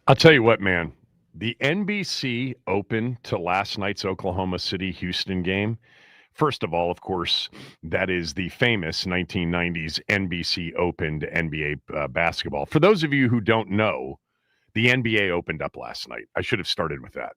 I'll tell you what, man. The NBC open to last night's Oklahoma City-Houston game. First of all, of course, that is the famous 1990s NBC Open to NBA basketball. For those of you who don't know, the NBA opened up last night. I should have started with that.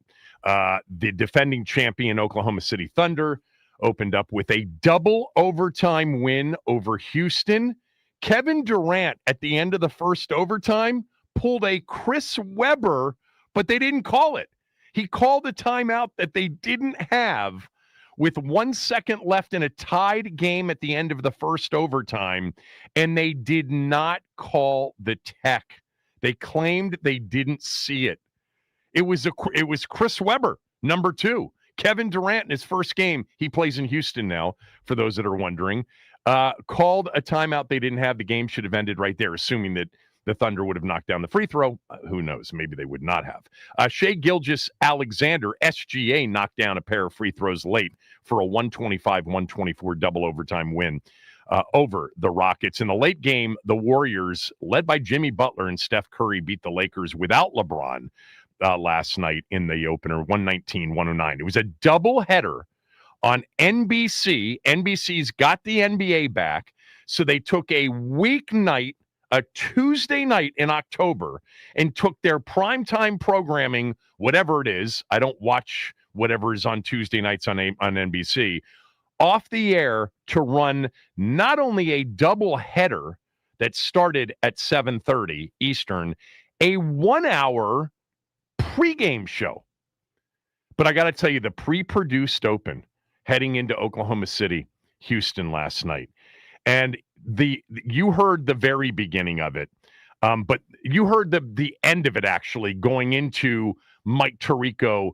The defending champion Oklahoma City Thunder opened up with a double overtime win over Houston. Kevin Durant at the end of the first overtime pulled a Chris Webber, but they didn't call it. He called a timeout that they didn't have with 1 second left in a tied game at the end of the first overtime, and they did not call the tech. They claimed they didn't see it. It was Chris Webber, number 2. Kevin Durant in his first game, he plays in Houston now, for those that are wondering, called a timeout they didn't have. The game should have ended right there, assuming that the Thunder would have knocked down the free throw. Who knows? Maybe they would not have. Shea Gilgeous-Alexander, SGA, knocked down a pair of free throws late for a 125-124 double overtime win over the Rockets. In the late game, the Warriors, led by Jimmy Butler and Steph Curry, beat the Lakers without LeBron last night in the opener, 119-109. It was a doubleheader on NBC. NBC's got the NBA back, so they took a weeknight, a Tuesday night in October, and took their primetime programming, whatever it is. I don't watch whatever is on Tuesday nights on NBC, off the air to run not only a double header that started at 7:30 Eastern, a 1-hour pregame show. But I got to tell you, the pre-produced open heading into Oklahoma City, Houston last night, and you heard the very beginning of it, but you heard the end of it actually going into Mike Tirico,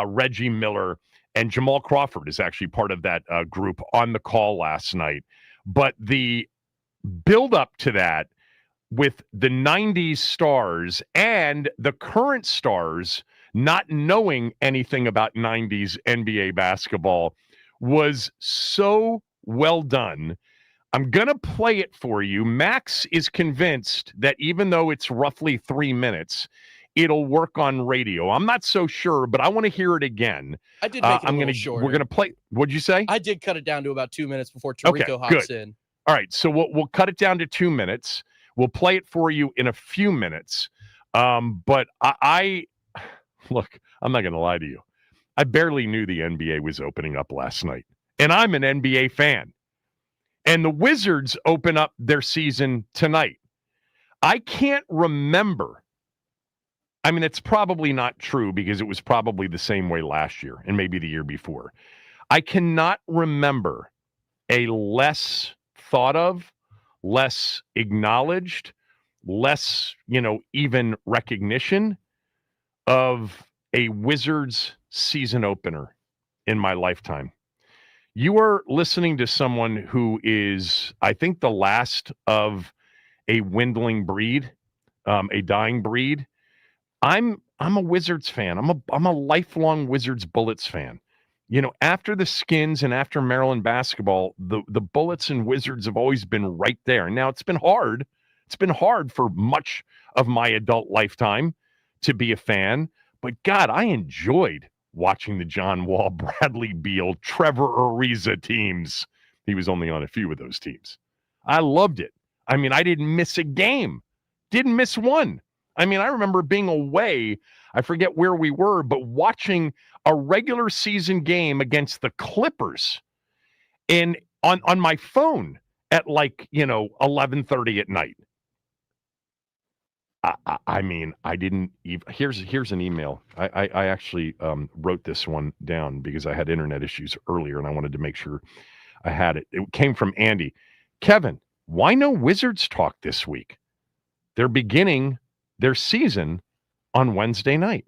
Reggie Miller, and Jamal Crawford is actually part of that group on the call last night. But the build up to that with the 90s stars and the current stars not knowing anything about 90s NBA basketball was so well done. I'm going to play it for you. Max is convinced that even though it's roughly 3 minutes, it'll work on radio. I'm not so sure, but I want to hear it again. I did make it a little shorter. We're going to play. What'd you say? I did cut it down to about 2 minutes before Tirico hops in. All right, so we'll cut it down to 2 minutes. We'll play it for you in a few minutes. But I look, I'm not going to lie to you. I barely knew the NBA was opening up last night, and I'm an NBA fan. And the Wizards open up their season tonight. I can't remember. I mean, it's probably not true because it was probably the same way last year and maybe the year before. I cannot remember a less thought of, less acknowledged, less, even recognition of a Wizards season opener in my lifetime. You are listening to someone who is, I think, the last of a dwindling breed, a dying breed. I'm a Wizards fan. I'm a lifelong Wizards Bullets fan. After the Skins and after Maryland basketball, the Bullets and Wizards have always been right there. Now it's been hard. It's been hard for much of my adult lifetime to be a fan, but God, I enjoyed watching the John Wall, Bradley Beal, Trevor Ariza teams. He was only on a few of those teams. I loved it. I mean, I didn't miss a game. Didn't miss one. I mean, I remember being away. I forget where we were, but watching a regular season game against the Clippers on my phone at 11:30 at night. I mean, I didn't even. Here's an email. I actually wrote this one down because I had internet issues earlier and I wanted to make sure I had it. It came from Andy. Kevin, why no Wizards talk this week? They're beginning their season on Wednesday night.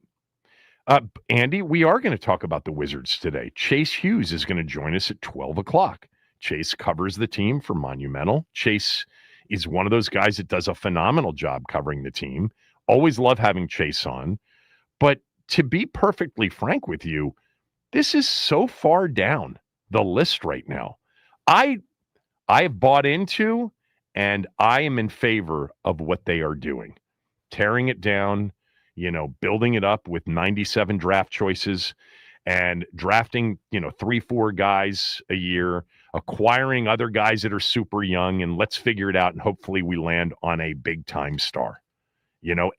Andy, we are going to talk about the Wizards today. Chase Hughes is going to join us at 12 o'clock. Chase covers the team for Monumental. Chase is one of those guys that does a phenomenal job covering the team. Always love having Chase on. But to be perfectly frank with you, this is so far down the list right now. I have bought into and I am in favor of what they are doing. Tearing it down, building it up with 97 draft choices and drafting, 3-4 guys a year, acquiring other guys that are super young, and let's figure it out. And hopefully we land on a big time star,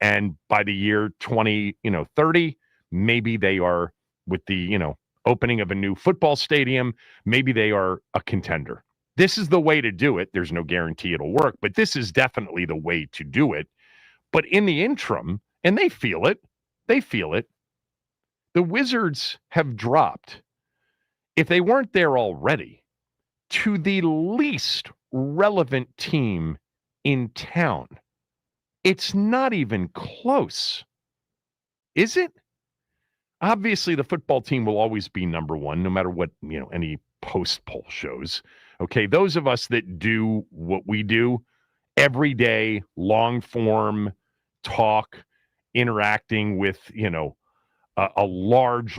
and by the year 2030, maybe they are with the, opening of a new football stadium, maybe they are a contender. This is the way to do it. There's no guarantee it'll work, but this is definitely the way to do it. But in the interim, and they feel it, the Wizards have dropped, if they weren't there already, to the least relevant team in town. It's not even close, is it? Obviously, the football team will always be number one, no matter what, any post-poll shows. Okay, those of us that do what we do every day, long-form talk, interacting with, a large,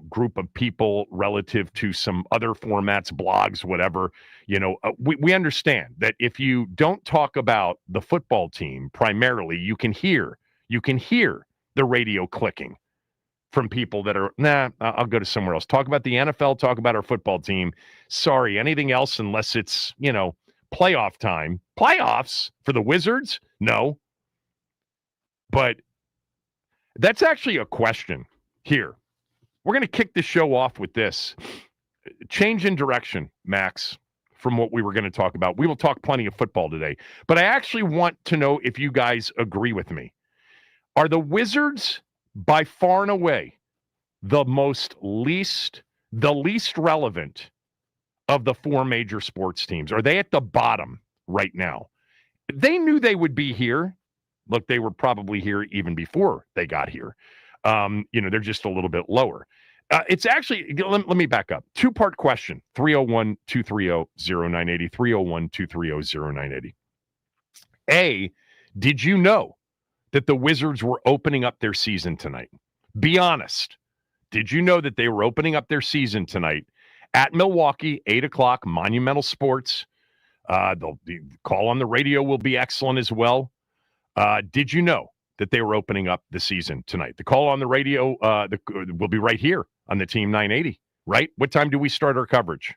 group of people relative to some other formats, blogs, whatever, we understand that if you don't talk about the football team primarily, you can hear the radio clicking from people that are, I'll go to somewhere else. Talk about the NFL, talk about our football team. Sorry, anything else unless it's, playoff time. Playoffs for the Wizards? No. But that's actually a question here. We're going to kick the show off with this. Change in direction, Max, from what we were going to talk about. We will talk plenty of football today. But I actually want to know if you guys agree with me. Are the Wizards by far and away the least relevant of the four major sports teams? Are they at the bottom right now? They knew they would be here. Look, they were probably here even before they got here. They're just a little bit lower. It's actually, let me back up. Two-part question, 301-230-0980, 301-230-0980. A, did you know that the Wizards were opening up their season tonight? Be honest. Did you know that they were opening up their season tonight at Milwaukee, 8 o'clock, Monumental Sports? The call on the radio will be excellent as well. Did you know that they were opening up the season tonight? The call on the radio will be right here on the Team 980, right? What time do we start our coverage?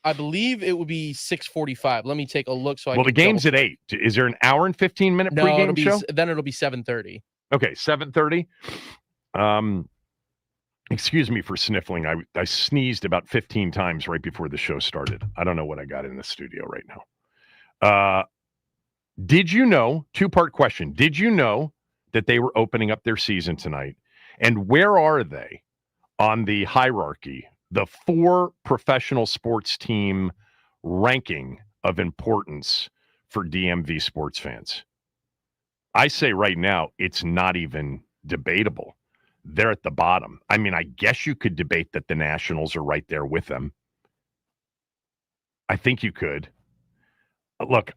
I believe it would be 6:45. Let me take a look. The game's at 8. Is there an hour and 15-minute pregame show? Then it'll be 7:30. Okay, 7:30. Excuse me for sniffling. I sneezed about 15 times right before the show started. I don't know what I got in the studio right now. Did you know, two-part question, did you know that they were opening up their season tonight? And where are they on the hierarchy, the four professional sports team ranking of importance for DMV sports fans? I say right now, it's not even debatable. They're at the bottom. I mean, I guess you could debate that the Nationals are right there with them. I think you could. Look,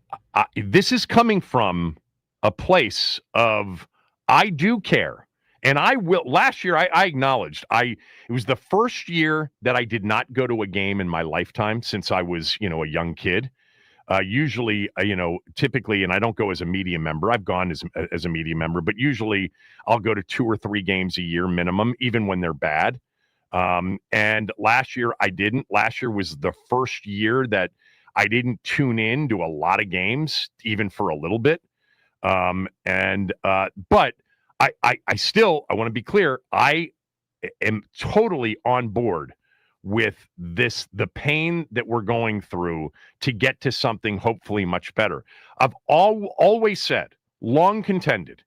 this is coming from a place of I do care. And I will. Last year, I acknowledged it was the first year that I did not go to a game in my lifetime since I was, a young kid. Usually, typically, and I don't go as a media member. I've gone as a media member, but usually I'll go to 2 or 3 games a year minimum, even when they're bad. And last year I didn't. Last year was the first year that I didn't tune in to a lot of games, even for a little bit. But I still, I want to be clear, I am totally on board with the pain that we're going through to get to something hopefully much better. I've always said, long contended,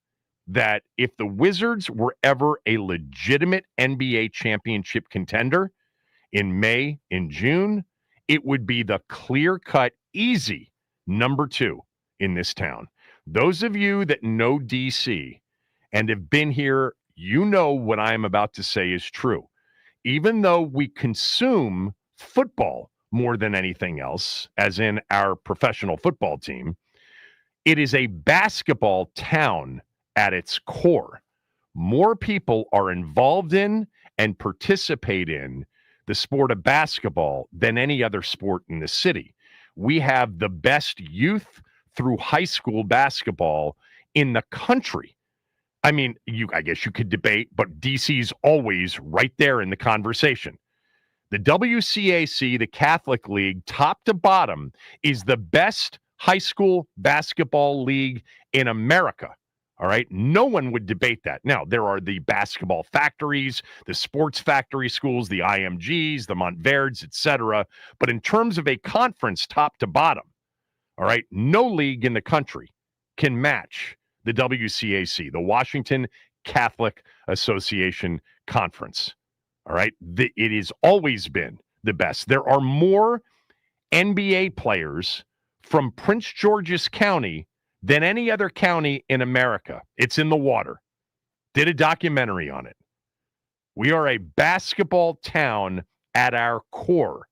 that if the Wizards were ever a legitimate NBA championship contender in May, in June, it would be the clear-cut, easy number 2 in this town. Those of you that know DC and have been here, you know what I am about to say is true. Even though we consume football more than anything else, as in our professional football team, it is a basketball town at its core. More people are involved in and participate in the sport of basketball than any other sport in the city. We have the best youth through high school basketball in the country. I mean, I guess you could debate, but DC's always right there in the conversation. The WCAC, the Catholic League, top to bottom, is the best high school basketball league in America. All right. No one would debate that. Now, there are the basketball factories, the sports factory schools, the IMGs, the Montverdes, etc. But in terms of a conference top to bottom, all right, no league in the country can match the WCAC, the Washington Catholic Association Conference. All right. It has always been the best. There are more NBA players from Prince George's County than any other county in America. It's in the water. Did a documentary on it. We are a basketball town at our core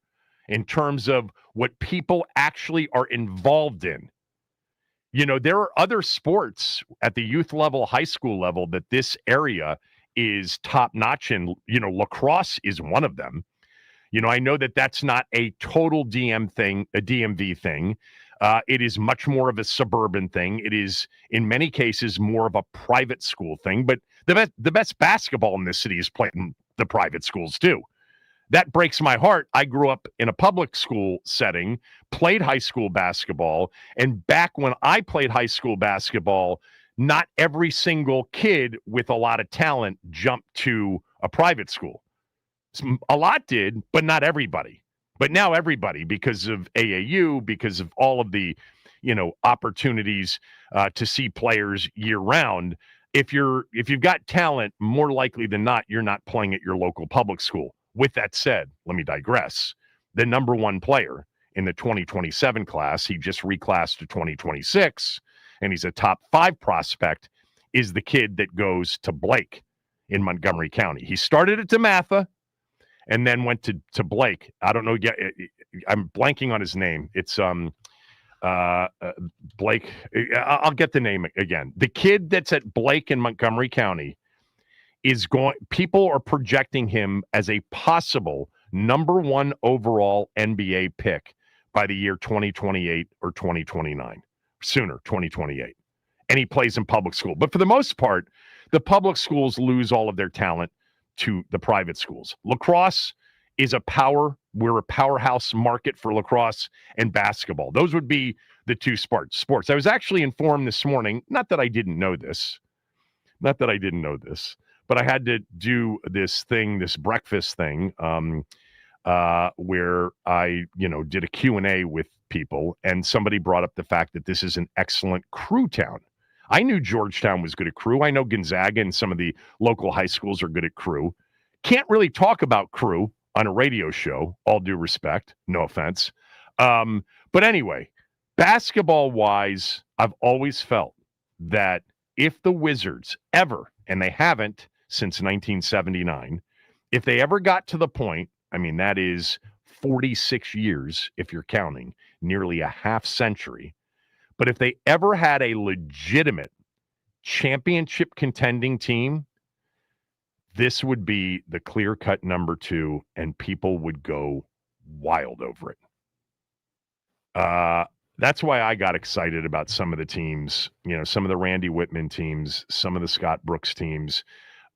in terms of what people actually are involved in. You know, there are other sports at the youth level, high school level that this area is top notch in. You know, lacrosse is one of them. You know, I know that that's not a total DMV thing. It is much more of a suburban thing. It is, in many cases, more of a private school thing. But the best basketball in this city is played in the private schools, too. That breaks my heart. I grew up in a public school setting, played high school basketball, and back when I played high school basketball, not every single kid with a lot of talent jumped to a private school. A lot did, but not everybody. But now everybody, because of AAU, because of all of the, opportunities to see players year round. If you've got talent, more likely than not, you're not playing at your local public school. With that said, let me digress. The number one player in the 2027 class, he just reclassed to 2026, and he's a top 5 prospect, is the kid that goes to Blake in Montgomery County. He started at DeMatha and then went to Blake. I don't know. I'm blanking on his name. It's Blake. I'll get the name again. The kid that's at Blake in Montgomery County people are projecting him as a possible number 1 overall NBA pick by the year 2028 or 2029. Sooner, 2028. And he plays in public school. But for the most part, the public schools lose all of their talent to the private schools. Lacrosse is we're a powerhouse market for lacrosse and basketball. Those would be the two sports. I was actually informed this morning, not that I didn't know this, but I had to do this breakfast thing, where I, did a Q&A with people, and somebody brought up the fact that this is an excellent crew town. I knew Georgetown was good at crew. I know Gonzaga and some of the local high schools are good at crew. Can't really talk about crew on a radio show, all due respect, no offense. But anyway, basketball-wise, I've always felt that if the Wizards ever, and they haven't since 1979, if they ever got to the point, I mean, that is 46 years, if you're counting, nearly a half century. But if they ever had a legitimate championship contending team, this would be the clear-cut number 2, and people would go wild over it. That's why I got excited about some of the teams, some of the Randy Whitman teams, some of the Scott Brooks teams,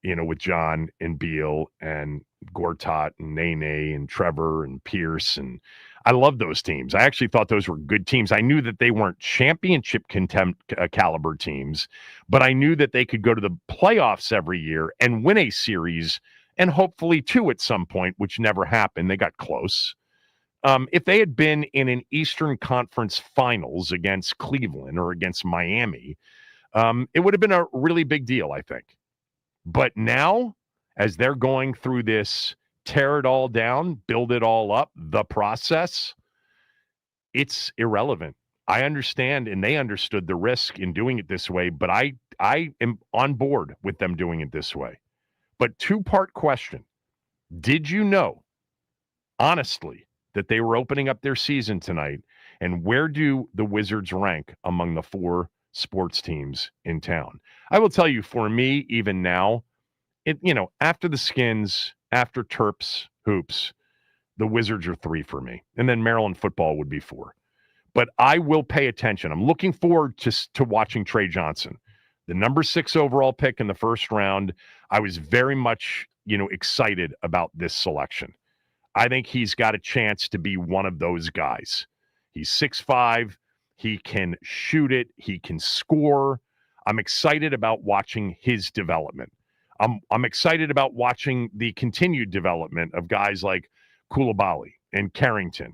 with John and Beal and Gortat and Nene and Trevor and Pierce. And I love those teams. I actually thought those were good teams. I knew that they weren't championship caliber teams, but I knew that they could go to the playoffs every year and win a series, and hopefully 2 at some point, which never happened. They got close. If they had been in an Eastern Conference Finals against Cleveland or against Miami, it would have been a really big deal, I think. But now, as they're going through this tear it all down, build it all up, the process, it's irrelevant. I understand, and they understood the risk in doing it this way, but I am on board with them doing it this way. But 2-part question. Did you know, honestly, that they were opening up their season tonight? And where do the Wizards rank among the 4 sports teams in town? I will tell you, for me, even now, after the Skins, after Terps, Hoops, the Wizards are 3 for me. And then Maryland football would be 4. But I will pay attention. I'm looking forward to watching Trey Johnson. the number 6 overall pick in the first round. I was very much, excited about this selection. I think he's got a chance to be one of those guys. He's 6'5". He can shoot it. He can score. I'm excited about watching his development. I'm excited about watching the continued development of guys like Koulibaly and Carrington.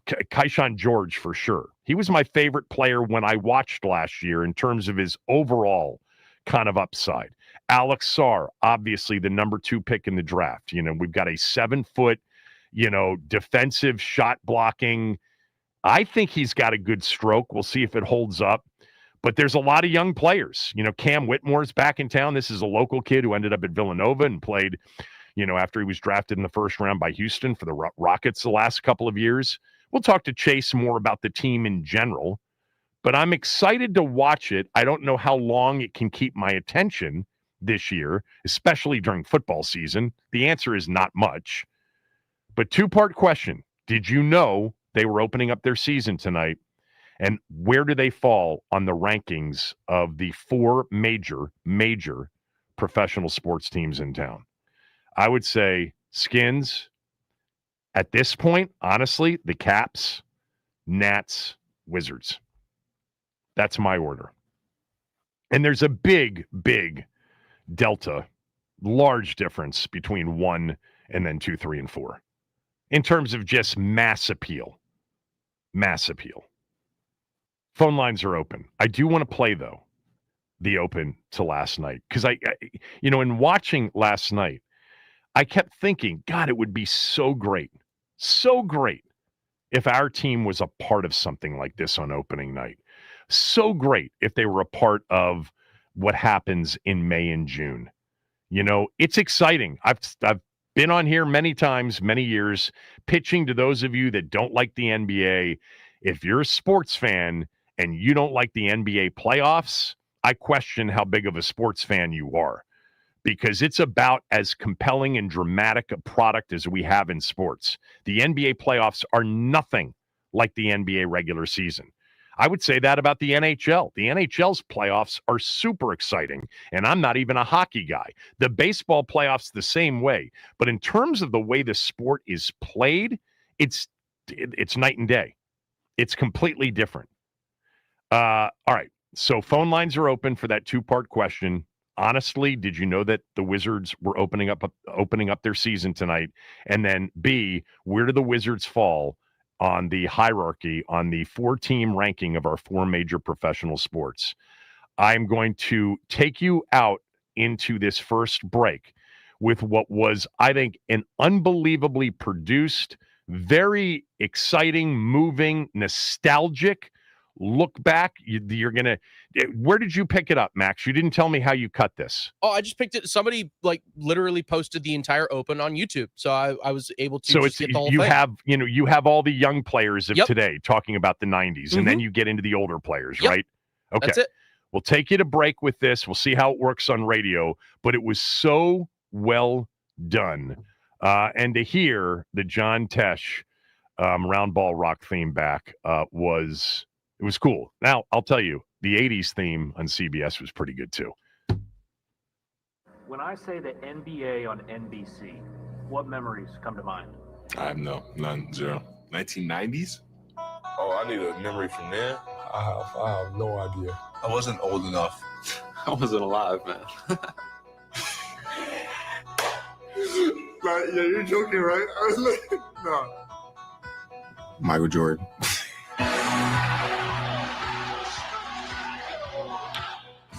Kaishan George, for sure. He was my favorite player when I watched last year in terms of his overall kind of upside. Alex Sarr, obviously the number 2 pick in the draft. We've got a 7-foot, defensive shot blocking. I think he's got a good stroke. We'll see if it holds up. But there's a lot of young players. Cam Whitmore's back in town. This is a local kid who ended up at Villanova and played, after he was drafted in the first round by Houston for the Rockets the last couple of years. We'll talk to Chase more about the team in general, but I'm excited to watch it. I don't know how long it can keep my attention this year, especially during football season. The answer is not much. But 2-part question. Did you know they were opening up their season tonight? And where do they fall on the rankings of the 4 major professional sports teams in town? I would say Skins. At this point, honestly, the Caps, Nats, Wizards. That's my order. And there's a big delta, large difference between 1 and then 2, 3, and 4 in terms of just mass appeal. Mass appeal. Phone lines are open. I do want to play, though, the open to last night. Because in watching last night, I kept thinking, God, it would be so great if our team was a part of something like this on opening night. So great if they were a part of what happens in May and June. It's exciting. I've been on here many times, many years, pitching to those of you that don't like the NBA. If you're a sports fan and you don't like the NBA playoffs, I question how big of a sports fan you are, because it's about as compelling and dramatic a product as we have in sports. The NBA playoffs are nothing like the NBA regular season. I would say that about the NHL. The NHL's playoffs are super exciting, and I'm not even a hockey guy. The baseball playoffs the same way. But in terms of the way the sport is played, it's night and day. It's completely different. All right, so phone lines are open for that 2-part question. Honestly, did you know that the Wizards were opening up their season tonight? And then B, where do the Wizards fall on the hierarchy, on the 4-team ranking of our 4 major professional sports? I'm going to take you out into this first break with what was, I think, an unbelievably produced, very exciting, moving, nostalgic look back. You're going to, where did you pick it up, Max? You didn't tell me how you cut this. Oh, I just picked it. Somebody literally posted the entire open on YouTube. So I was able to get the whole thing. You have all the young players of today talking about the 90s, and then you get into the older players, right? Okay. That's it. We'll take you to break with this. We'll see how it works on radio, but it was so well done. And to hear the John Tesh Round Ball Rock theme back was cool. Now, I'll tell you, the 80s theme on CBS was pretty good too. When I say the NBA on NBC, what memories come to mind? I have none, zero. 1990s? Oh, I need a memory from there. I have no idea. I wasn't old enough. I wasn't alive, man. Yeah, you're joking, right? I was like, no. Michael Jordan.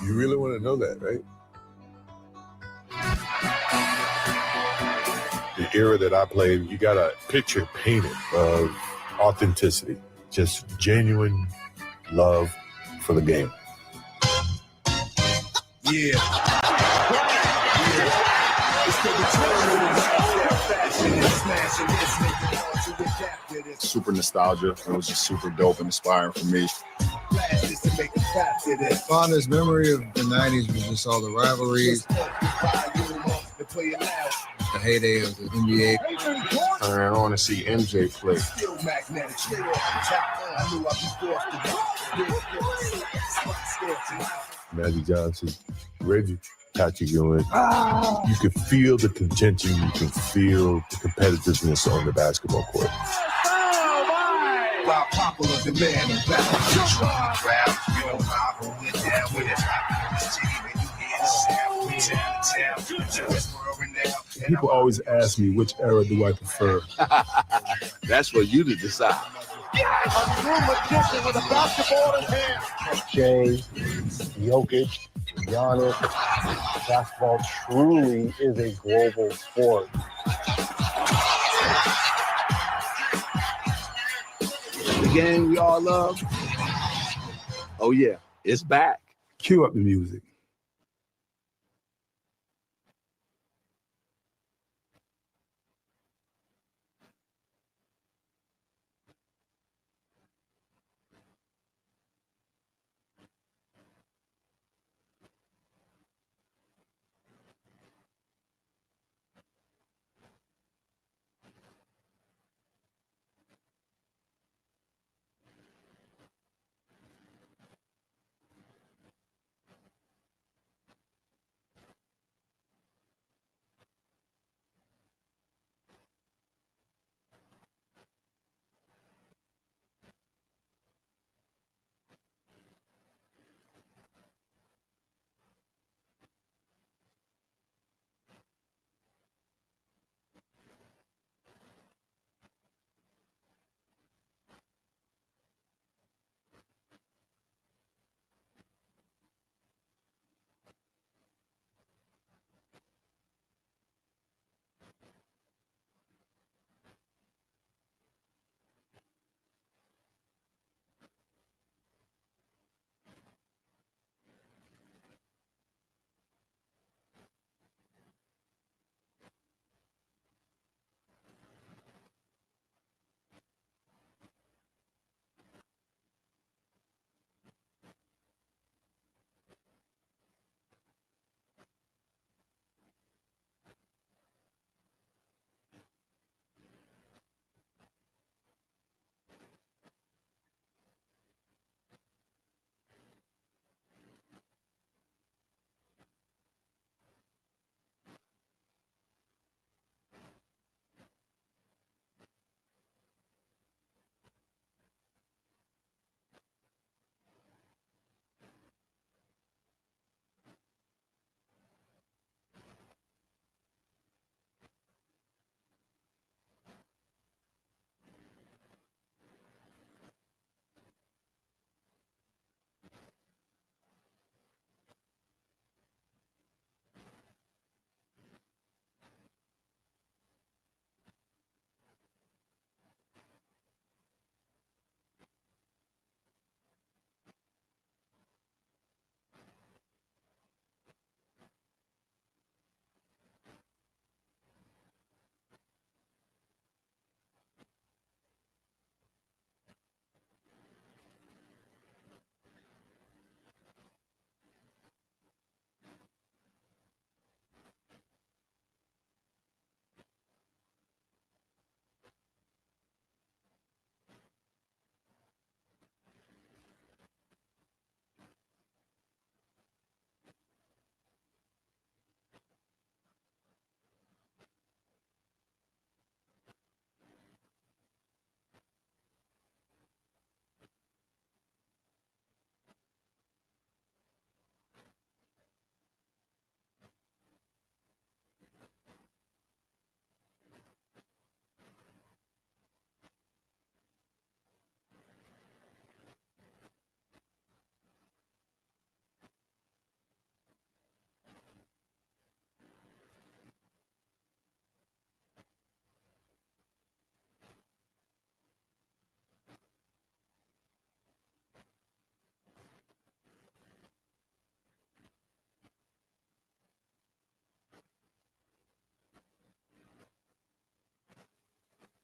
You really want to know that, right? The era that I played, you got a picture painted of authenticity, just genuine love for the game. Yeah. Super nostalgia. It was just super dope and inspiring for me. Fondest memory of the 90s was just all the rivalries, the heyday of the NBA. I want to see MJ play. Magic Johnson, Reggie, Patrick Ewing. You can feel the contention. You can feel the competitiveness on the basketball court. While popular demand and battle crowd, you know how I went down with it. People always ask me, which era do I prefer? That's for you to decide. A true magician with a basketball in hand. Jay, Jokic, Giannis, basketball truly is a global sport. The game we all love. Oh yeah, it's back. Cue up the music.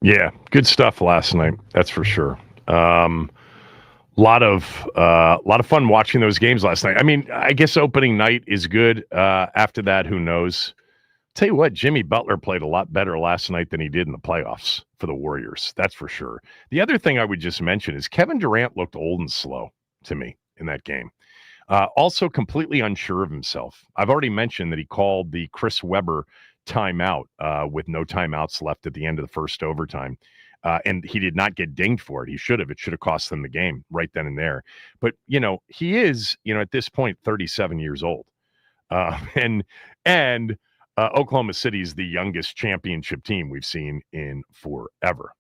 Yeah, good stuff last night. That's for sure. Lot of fun watching those games last night. I mean, I guess opening night is good. After that, who knows? Tell you what, Jimmy Butler played a lot better last night than he did in the playoffs for the Warriors. That's for sure. The other thing I would just mention is Kevin Durant looked old and slow to me in that game. Also completely unsure of himself. I've already mentioned that he called the Chris Webber timeout with no timeouts left at the end of the first overtime. And he did not get dinged for it. He should have. It should have cost them the game right then and there. But, he is, at this point, 37 years old. And Oklahoma City is the youngest championship team we've seen in forever.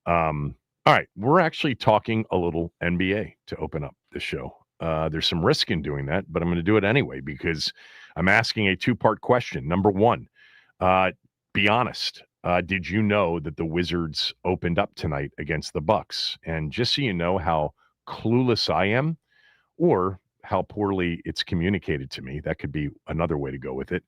All right. We're actually talking a little NBA to open up the show. There's some risk in doing that, but I'm going to do it anyway because I'm asking a two-part question. Number one, be honest. Did you know that the Wizards opened up tonight against the Bucks? And just so you know how clueless I am or how poorly it's communicated to me, that could be another way to go with it.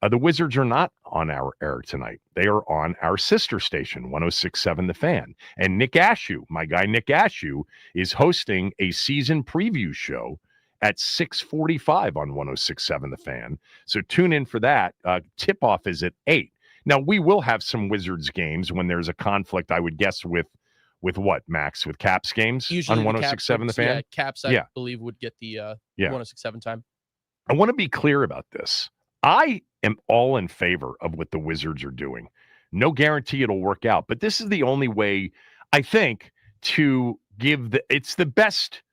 The Wizards are not on our air tonight. They are on our sister station, 106.7 The Fan. And Nick Ashew, my guy Nick Ashew, is hosting a season preview show at 6:45 on 106.7 The Fan. So tune in for that. Tip-off is at 8. Now, we will have some Wizards games when there's a conflict, I would guess, with what, Max? With Caps games usually on 106.7 The Fan? Yeah, Caps, I believe, would get the 106.7 time. I want to be clear about this. I am all in favor of what the Wizards are doing. No guarantee it'll work out, but this is the only way, I think, to give it's the best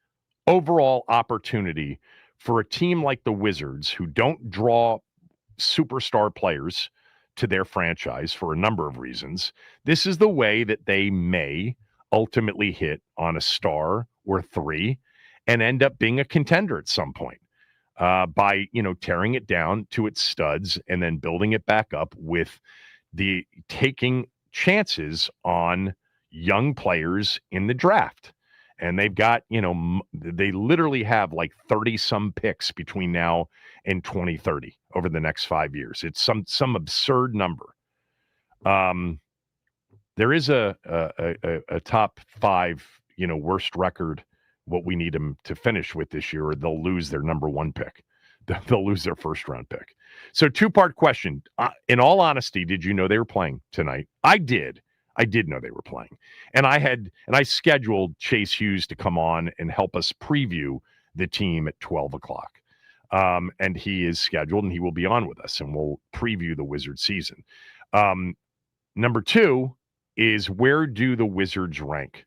overall opportunity for a team like the Wizards, who don't draw superstar players to their franchise for a number of reasons. This is the way that they may ultimately hit on a star or three and end up being a contender at some point. By, tearing it down to its studs and then building it back up with the taking chances on young players in the draft. And they've got, they literally have like 30 some picks between now and 2030 over the next 5 years. It's some absurd number. There is a top 5, worst record. What we need them to finish with this year, or they'll lose their number 1 pick. They'll lose their first round pick. So 2-part question. In all honesty, did you know they were playing tonight? I did. I did know they were playing. And I scheduled Chase Hughes to come on and help us preview the team at 12 o'clock. And he is scheduled and he will be on with us and we'll preview the Wizards season. Number 2 is, where do the Wizards rank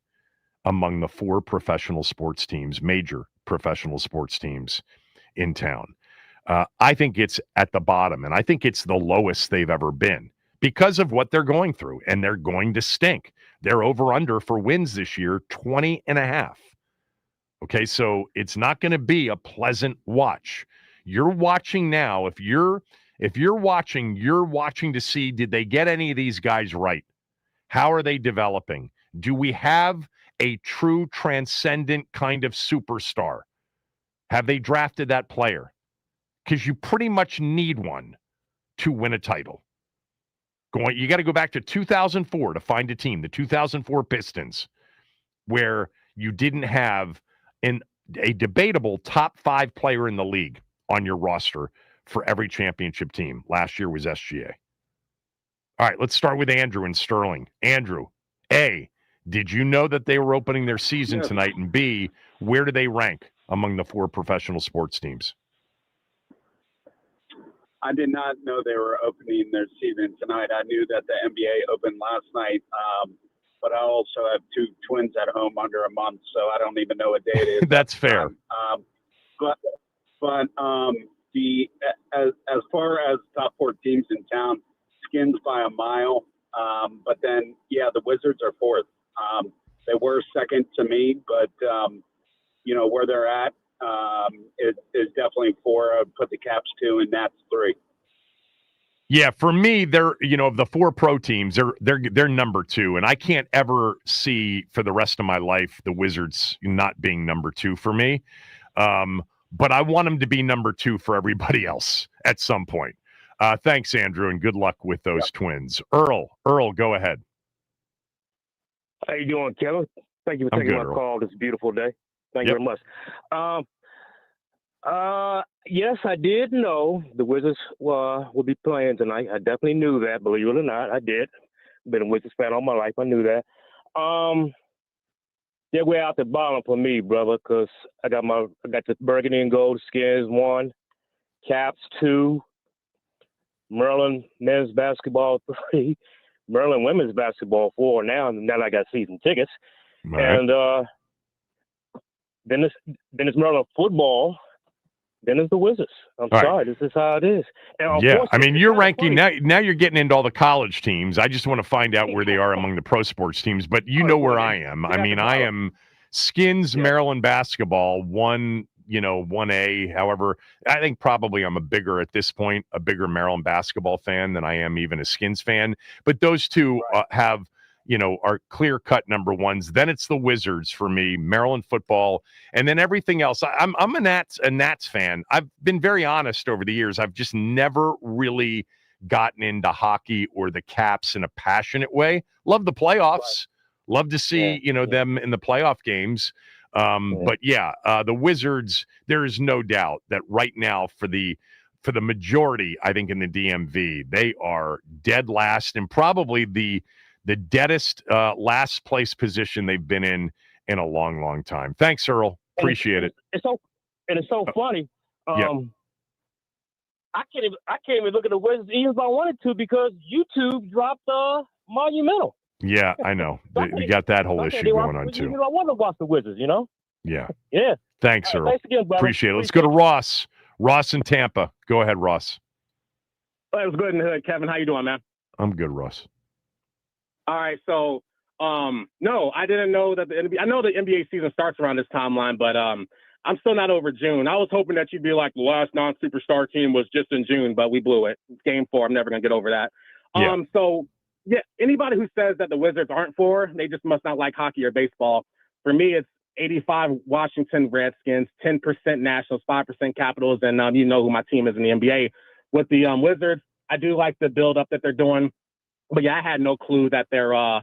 among the 4 professional sports teams, major professional sports teams in town? I think it's at the bottom, and I think it's the lowest they've ever been because of what they're going through, and they're going to stink. They're over-under for wins this year, 20.5. Okay, so it's not going to be a pleasant watch. You're watching now. If you're watching, you're watching to see, did they get any of these guys right? How are they developing? Do we have a true transcendent kind of superstar? Have they drafted that player? Because you pretty much need one to win a title. You got to go back to 2004 to find a team, the 2004 Pistons, where you didn't have a debatable top 5 player in the league on your roster for every championship team. Last year was SGA. All right, let's start with Andrew and Sterling. Andrew, A, did you know that they were opening their season tonight? And B, where do they rank among the 4 professional sports teams? I did not know they were opening their season tonight. I knew that the NBA opened last night, but I also have 2 twins at home under a month, so I don't even know what day it is. That's fair. But as far as top 4 teams in town, Skins by a mile. But then, the Wizards are 4th. They were 2nd to me, but where they're at is definitely 4. I'd put the Caps 2 and Nats 3. Yeah, for me, they're of the 4 pro teams, they're number 2, and I can't ever see for the rest of my life the Wizards not being number 2 for me. But I want them to be number 2 for everybody else at some point. Thanks, Andrew, and good luck with those twins. Earl, go ahead. How you doing, Kevin? Thank you for taking my call this beautiful day. Thank you very much. Yes, I did know the Wizards would be playing tonight. I definitely knew that, believe it or not. I did. Been a Wizards fan all my life. I knew that. they're way out the bottom for me, brother, because I got the burgundy and gold Skins 1, Caps 2, Maryland men's basketball 3, Maryland women's basketball 4 now that I got season tickets. Right. And then it's Maryland football. Then it's the Wizards. I'm sorry. This is how it is. And yeah, I mean, you're ranking now you're getting into all the college teams. I just want to find out where they are among the pro sports teams, but you know where I am. I mean, I am Skins Maryland basketball 1A. However, I think probably I'm a bigger Maryland basketball fan than I am even a Skins fan. But those two have are clear-cut number ones. Then it's the Wizards for me, Maryland football, and then everything else. I'm a Nats fan. I've been very honest over the years. I've just never really gotten into hockey or the Caps in a passionate way. Love the playoffs. Love to see them in the playoff games. But the Wizards. There is no doubt that right now for the majority, I think in the DMV, they are dead last and probably the deadest last place position they've been in a long, long time. Thanks, Earl. Appreciate it. It's so funny. I can't even look at the Wizards even if I wanted to because YouTube dropped Monumental. Yeah, I know. We got that whole issue going on too. I want to watch the Wizards, Yeah. Yeah. Thanks, Earl. Thanks again, brother. Appreciate it. Let's go to Ross. Ross in Tampa. Go ahead, Ross. It was good in the hood, Kevin. How you doing, man? I'm good, Ross. All right, so no, I didn't know that I know the NBA season starts around this timeline, but I'm still not over June. I was hoping that you'd be like the last non-superstar team was just in June, but we blew it. It's game 4. I'm never gonna get over that. So anybody who says that the Wizards aren't they just must not like hockey or baseball. For me, it's 85 Washington Redskins, 10% Nationals, 5% Capitals, and you know who my team is in the NBA. With the Wizards, I do like the build up that they're doing. But I had no clue that their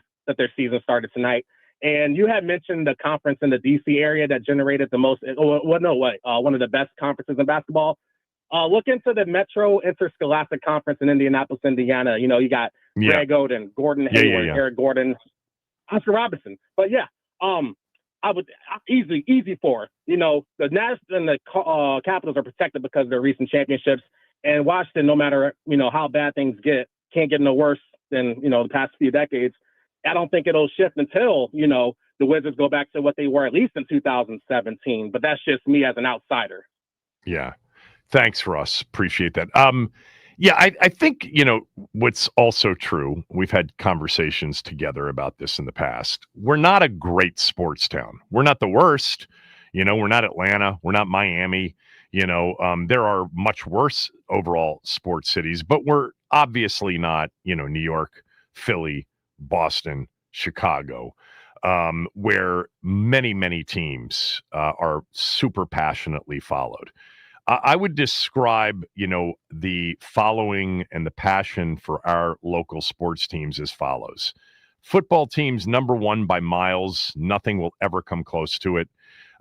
season started tonight. And you had mentioned the conference in the DC area that generated the most. One of the best conferences in basketball. Look into the Metro Interscholastic Conference in Indianapolis, Indiana. You got Greg Oden, Gordon Hayward, Eric Gordon, Oscar Robinson. But I would easy for the Nats and the Capitals are protected because of their recent championships. And Washington, no matter how bad things get, can't get no worse than the past few decades. I don't think it'll shift until the Wizards go back to what they were at least in 2017. But that's just me as an outsider. Yeah, thanks, Ross. Appreciate that. I think what's also true. We've had conversations together about this in the past. We're not a great sports town. We're not the worst. We're not Atlanta. We're not Miami. There are much worse overall sports cities, but we're obviously not, New York, Philly, Boston, Chicago, where many, many teams are super passionately followed. I would describe, the following and the passion for our local sports teams as follows. Football teams, number one by miles. Nothing will ever come close to it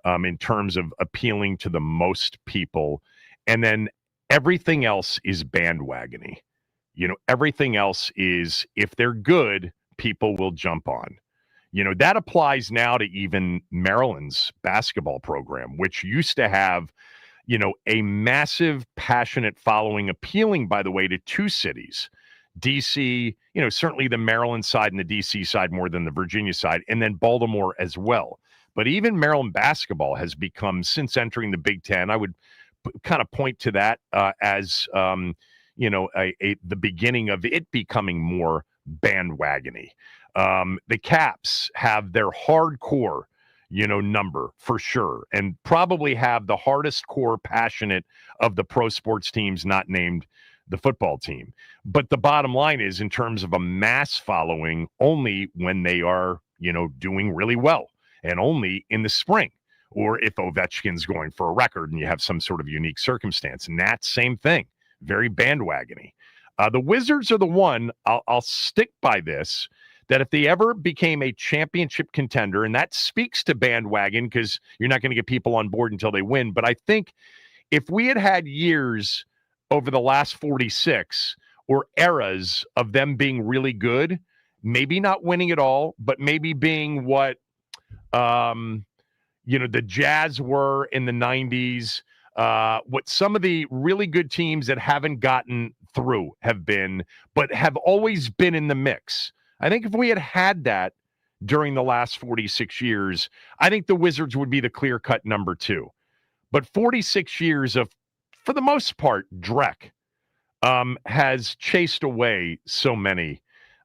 in terms of appealing to the most people. And then everything else is bandwagony. Everything else is, if they're good, people will jump on. That applies now to even Maryland's basketball program, which used to have, a massive, passionate following, appealing, by the way, to two cities, DC, certainly the Maryland side and the DC side more than the Virginia side, and then Baltimore as well. But even Maryland basketball has become, since entering the Big Ten, I would kind of point to that as the beginning of it becoming more bandwagony. The Caps have their hardcore, number for sure, and probably have the hardest core passionate of the pro sports teams not named the football team. But the bottom line is, in terms of a mass following, only when they are, doing really well, and only in the spring, or if Ovechkin's going for a record and you have some sort of unique circumstance. And that same thing, very bandwagony. The Wizards are the one, I'll stick by this, that if they ever became a championship contender, and that speaks to bandwagon because you're not going to get people on board until they win. But I think if we had years over the last 46 or eras of them being really good, maybe not winning it all, but maybe being what The Jazz were in the 90s, what some of the really good teams that haven't gotten through have been, but have always been in the mix. I think if we had that during the last 46 years, I think the Wizards would be the clear-cut number 2. But 46 years of, for the most part, dreck has chased away so many,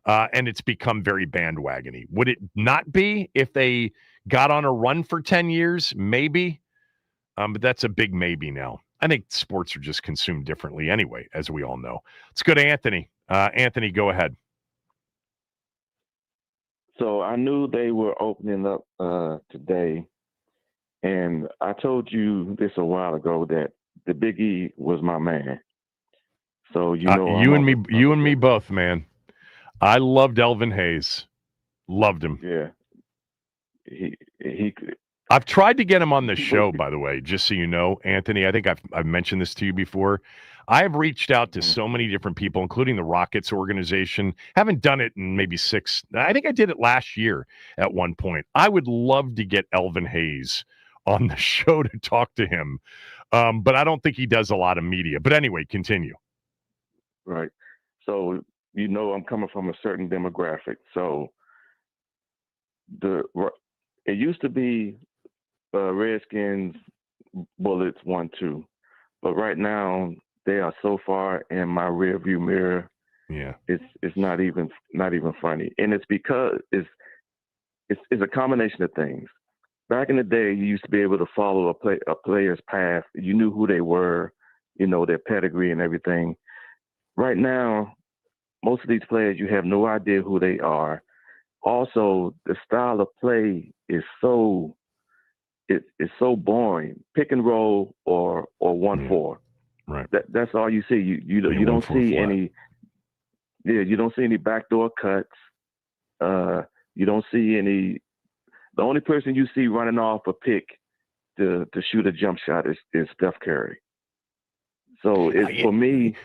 and it's become very bandwagony. Would it not be if they got on a run for 10 years? Maybe. But that's a big maybe now. I think sports are just consumed differently anyway, as we all know. Let's go to Anthony. Anthony, go ahead. So I knew they were opening up today, and I told you this a while ago that the Big E was my man. So you and me both, man. I loved Elvin Hayes. Loved him. Yeah. He I've tried to get him on the show, by the way, just so you know, Anthony. I think I've mentioned this to you before. I have reached out to so many different people, including the Rockets organization. Haven't done it in maybe 6. I think I did it last year at one point. I would love to get Elvin Hayes on the show to talk to him. But I don't think he does a lot of media. But anyway, continue. Right. So, I'm coming from a certain demographic. So it used to be Redskins, Bullets 1-2. But right now, they are so far in my rearview mirror. Yeah, it's not even funny, and it's because it's a combination of things. Back in the day, you used to be able to follow a player's path. You knew who they were, their pedigree and everything. Right now, most of these players, you have no idea who they are. Also, the style of play is so boring. Pick and roll or 1-4. Right. That's all you see. You don't see any. Yeah, you don't see any backdoor cuts. You don't see any. The only person you see running off a pick to shoot a jump shot is Steph Curry. So for me.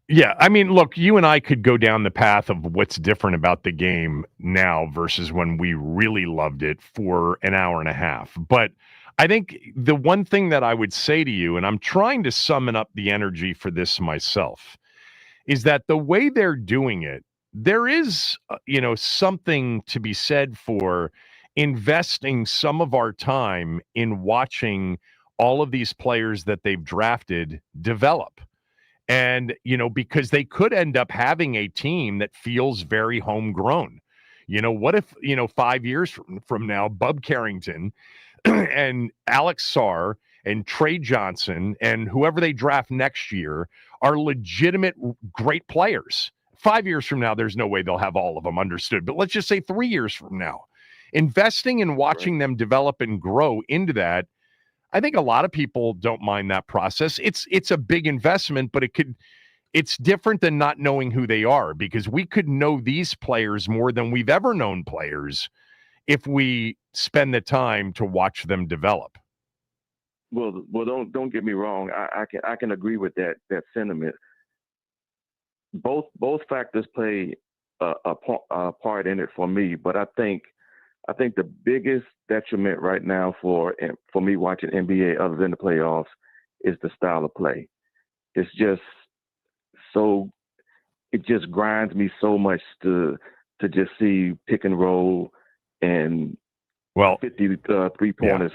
Yeah, I mean, look, you and I could go down the path of what's different about the game now versus when we really loved it for an hour and a half. But I think the one thing that I would say to you, and I'm trying to summon up the energy for this myself, is that the way they're doing it, there is, something to be said for investing some of our time in watching all of these players that they've drafted develop. And, because they could end up having a team that feels very homegrown. What if, 5 years from now, Bub Carrington and Alex Sarr and Trey Johnson and whoever they draft next year are legitimate great players. 5 years from now, there's no way they'll have all of them understood. But let's just say 3 years from now, investing and watching them develop and grow into that, I think a lot of people don't mind that process. It's a big investment, but it's different than not knowing who they are, because we could know these players more than we've ever known players if we spend the time to watch them develop. Well, don't get me wrong. I can agree with that sentiment. Both factors play a part in it for me, but I think the biggest detriment right now for me watching NBA, other than the playoffs, is the style of play. It's just it just grinds me so much to just see pick and roll and 50 3-pointers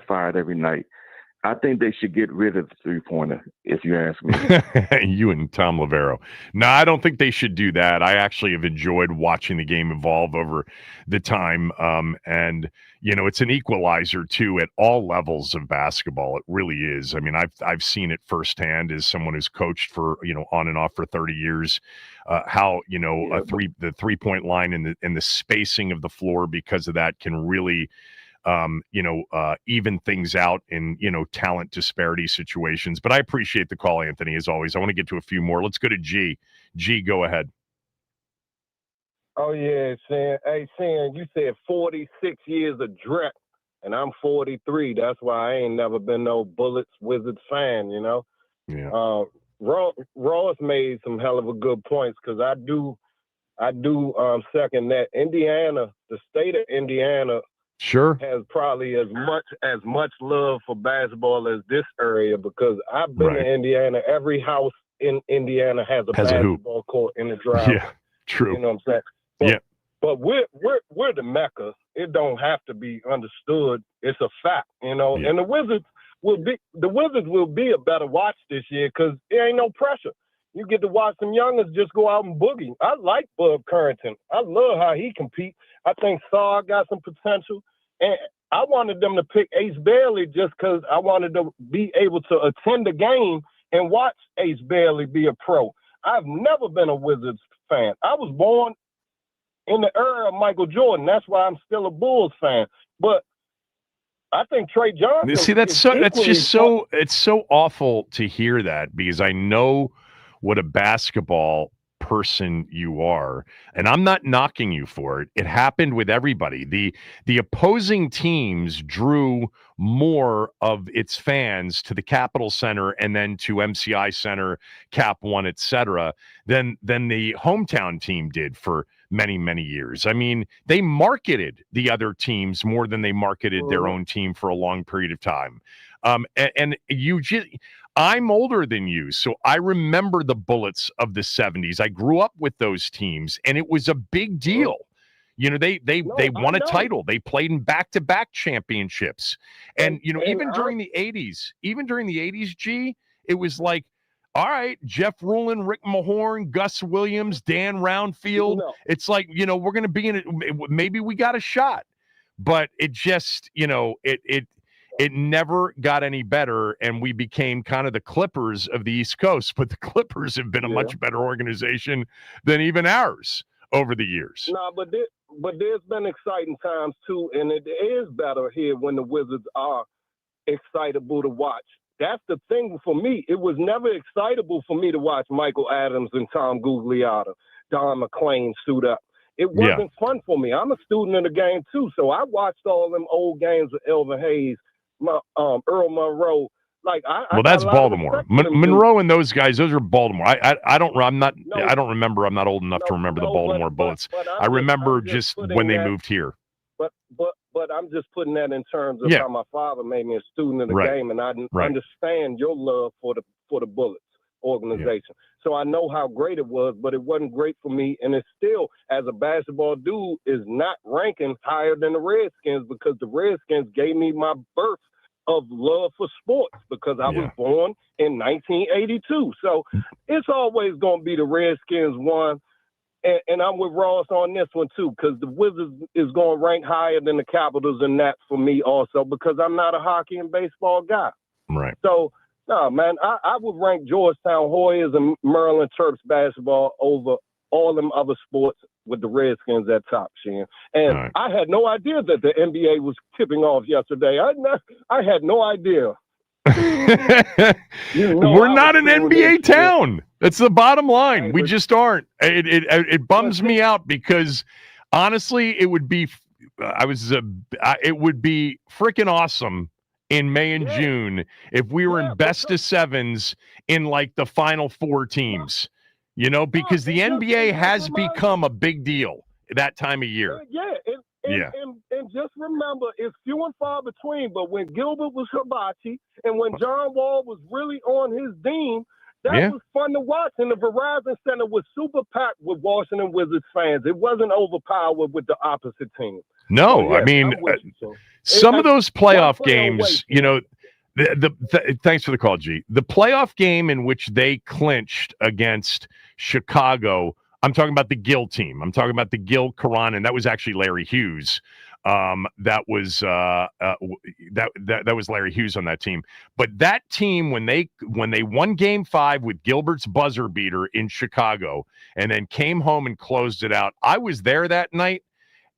fired every night. I think they should get rid of the 3-pointer, if you ask me. You and Tom Lavero. No, I don't think they should do that. I actually have enjoyed watching the game evolve over the time. And, it's an equalizer, too, at all levels of basketball. It really is. I mean, I've seen it firsthand as someone who's coached for, on and off for 30 years, how, the 3-point line and the spacing of the floor because of that can really even things out in, talent disparity situations. But I appreciate the call, Anthony, as always. I want to get to a few more. Let's go to G. G, go ahead. Oh, yeah, Shan. Hey, Shan, you said 46 years of dreck, and I'm 43. That's why I ain't never been no Bullets Wizards fan, Yeah. Ross made some hell of a good points, because I do second that. Indiana, the state of Indiana, Sure. has probably as much love for basketball as this area, because I've been to Indiana. Every house in Indiana has a basketball court in the driveway. Yeah, true. You know what I'm saying? But we're the Mecca. It don't have to be understood. It's a fact, you know. Yeah. And the Wizards will be a better watch this year because there ain't no pressure. You get to watch some youngers just go out and boogie. I like Bub Currington. I love how he competes. I think Saw got some potential. And I wanted them to pick Ace Bailey just because I wanted to be able to attend the game and watch Ace Bailey be a pro. I've never been a Wizards fan. I was born in the era of Michael Jordan. That's why I'm still a Bulls fan. But I think Trey Johnson. See, it's so awful to hear that, because I know what a basketball person you are, and I'm not knocking you for it. It happened with everybody. The opposing teams drew more of its fans to the Capitol Center and then to MCI Center, Cap One, etc., than the hometown team did for many years. I mean, they marketed the other teams more than they marketed their own team for a long period of time. And you just, I'm older than you, so I remember the Bullets of the 70s. I grew up with those teams, and it was a big deal. You know, they won a title. They played in back-to-back championships. And you know, even during the 80s, G, it was like, all right, Jeff Rulin, Rick Mahorn, Gus Williams, Dan Roundfield. It's like, you know, we're going to be in it. Maybe we got a shot, but it just, you know, it never got any better, and we became kind of the Clippers of the East Coast. But the Clippers have been a much better organization than even ours over the years. No, but there's been exciting times too, and it is better here when the Wizards are excitable to watch. That's the thing for me. It was never excitable for me to watch Michael Adams and Tom Gugliotta, Don McClain suit up. It wasn't fun for me. I'm a student of the game too, so I watched all them old games with Elvin Hayes, Earl Monroe. That's Baltimore. Monroe and those guys, those are Baltimore. I don't remember. I'm not old enough to remember the Baltimore Bullets. I remember just when they moved here. But I'm just putting that in terms of how my father made me a student of the game, and I understand your love for the Bullets organization. So I know how great it was, but it wasn't great for me, and it's still, as a basketball dude, is not ranking higher than the Redskins, because the Redskins gave me my birth of love for sports, because I was born in 1982. So it's always going to be the Redskins one. And I'm with Ross on this one too, because the Wizards is going to rank higher than the Capitals in that for me also, because I'm not a hockey and baseball guy. Right. So, no, man, I would rank Georgetown Hoyas and Maryland Terps basketball over all them other sports with the Redskins at top, Sheehan. And I had no idea that the NBA was tipping off yesterday. I had no idea. We're not an NBA town. That's the bottom line. We just aren't. It bums me out, because honestly, it would be freaking awesome in May and June if we were in best of sevens in like the final four teams, you know, because the NBA has become a big deal that time of year. And just remember, it's few and far between, but when Gilbert was hibachi and when John Wall was really on his beam, that was fun to watch. And the Verizon Center was super packed with Washington Wizards fans. It wasn't overpowered with the opposite team. No, I mean, some of those playoff games, you know, thanks for the call, G. The playoff game in which they clinched against Chicago, I'm talking about the Gill team. I'm talking about the Gill, Karan, and that was actually Larry Hughes. That was Larry Hughes on that team. But that team, when they won Game 5 with Gilbert's buzzer beater in Chicago, and then came home and closed it out, I was there that night,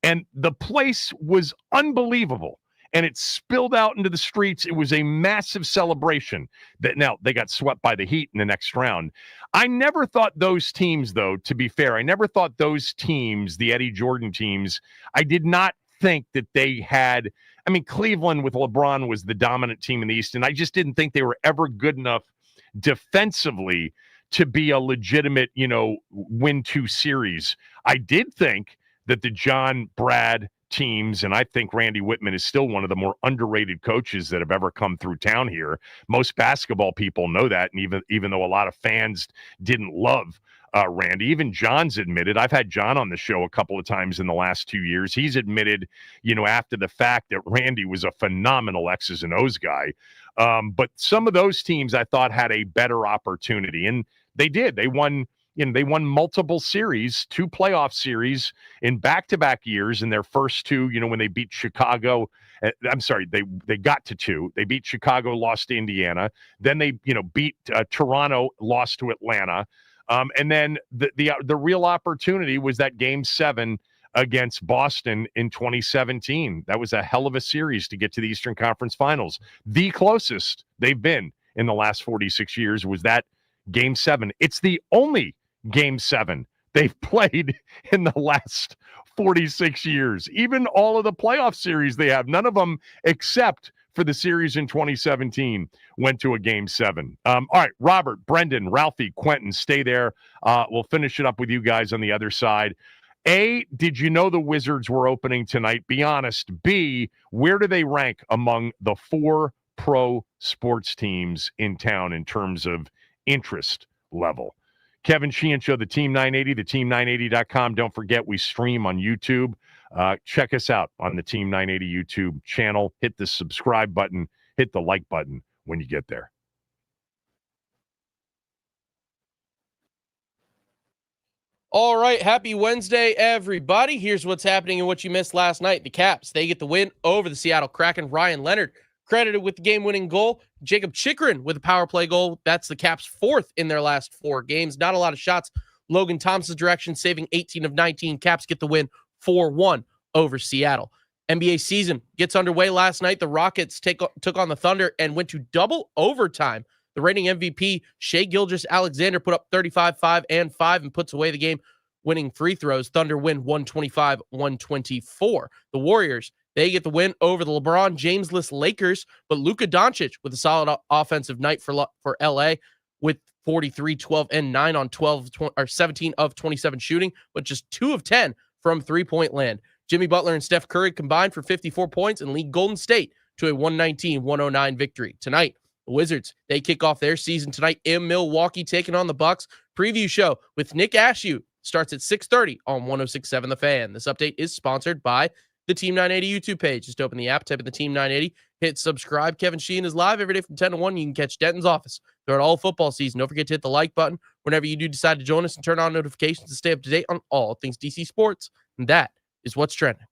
and the place was unbelievable. And it spilled out into the streets. It was a massive celebration. That now they got swept by the Heat in the next round. I never thought those teams, though, to be fair, I never thought those teams, the Eddie Jordan teams, I did not think that they had, I mean, Cleveland with LeBron was the dominant team in the East, and I just didn't think they were ever good enough defensively to be a legitimate, you know, win 2 series. I did think that the John, Brad, teams, and I think Randy Whitman is still one of the more underrated coaches that have ever come through town here. Most basketball people know that, and even though a lot of fans didn't love Randy, even John's admitted, I've had John on the show a couple of times in the last 2 years, he's admitted, after the fact, that Randy was a phenomenal X's and O's guy. But some of those teams I thought had a better opportunity, and they did. They won multiple series, 2 playoff series in back-to-back years in their first 2, when they beat Chicago. I'm sorry, they got to 2. They beat Chicago, lost to Indiana. Then they, beat Toronto, lost to Atlanta. And then the real opportunity was that Game 7 against Boston in 2017. That was a hell of a series to get to the Eastern Conference Finals. The closest they've been in the last 46 years was that Game 7. It's the only Game 7 they've played in the last 46 years. Even all of the playoff series they have, none of them except for the series in 2017 went to a Game 7. All right, Robert, Brendan, Ralphie, Quentin, stay there. We'll finish it up with you guys on the other side. A, did you know the Wizards were opening tonight? Be honest. B, where do they rank among the 4 pro sports teams in town in terms of interest level? Kevin Sheehan Show, the Team 980, theteam980.com. Don't forget, we stream on YouTube. Check us out on the Team 980 YouTube channel. Hit the subscribe button. Hit the like button when you get there. All right, happy Wednesday, everybody. Here's what's happening and what you missed last night. The Caps, they get the win over the Seattle Kraken. Ryan Leonard credited with the game-winning goal. Jacob Chikrin with a power play goal. That's the Caps' 4th in their last 4 games. Not a lot of shots. Logan Thompson's direction, saving 18 of 19. Caps get the win 4-1 over Seattle. NBA season gets underway last night. The Rockets took on the Thunder and went to double overtime. The reigning MVP, Shai Gilgeous-Alexander, put up 35, 5, and 5 and puts away the game, winning free throws. Thunder win 125-124. The Warriors, they get the win over the LeBron James-less Lakers, but Luka Doncic with a solid offensive night for LA with 43, 12, and 9 on 17 of 27 shooting, but just 2 of 10 from three-point land. Jimmy Butler and Steph Curry combined for 54 points and lead Golden State to a 119-109 victory. Tonight, the Wizards, they kick off their season tonight in Milwaukee, taking on the Bucks. Preview show with Nick Ashew starts at 6:30 on 106.7 The Fan. This update is sponsored by the Team 980 YouTube page. Just open the app, type in the Team 980, hit subscribe. Kevin Sheehan is live every day from 10 to 1. You can catch Denton's office throughout all football season. Don't forget to hit the like button whenever you do decide to join us and turn on notifications to stay up to date on all things DC sports. And that is what's trending.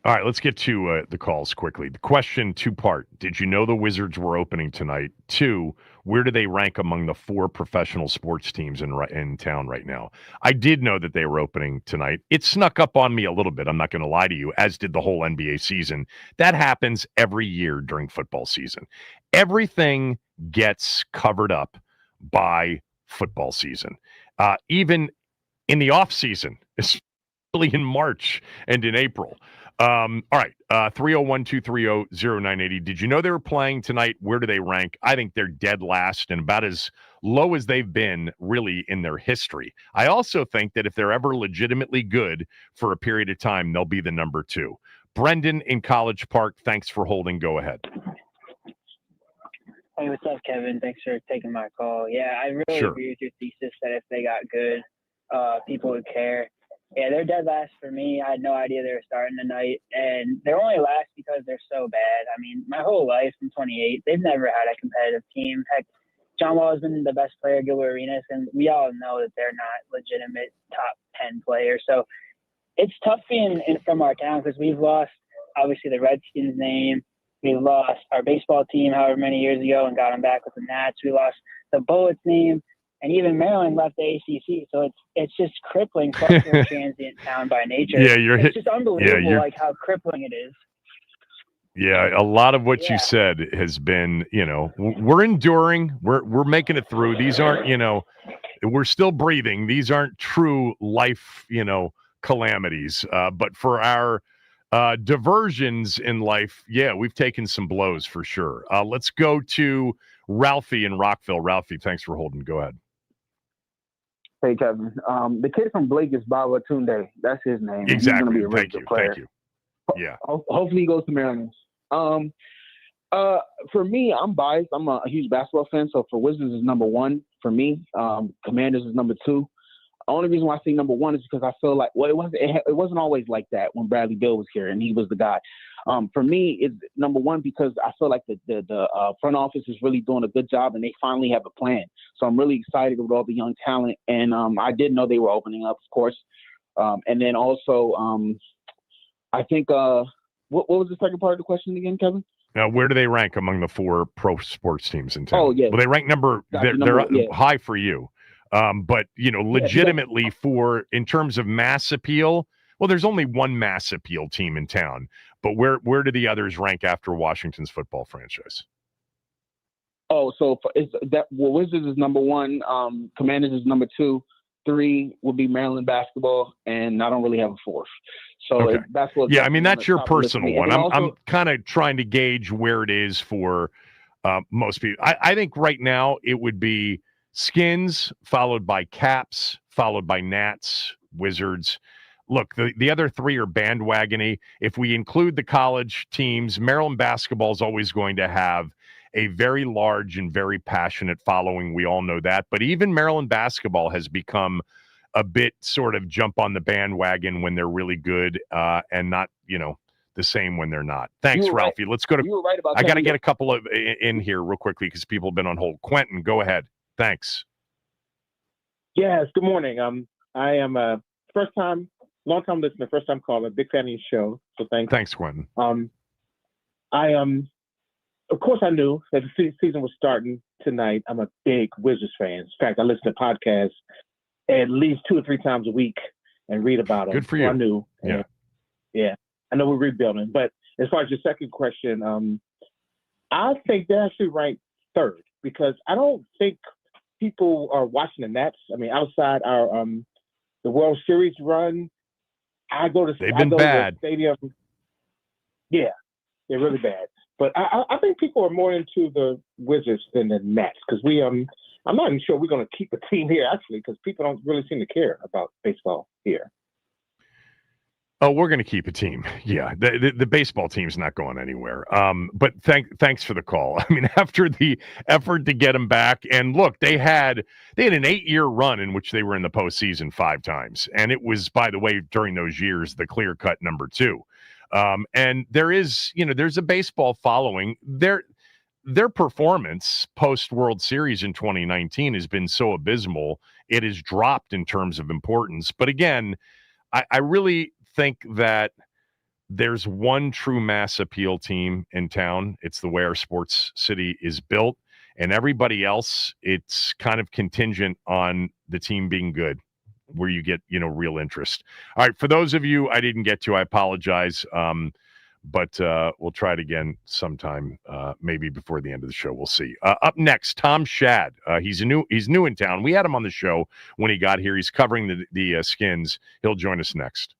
All right, let's get to the calls quickly. The question, two-part. Did you know the Wizards were opening tonight? 2, where do they rank among the 4 professional sports teams in town right now? I did know that they were opening tonight. It snuck up on me a little bit, I'm not going to lie to you, as did the whole NBA season. That happens every year during football season. Everything gets covered up by football season. Even in the off season, especially in March and in April. All right, 301-230-0980. Did you know they were playing tonight? Where do they rank? I think they're dead last and about as low as they've been really in their history. I also think that if they're ever legitimately good for a period of time, they'll be the number 2. Brendan in College Park, thanks for holding. Go ahead. Hey, what's up, Kevin? Thanks for taking my call. Yeah, I really agree with your thesis that if they got good, people would care. Yeah, they're dead last for me. I had no idea they were starting tonight, and they're only last because they're so bad. I mean, my whole life, I'm 28, they've never had a competitive team. Heck, John Wall has been the best player, Gilbert Arenas, and we all know that they're not legitimate top 10 players. So it's tough being from our town because we've lost, obviously, the Redskins name. We lost our baseball team however many years ago and got them back with the Nats. We lost the Bullets name. And even Maryland left the ACC, so it's just crippling. Plus, we're a transient town by nature. Yeah, it's just unbelievable, like how crippling it is. Yeah, a lot of what you said has been, we're enduring. We're making it through. These aren't, we're still breathing. These aren't true life, calamities. But for our diversions in life, we've taken some blows for sure. Let's go to Ralphie in Rockville. Ralphie, thanks for holding. Go ahead. Hey, Kevin. The kid from Blake is Baba Tunde. That's his name. Exactly. He's going to be a really Thank good you. player. Thank you. Yeah. Hopefully he goes to Maryland. For me, I'm biased. I'm a huge basketball fan. So for Wizards is number 1 for me. Commanders is number 2. The only reason why I say number 1 is because I feel like, it wasn't always like that when Bradley Beal was here and he was the guy. For me, it's number 1 because I feel like the front office is really doing a good job and they finally have a plan. So I'm really excited with all the young talent. And I did know they were opening up, of course. And then also, I think, what was the second part of the question again, Kevin? Now, where do they rank among the 4 pro sports teams in town? Oh, yeah. Well, they rank they're high for you. But, legitimately in terms of mass appeal, well, there's only one mass appeal team in town. But where do the others rank after Washington's football franchise? Oh, so Wizards is number 1, Commanders is number 2, 3 would be Maryland basketball, and I don't really have a 4th. So that's what. Yeah, I mean that's your personal one. I'm kind of trying to gauge where it is for most people. I think right now it would be Skins, followed by Caps, followed by Nats, Wizards. Look, the other 3 are bandwagony. If we include the college teams, Maryland basketball is always going to have a very large and very passionate following. We all know that. But even Maryland basketball has become a bit sort of jump on the bandwagon when they're really good and not, the same when they're not. Thanks, Ralphie. Let's go to – You were right about that. I got to get a couple of in here real quickly because people have been on hold. Quentin, go ahead. Thanks. Yes, good morning. I am a long-time listener, first-time caller, big fan of your show. So thanks. Thanks, Quentin. Of course, I knew that the season was starting tonight. I'm a big Wizards fan. In fact, I listen to podcasts at least 2 or 3 times a week and read about them. Good for you. So I knew. Yeah. I know we're rebuilding. But as far as your second question, I think they're actually ranked 3rd because I don't think people are watching the Nats. I mean, outside our the World Series run, They've been bad. To the stadium. Yeah, they're really bad. But I think people are more into the Wizards than the Nats because I'm not even sure we're going to keep a team here actually because people don't really seem to care about baseball here. Oh, we're going to keep a team. Yeah, the baseball team's not going anywhere. But thanks for the call. I mean, after the effort to get them back, and look, they had an 8-year run in which they were in the postseason 5 times, and it was, by the way, during those years, the clear-cut number 2. And there is, there's a baseball following. Their performance post World Series in 2019 has been so abysmal, it has dropped in terms of importance. But again, I really think that there's one true mass appeal team in town. It's the way our sports city is built. And everybody else, it's kind of contingent on the team being good, where you get, real interest. All right, for those of you I didn't get to, I apologize. But we'll try it again sometime, maybe before the end of the show. We'll see. Up next, Tom Shad. He's new in town. We had him on the show when he got here. He's covering the Skins. He'll join us next.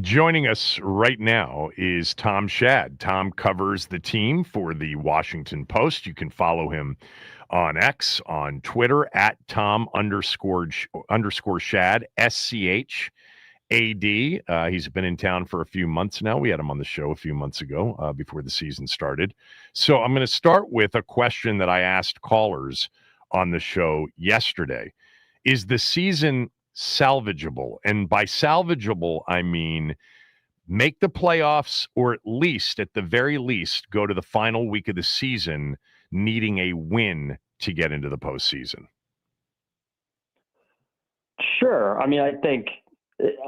Joining us right now is Tom Shad. Tom covers the team for the Washington Post. You can follow him on X, on Twitter, at Tom_Shad, SCHAD. He's been in town for a few months now. We had him on the show a few months ago before the season started. So I'm going to start with a question that I asked callers on the show yesterday. Is the season salvageable? And by salvageable, I mean make the playoffs, or at the very least, go to the final week of the season needing a win to get into the postseason. Sure. I mean, I think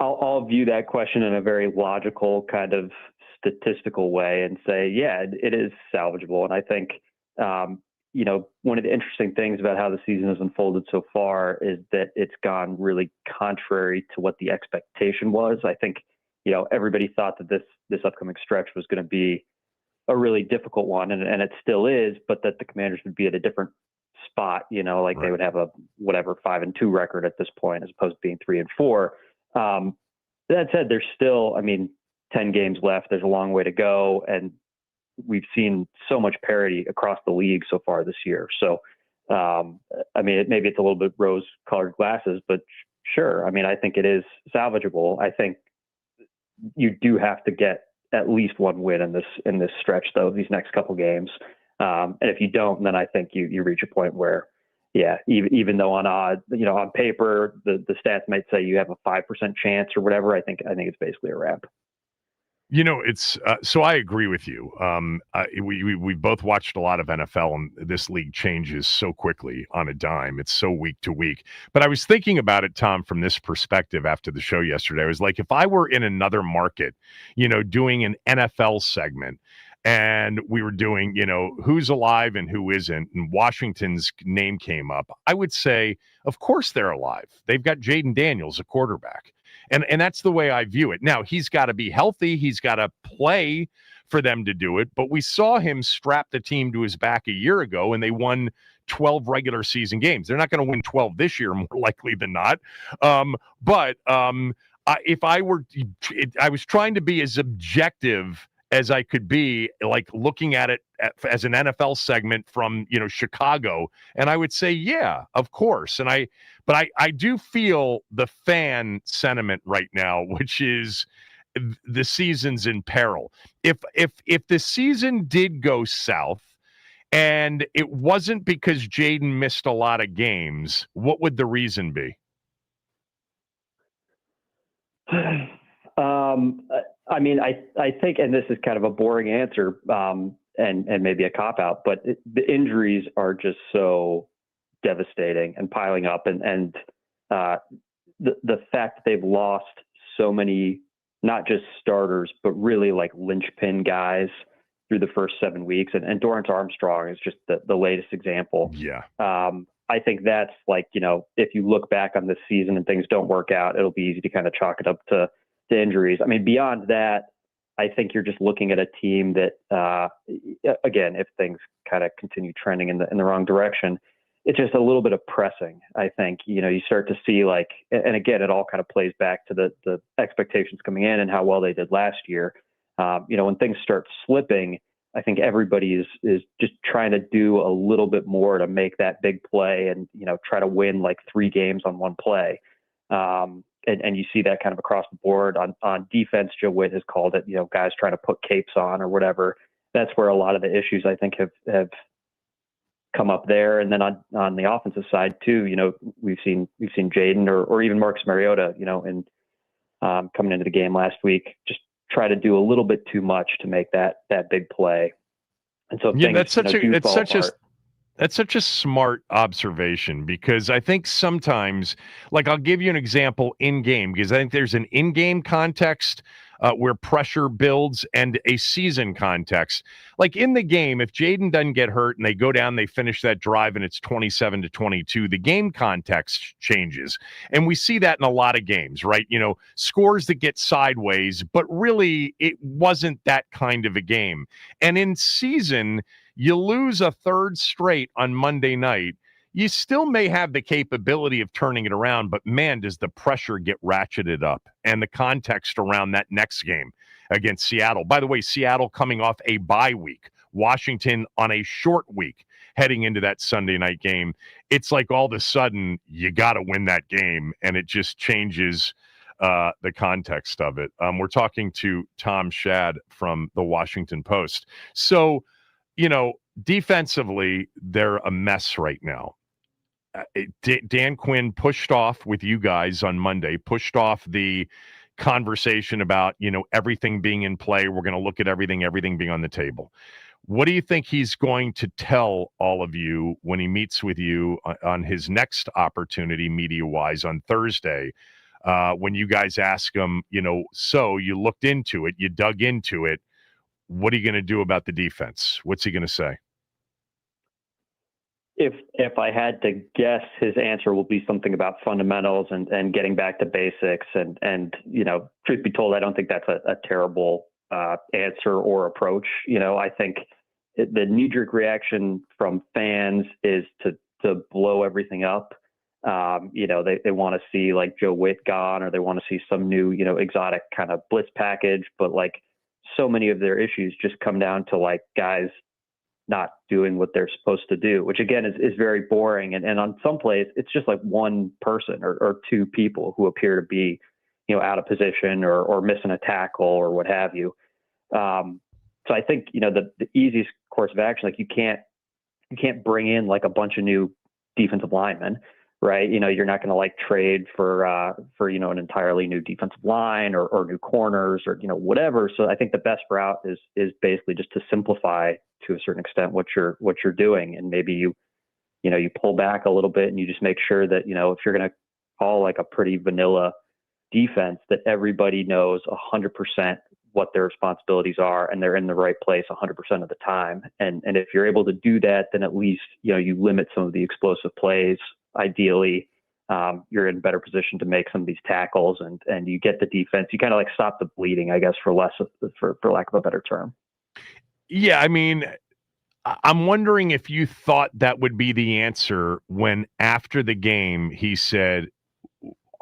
I'll view that question in a very logical kind of statistical way and say, yeah, it is salvageable. And I think, one of the interesting things about how the season has unfolded so far is that it's gone really contrary to what the expectation was. I think, everybody thought that this upcoming stretch was going to be a really difficult one, and it still is, but that the Commanders would be at a different spot, they would have a 5-2 record at this point, as opposed to being 3-4. That said, there's still, 10 games left. There's a long way to go. And we've seen so much parity across the league so far this year. So, maybe it's a little bit rose-colored glasses, but Sure. I mean, I think it is salvageable. I think you do have to get at least one win in this stretch, though, these next couple games. And if you don't, then I think you reach a point where, yeah, even though on paper the stats might say you have a 5% chance or whatever, I think it's basically a wrap. It's so I agree with you. We both watched a lot of NFL, and this league changes so quickly on a dime. It's so week to week. But I was thinking about it, Tom, from this perspective after the show yesterday. I was like, if I were in another market, doing an NFL segment, and we were doing, who's alive and who isn't, and Washington's name came up, I would say, of course they're alive. They've got Jaden Daniels, a quarterback. And that's the way I view it. Now, he's got to be healthy. He's got to play for them to do it. But we saw him strap the team to his back a year ago, and they won 12 regular season games. They're not going to win 12 this year, more likely than not. If I was trying to be as objective as I could be, like looking at it as an NFL segment from, Chicago. And I would say, yeah, of course. But I do feel the fan sentiment right now, which is the season's in peril. If the season did go south and it wasn't because Jaden missed a lot of games, what would the reason be? I mean, I think, and this is kind of a boring answer, and maybe a cop-out, but the injuries are just so devastating and piling up, and the fact that they've lost so many, not just starters, but really like linchpin guys through the first 7 weeks, and Dorrance Armstrong is just the latest example. Yeah. I think that's like, if you look back on this season and things don't work out, it'll be easy to kind of chalk it up to injuries. I mean, beyond that, I think you're just looking at a team that, again, if things kind of continue trending in the wrong direction, it's just a little bit of pressing. I think, you start to see like, and again, it all kind of plays back to the expectations coming in and how well they did last year. When things start slipping, I think everybody is just trying to do a little bit more to make that big play and, try to win like 3 games on one play. And you see that kind of across the board on defense. Joe Witt has called it, guys trying to put capes on or whatever. That's where a lot of the issues I think have come up there. And then on the offensive side too, we've seen Jaden or even Marcus Mariota, and coming into the game last week, just try to do a little bit too much to make that big play. And so that's such a smart observation, because I think sometimes, like, I'll give you an example in game, because I think there's an in-game context where pressure builds and a season context. Like in the game, if Jaden doesn't get hurt and they go down, they finish that drive and it's 27-22, the game context changes. And we see that in a lot of games, right? Scores that get sideways, but really it wasn't that kind of a game. And in season, you lose a third straight on Monday night, you still may have the capability of turning it around, but man, does the pressure get ratcheted up, and the context around that next game against Seattle. By the way, Seattle coming off a bye week, Washington on a short week heading into that Sunday night game. It's like all of a sudden you got to win that game, and it just changes the context of it. We're talking to Tom Shad from the Washington Post. So, defensively, they're a mess right now. Dan Quinn pushed off with you guys on Monday, pushed off the conversation about, everything being in play. We're going to look at everything being on the table. What do you think he's going to tell all of you when he meets with you on his next opportunity, media-wise, on Thursday, when you guys ask him, so you looked into it, you dug into it, what are you going to do about the defense? What's he going to say? If I had to guess, his answer will be something about fundamentals and getting back to basics. And truth be told, I don't think that's a terrible answer or approach. I think the knee-jerk reaction from fans is to blow everything up. They want to see like Joe Witt gone, or they want to see some new, exotic kind of blitz package. But like so many of their issues just come down to like guys not doing what they're supposed to do, which again is very boring. And on some plays, it's just like one person or two people who appear to be, out of position or missing a tackle or what have you. So I think, the easiest course of action, like you can't bring in like a bunch of new defensive linemen, right? You're not going to like trade for an entirely new defensive line or new corners or, whatever. So I think the best route is basically just to simplify to a certain extent what you're doing. And maybe you pull back a little bit and you just make sure that, if you're going to call like a pretty vanilla defense, that everybody knows 100% what their responsibilities are and they're in the right place 100% of the time. And if you're able to do that, then at least, you limit some of the explosive plays. Ideally, you're in a better position to make some of these tackles and you get the defense. You kind of like stop the bleeding, I guess, for lack of a better term. Yeah. I mean, I'm wondering if you thought that would be the answer when after the game, he said,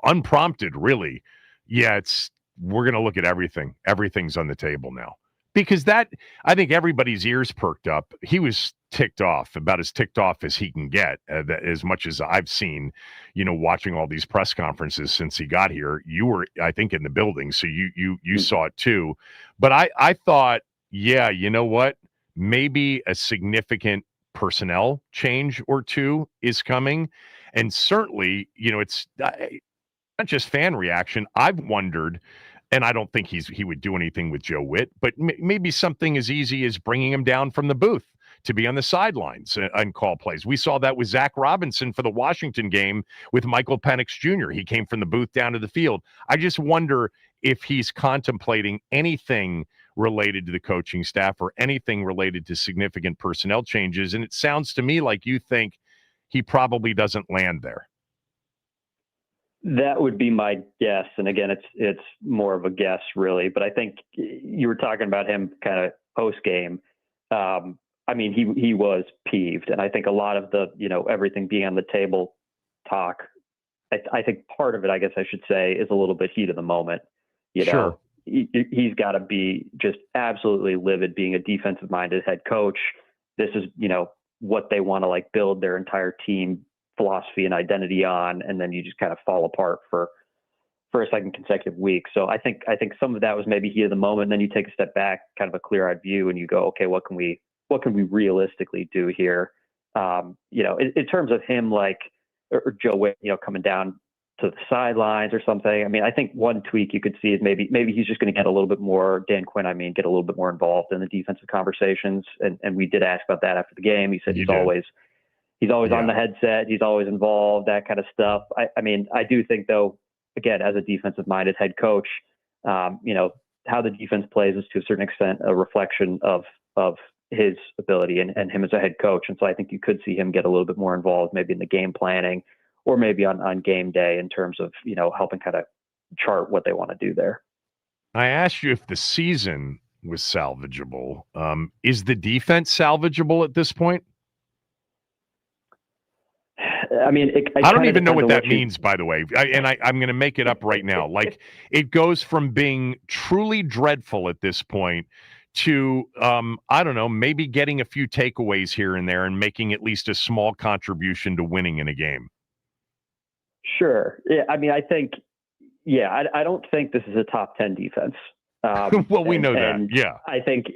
unprompted, really, we're going to look at everything. Everything's on the table now. Because I think everybody's ears perked up. He was ticked off, about as ticked off as he can get, as much as I've seen, watching all these press conferences since he got here. You were, I think, in the building, so you saw it too. But I thought, yeah, you know what? Maybe a significant personnel change or two is coming. And certainly, it's not just fan reaction. I've wondered, and I don't think he would do anything with Joe Witt, but maybe something as easy as bringing him down from the booth to be on the sidelines and call plays. We saw that with Zach Robinson for the Washington game with Michael Penix Jr. He came from the booth down to the field. I just wonder if he's contemplating anything related to the coaching staff or anything related to significant personnel changes. And it sounds to me like you think he probably doesn't land there. That would be my guess. And again, it's more of a guess really, but I think you were talking about him kind of post game. I mean, he was peeved. And I think a lot of the, everything being on the table talk, I think part of it, I guess I should say, is a little bit heat of the moment. Sure. He's got to be just absolutely livid being a defensive minded head coach. This is, what they want to like build their entire team philosophy and identity on, and then you just kind of fall apart for a second consecutive week. So I think some of that was maybe heat of the moment. And then you take a step back, kind of a clear-eyed view, and you go, okay, what can we realistically do here? In terms of him, like, or Joe Witt, coming down to the sidelines or something. I mean, I think one tweak you could see is maybe he's just going to get a little bit more, get a little bit more involved in the defensive conversations. And we did ask about that after the game. He said he's always on the headset. He's always involved, that kind of stuff. I mean, I do think, though, again, as a defensive-minded head coach, how the defense plays is to a certain extent a reflection of his ability and him as a head coach. And so I think you could see him get a little bit more involved, maybe in the game planning or maybe on game day in terms of, helping kind of chart what they want to do there. I asked you if the season was salvageable. Is the defense salvageable at this point? I mean, I don't even know what that means, by the way. I'm going to make it up right now. Like, it goes from being truly dreadful at this point to, I don't know, maybe getting a few takeaways here and there and making at least a small contribution to winning in a game. Sure. Yeah. I mean, I think, I don't think this is a top 10 defense. Well, we know that. Yeah. I think,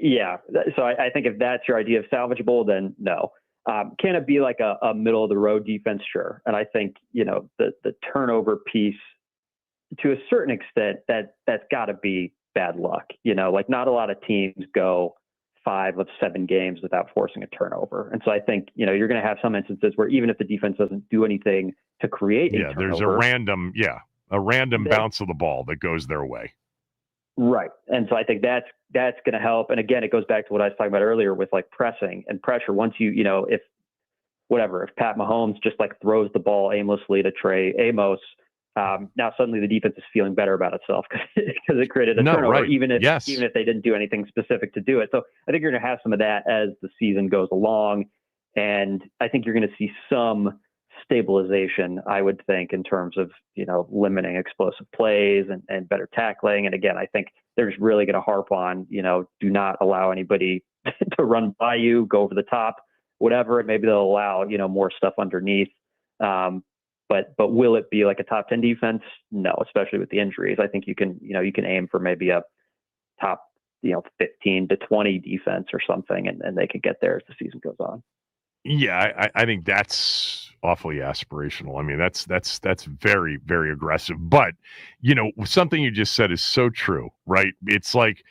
So I think if that's your idea of salvageable, then no. Can it be like a middle of the road defense? Sure. And I think, the turnover piece, to a certain extent, that's got to be bad luck. Like, not a lot of teams go 5 of 7 games without forcing a turnover. And so I think, you're going to have some instances where even if the defense doesn't do anything to create a turnover, there's a random bounce of the ball that goes their way. Right. And so I think that's going to help. And again, it goes back to what I was talking about earlier with like pressing and pressure. Once if Pat Mahomes just like throws the ball aimlessly to Trey Amos, now suddenly the defense is feeling better about itself because it created a turnover, right. even if they didn't do anything specific to do it. So I think you're going to have some of that as the season goes along. And I think you're going to see some stabilization, I would think, in terms of, limiting explosive plays and better tackling. And again, I think they're just really going to harp on, do not allow anybody to run by you, go over the top, whatever. Maybe they'll allow, more stuff underneath. But will it be like a top 10 defense? No, especially with the injuries. I think you can aim for maybe a top, 15 to 20 defense or something, and they could get there as the season goes on. Yeah, I think that's awfully aspirational. I mean, that's very, very aggressive. But, something you just said is so true, right? It's like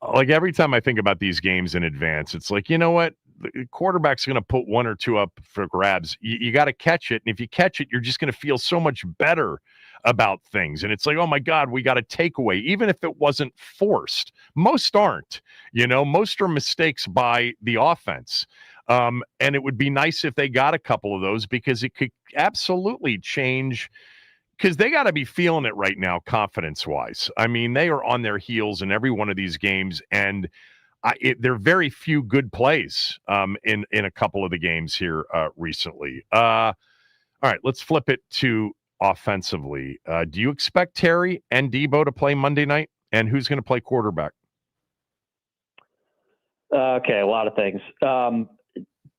every time I think about these games in advance, it's like, you know what? The quarterback's going to put one or two up for grabs. You got to catch it. And if you catch it, you're just going to feel so much better about things. And it's like, oh my God, we got a takeaway, even if it wasn't forced. Most aren't, most are mistakes by the offense. And it would be nice if they got a couple of those, because it could absolutely change, because they got to be feeling it right now, confidence-wise. I mean, they are on their heels in every one of these games, and there are very few good plays in a couple of the games here recently. All right, let's flip it to offensively. Do you expect Terry and Debo to play Monday night? And who's going to play quarterback? Okay, a lot of things.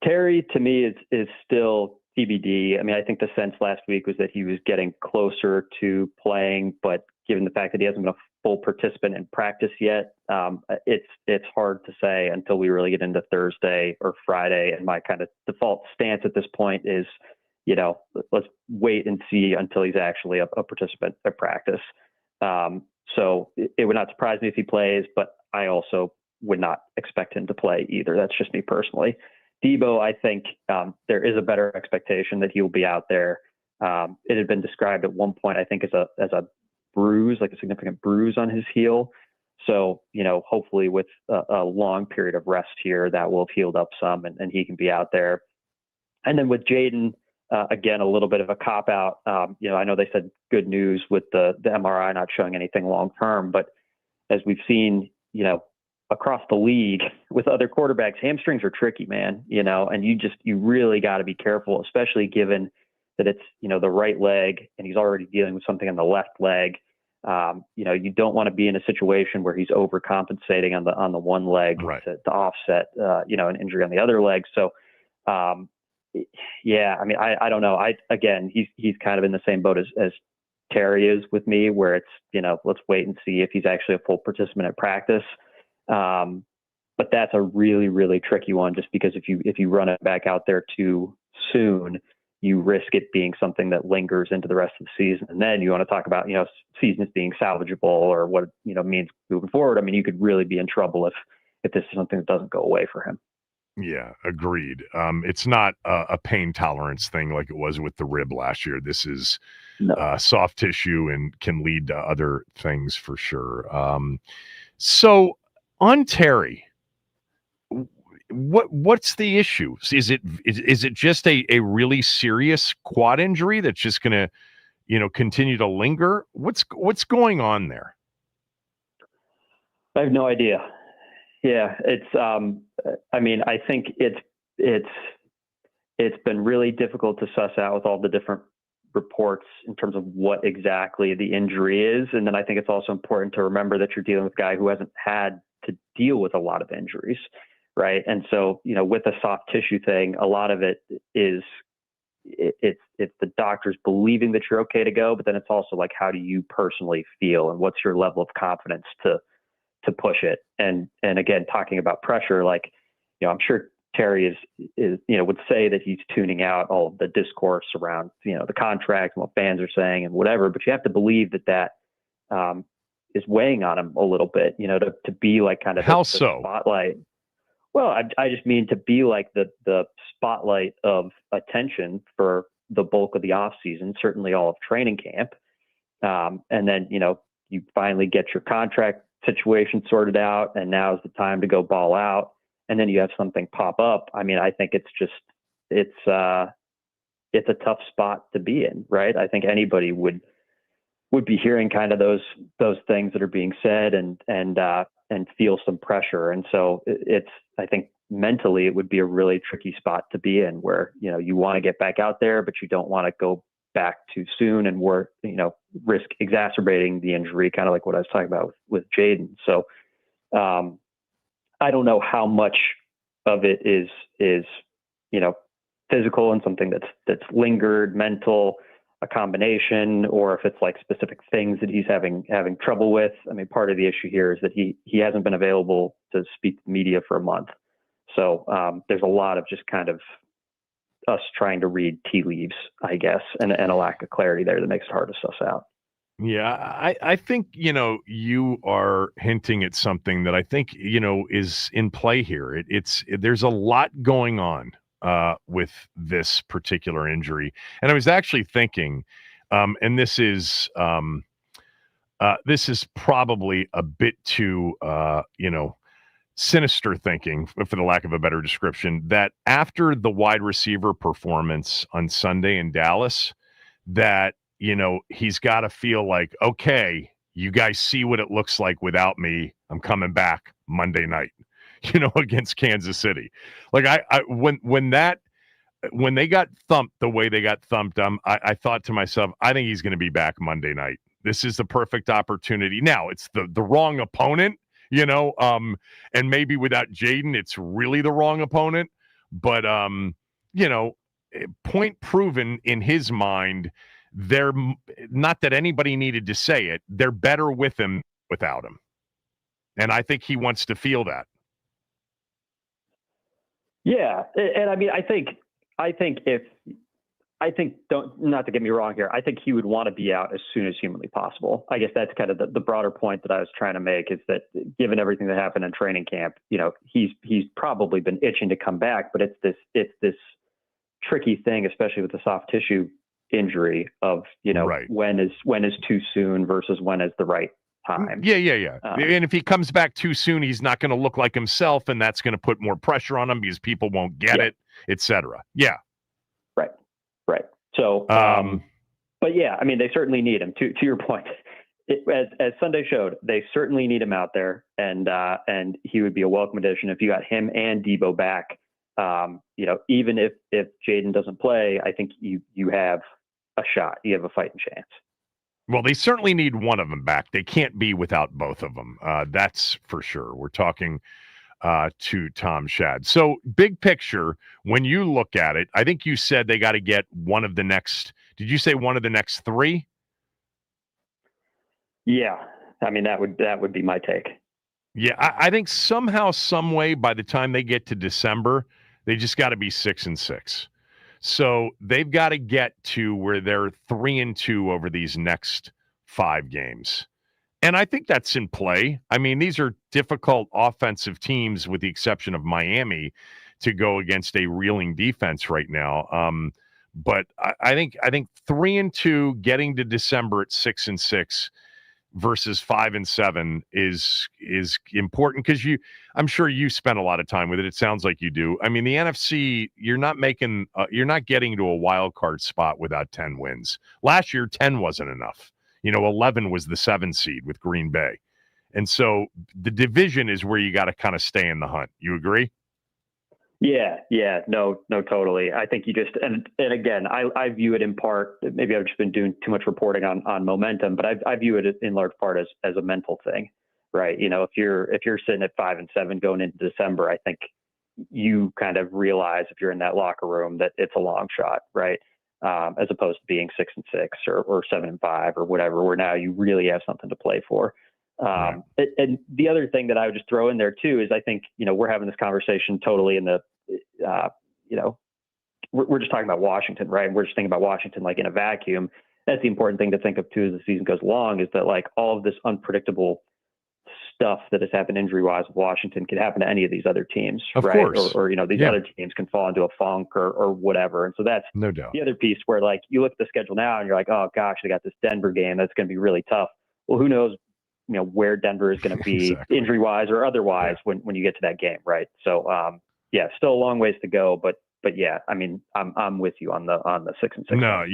Terry, to me, is still TBD. I mean, I think the sense last week was that he was getting closer to playing, but given the fact that he hasn't been a full participant in practice yet, it's hard to say until we really get into Thursday or Friday. And my kind of default stance at this point is, let's wait and see until he's actually a participant at practice. So it would not surprise me if he plays, but I also would not expect him to play either. That's just me personally. Debo, I think there is a better expectation that he will be out there. It had been described at one point, I think, as a bruise, like a significant bruise on his heel. So, hopefully with a long period of rest here, that will have healed up some and he can be out there. And then with Jaden, again, a little bit of a cop out. I know they said good news with the MRI not showing anything long term, but as we've seen, across the league with other quarterbacks, hamstrings are tricky, man, and you really got to be careful, especially given that it's, the right leg and he's already dealing with something on the left leg. You don't want to be in a situation where he's overcompensating on the one leg right. to offset, an injury on the other leg. So, yeah, I mean, I don't know. He's kind of in the same boat as Terry is with me, where it's, let's wait and see if he's actually a full participant at practice. But that's a really, really tricky one, just because if you run it back out there too soon, you risk it being something that lingers into the rest of the season. And then you want to talk about, seasons being salvageable or what, means moving forward. I mean, you could really be in trouble if this is something that doesn't go away for him. Yeah, agreed. It's not a pain tolerance thing like it was with the rib last year. This is soft tissue and can lead to other things for sure. So on Terry, what's the issue? Is it just a really serious quad injury that's just going to, continue to linger? What's going on there? I have no idea. Yeah, it's. I mean, I think it's been really difficult to suss out with all the different reports in terms of what exactly the injury is, and then I think it's also important to remember that you're dealing with a guy who hasn't had to deal with a lot of injuries, right? And so, with a soft tissue thing, a lot of it is it's the doctors believing that you're okay to go, but then it's also like, how do you personally feel, and what's your level of confidence to push it? And again, talking about pressure, like, I'm sure Terry is would say that he's tuning out all of the discourse around, the contract and what fans are saying and whatever, but you have to believe that is weighing on him a little bit, to be like kind of the spotlight. Well, I just mean to be like the spotlight of attention for the bulk of the off season, certainly all of training camp. And then, you finally get your contract situation sorted out, and now's the time to go ball out. And then you have something pop up. I mean, I think it's a tough spot to be in, right? I think anybody would be hearing kind of those things that are being said and feel some pressure. And so I think mentally it would be a really tricky spot to be in, where, you want to get back out there, but you don't want to go back too soon and risk exacerbating the injury, kind of like what I was talking about with Jaden. So, I don't know how much of it is physical and something that's lingered, mental, a combination, or if it's like specific things that he's having trouble with. I mean, part of the issue here is that he hasn't been available to speak to media for a month. So there's a lot of just kind of us trying to read tea leaves, I guess, and a lack of clarity there that makes it hard to suss out. Yeah, I think, you are hinting at something that I think, is in play here. There's a lot going on with this particular injury. And I was actually thinking, and this is probably a bit too, sinister thinking, for the lack of a better description, that after the wide receiver performance on Sunday in Dallas, that, he's got to feel like, okay, you guys see what it looks like without me. I'm coming back Monday night, against Kansas City. Like when they got thumped the way they got thumped, I thought to myself, I think he's going to be back Monday night. This is the perfect opportunity. Now it's the wrong opponent, and maybe without Jaden, it's really the wrong opponent. But, point proven in his mind. They're not that anybody needed to say it. They're better with him without him. And I think he wants to feel that. Yeah. And I mean, not to get me wrong here, I think he would want to be out as soon as humanly possible. I guess that's kind of the broader point that I was trying to make, is that given everything that happened in training camp, he's probably been itching to come back, but it's this tricky thing, especially with the soft tissue injury of, right. when is too soon versus when is the right time. Yeah. And if he comes back too soon, he's not going to look like himself, and that's going to put more pressure on him because people won't get it, etc. Yeah. Right. So, but yeah, I mean, they certainly need him. To your point, as Sunday showed, they certainly need him out there, and he would be a welcome addition if you got him and Debo back. Even if Jaden doesn't play, I think you have a shot. You have a fighting chance. Well, they certainly need one of them back. They can't be without both of them. That's for sure. We're talking to Tom Shad. So big picture, when you look at it, I think you said they got to get one of the next. Did you say one of the next three? Yeah. I mean, that would be my take. Yeah. I think somehow, some way, by the time they get to December, they just got to be 6-6. So they've got to get to where they're 3-2 over these next 5 games. And I think that's in play. I mean, these are difficult offensive teams, with the exception of Miami, to go against a reeling defense right now. But I think 3-2, getting to December at 6-6 versus 5-7 is important, because I'm sure you spent a lot of time with it. It sounds like you do. I mean, the NFC, you're not getting to a wild card spot without 10 wins. Last year, 10 wasn't enough. 11 was the 7 seed with Green Bay. And so the division is where you got to kind of stay in the hunt. You agree? Yeah. No, totally. I think you just, and again, I view it in part, maybe I've just been doing too much reporting on momentum, but I view it in large part as a mental thing, right? If you're sitting at 5-7 going into December, I think you kind of realize, if you're in that locker room, that it's a long shot, right? As opposed to being 6-6 or 7-5 or whatever, where now you really have something to play for. And the other thing that I would just throw in there too is, I think, we're having this conversation totally in the, we're just talking about Washington, right? We're just thinking about Washington like in a vacuum. That's the important thing to think of too as the season goes along, is that like all of this unpredictable stuff that has happened injury-wise with Washington could happen to any of these other teams, of right? Course. Or these other teams can fall into a funk or whatever. And so that's no doubt the other piece, where like you look at the schedule now and you're like, oh gosh, they got this Denver game that's going to be really tough. Well, who knows, where Denver is going to be exactly. injury-wise or otherwise when you get to that game, right? So, still a long ways to go, but yeah, I mean, I'm with you on the 6-6. No,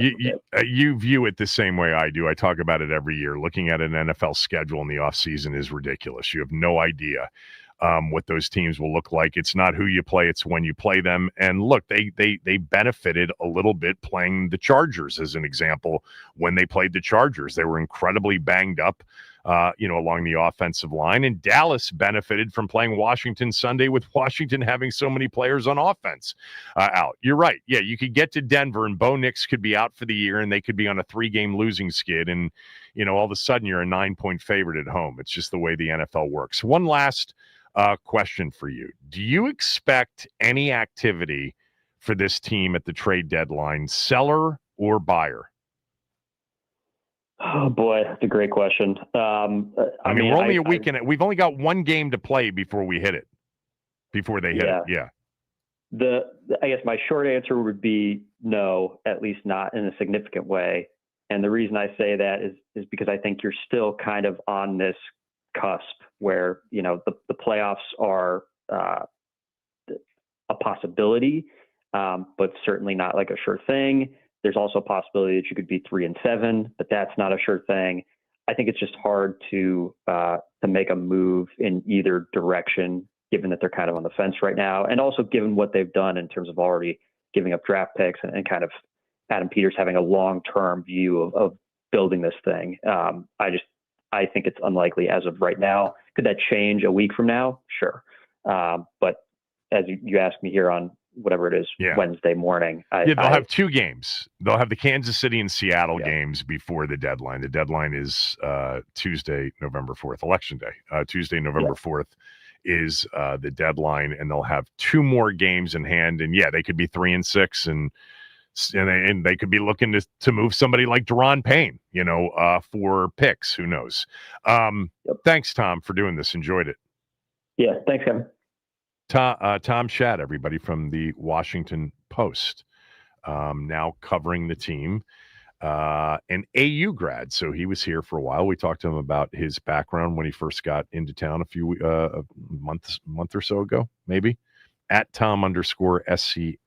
you view it the same way I do. I talk about it every year. Looking at an NFL schedule in the offseason is ridiculous. You have no idea what those teams will look like. It's not who you play, it's when you play them. And look, they benefited a little bit playing the Chargers as an example. When they played the Chargers, they were incredibly banged up. along the offensive line. And Dallas benefited from playing Washington Sunday with Washington having so many players on offense out. You're right. Yeah, you could get to Denver and Bo Nix could be out for the year and they could be on a 3-game losing skid. And, all of a sudden you're a 9-point favorite at home. It's just the way the NFL works. One last question for you. Do you expect any activity for this team at the trade deadline, seller or buyer? Oh boy, that's a great question. I mean, we're only a week in it. We've only got one game to play before we hit it. Before they hit it, yeah. I guess my short answer would be no, at least not in a significant way. And the reason I say that is because I think you're still kind of on this cusp where the playoffs are a possibility, but certainly not like a sure thing. There's also a possibility that you could be 3-7, but that's not a sure thing. I think it's just hard to make a move in either direction, given that they're kind of on the fence right now, and also given what they've done in terms of already giving up draft picks and kind of Adam Peters having a long-term view of building this thing. I think it's unlikely as of right now. Could that change a week from now? Sure. But as you asked me here on whatever it is, Wednesday morning. They'll have 2 games. They'll have the Kansas City and Seattle games before the deadline. The deadline is Tuesday, November 4th, Election Day. Tuesday, November 4th is the deadline, and they'll have 2 more games in hand. And they could be 3-6, and they could be looking to move somebody like Deron Payne, for picks. Who knows? Thanks, Tom, for doing this. Enjoyed it. Yeah, thanks, Kevin. Tom Shad, everybody, from the Washington Post, now covering the team, an AU grad. So he was here for a while. We talked to him about his background when he first got into town a month or so ago, maybe, at Tom_SCHAD.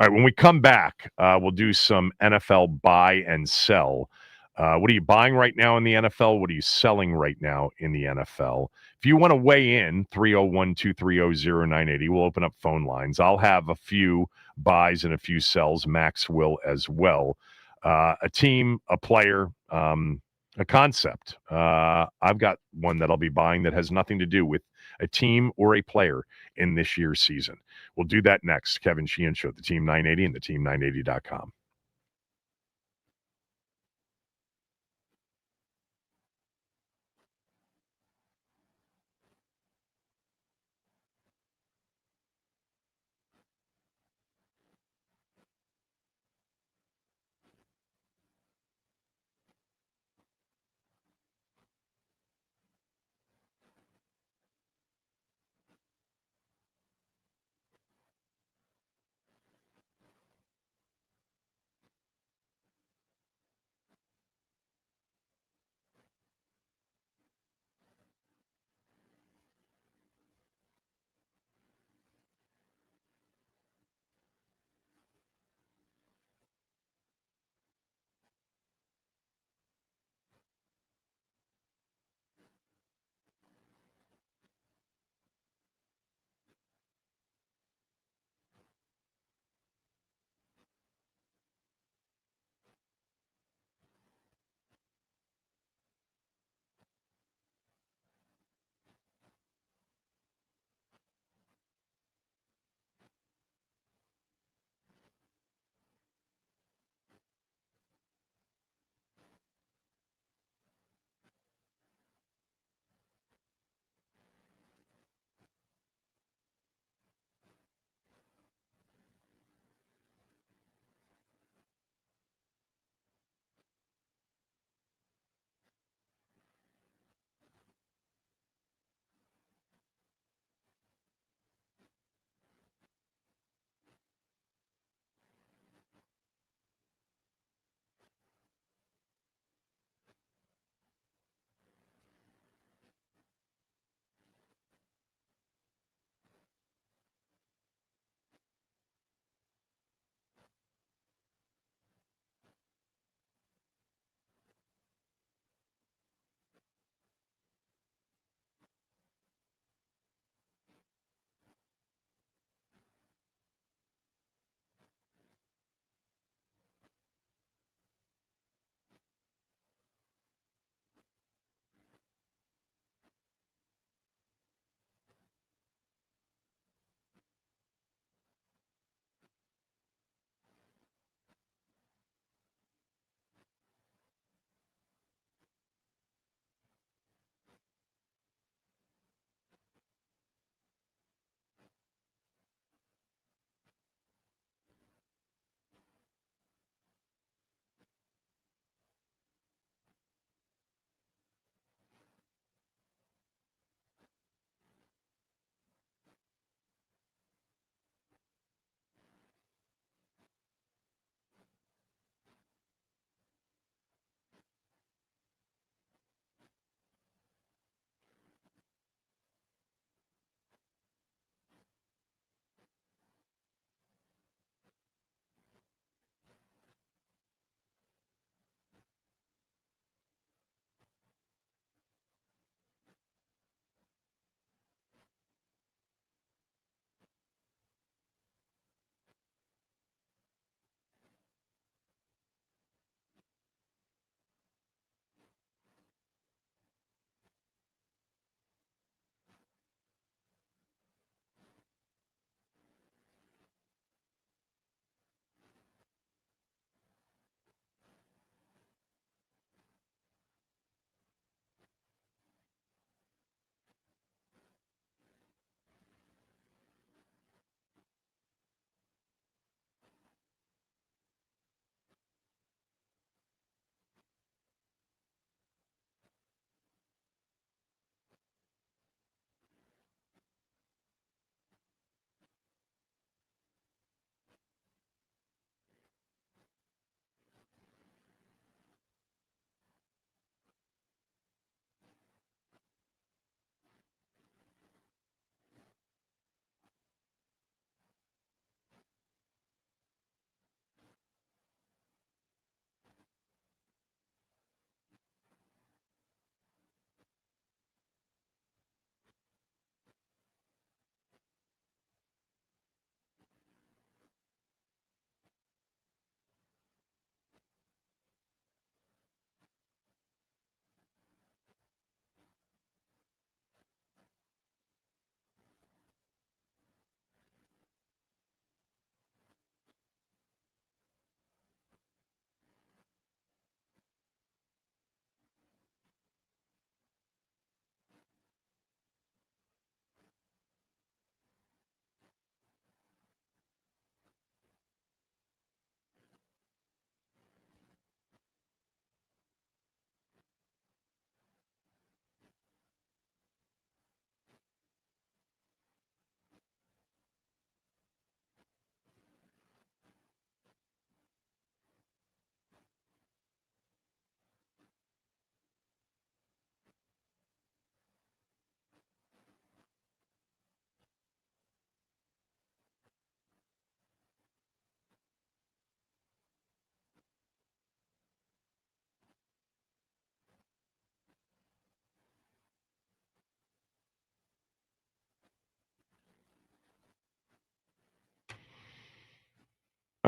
All right, when we come back, we'll do some NFL buy and sell. What are you buying right now in the NFL? What are you selling right now in the NFL? If you want to weigh in, 301-230-0980, we'll open up phone lines. I'll have a few buys and a few sells. Max will as well. A team, a player, a concept. I've got one that I'll be buying that has nothing to do with a team or a player in this year's season. We'll do that next. Kevin Sheehan Show, the Team 980 and the team980.com.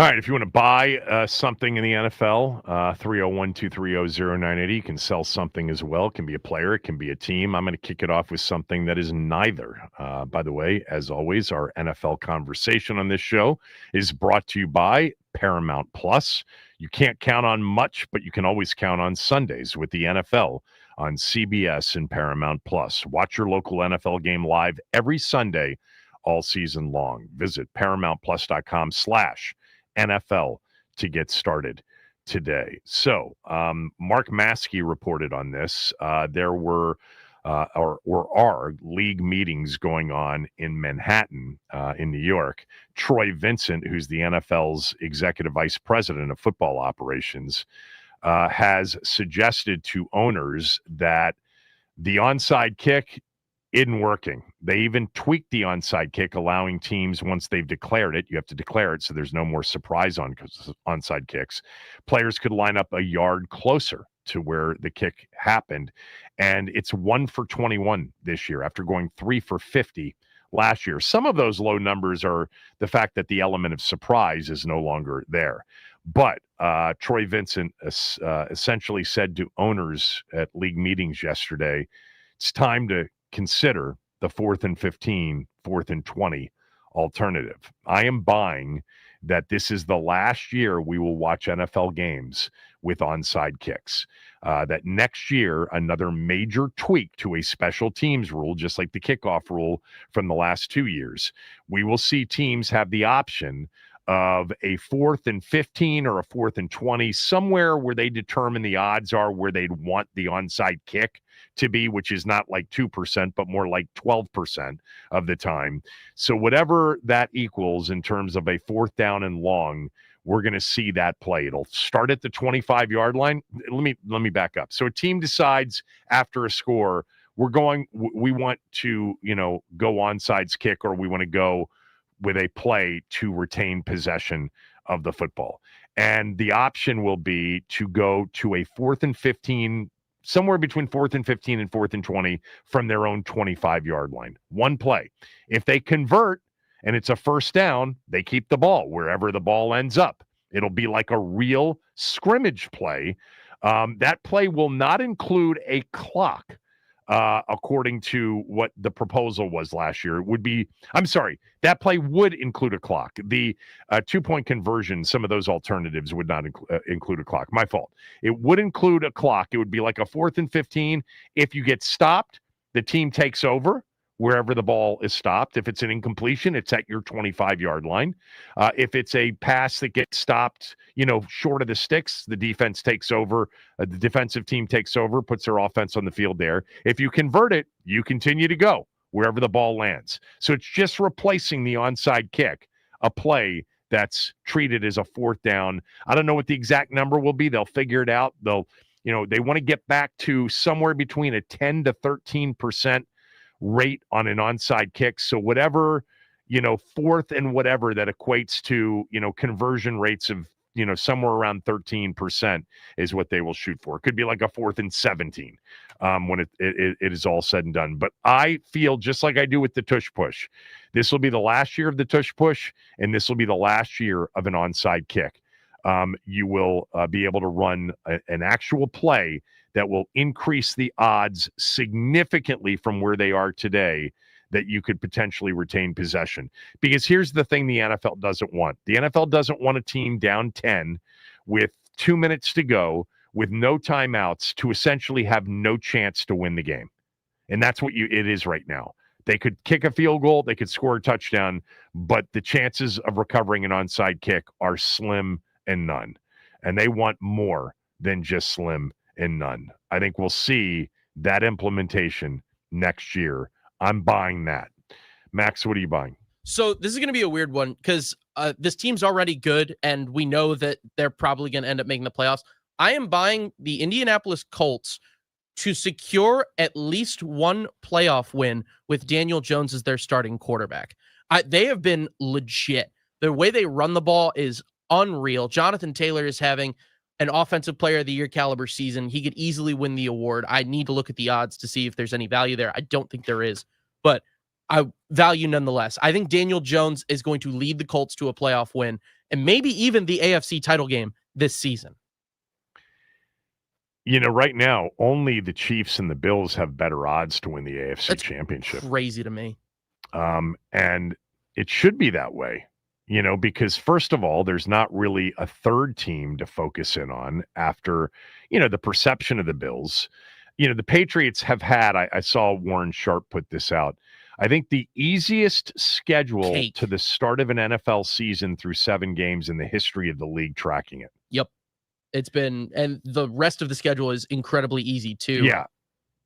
All right, if you want to buy something in the NFL, 301-230-0980, you can sell something as well. It can be a player, it can be a team. I'm going to kick it off with something that is neither. By the way, as always, our NFL conversation on this show is brought to you by Paramount Plus. You can't count on much, but you can always count on Sundays with the NFL on CBS and Paramount Plus. Watch your local NFL game live every Sunday all season long. Visit ParamountPlus.com/NFL to get started today. So, Mark Maskey reported on this. There were are league meetings going on in Manhattan, in New York. Troy Vincent, who's the NFL's executive vice president of football operations, has suggested to owners that the onside kick isn't working. They even tweaked the onside kick, allowing teams, once they've declared it, you have to declare it so there's no more surprise on onside kicks. Players could line up a yard closer to where the kick happened. And it's 1 for 21 this year after going 3 for 50 last year. Some of those low numbers are the fact that the element of surprise is no longer there. But Troy Vincent essentially said to owners at league meetings yesterday, it's time to consider the 4th and 15, 4th and 20 alternative. I am buying that this is the last year we will watch NFL games with onside kicks. That next year, another major tweak to a special teams rule, just like the kickoff rule from the last 2 years, we will see teams have the option of a 4th and 15 or a 4th and 20, somewhere where they determine the odds are where they'd want the onside kick to be, which is not like 2%, but more like 12% of the time. So whatever that equals in terms of a 4th down and long, we're going to see that play. It'll start at the 25-yard line. Let me back up. So a team decides after a score, we want to, go onsides kick, or we want to go with a play to retain possession of the football. And the option will be to go to a 4th and 15, somewhere between 4th and 15 and 4th and 20 from their own 25-yard line. One play. If they convert and it's a first down, they keep the ball wherever the ball ends up. It'll be like a real scrimmage play. That play will not include a clock. According to what the proposal was last year, that play would include a clock. The 2-point conversion, some of those alternatives would not include a clock. My fault. It would include a clock. It would be like a 4th and 15. If you get stopped, the team takes over wherever the ball is stopped. If it's an incompletion, it's at your 25-yard line. If it's a pass that gets stopped, short of the sticks, the defense takes over. The defensive team takes over, puts their offense on the field there. If you convert it, you continue to go wherever the ball lands. So it's just replacing the onside kick, a play that's treated as a 4th down. I don't know what the exact number will be. They'll figure it out. They want to get back to somewhere between a 10 to 13% rate on an onside kick. So whatever, 4th and whatever that equates to, conversion rates of, somewhere around 13% is what they will shoot for. It could be like a 4th and 17 when it is all said and done. But I feel just like I do with the tush push. This will be the last year of the tush push, and this will be the last year of an onside kick. You will be able to run an actual play that will increase the odds significantly from where they are today that you could potentially retain possession. Because here's the thing the NFL doesn't want. The NFL doesn't want a team down 10 with 2 minutes to go with no timeouts to essentially have no chance to win the game. And that's what it is right now. They could kick a field goal, they could score a touchdown, but the chances of recovering an onside kick are slim and none. And they want more than just slim and none. I think we'll see that implementation next year. I'm buying that. Max, what are you buying? So this is going to be a weird one because this team's already good, and we know that they're probably going to end up making the playoffs. I am buying the Indianapolis Colts to secure at least one playoff win with Daniel Jones as their starting quarterback. They have been legit. The way they run the ball is unreal. Jonathan Taylor is having an offensive player of the year caliber season. He could easily win the award. I need to look at the odds to see if there's any value there. I don't think there is, but I value nonetheless. I think Daniel Jones is going to lead the Colts to a playoff win, and maybe even the AFC title game this season. Right now, only the Chiefs and the Bills have better odds to win the AFC Championship. Crazy to me. And it should be that way, because first of all, there's not really a third team to focus in on after, the perception of the Bills. The Patriots have had, I saw Warren Sharp put this out, I think the easiest schedule to the start of an NFL season through 7 games in the history of the league tracking it. Yep. It's been, and the rest of the schedule is incredibly easy too. Yeah.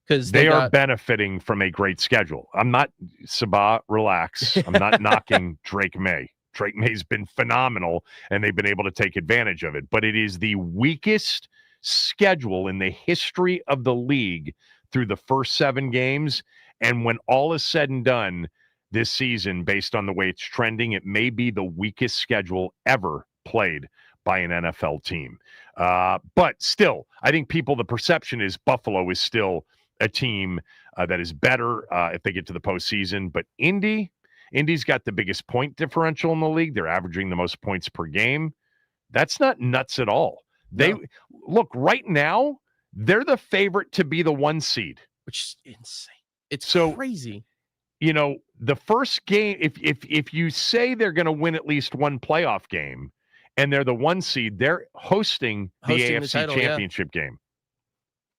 Because they are benefiting from a great schedule. I'm not, Sabah, relax. I'm not knocking Drake May. Drake May's been phenomenal, and they've been able to take advantage of it. But it is the weakest schedule in the history of the league through the first 7 games. And when all is said and done this season, based on the way it's trending, it may be the weakest schedule ever played by an NFL team. But still, I think the perception is Buffalo is still a team that is better if they get to the postseason. But Indy's got the biggest point differential in the league. They're averaging the most points per game. That's not nuts at all. Look, right now, they're the favorite to be the 1 seed. Which is insane. It's crazy. The first game, if you say they're going to win at least one playoff game and they're the 1 seed, they're hosting the AFC Championship game.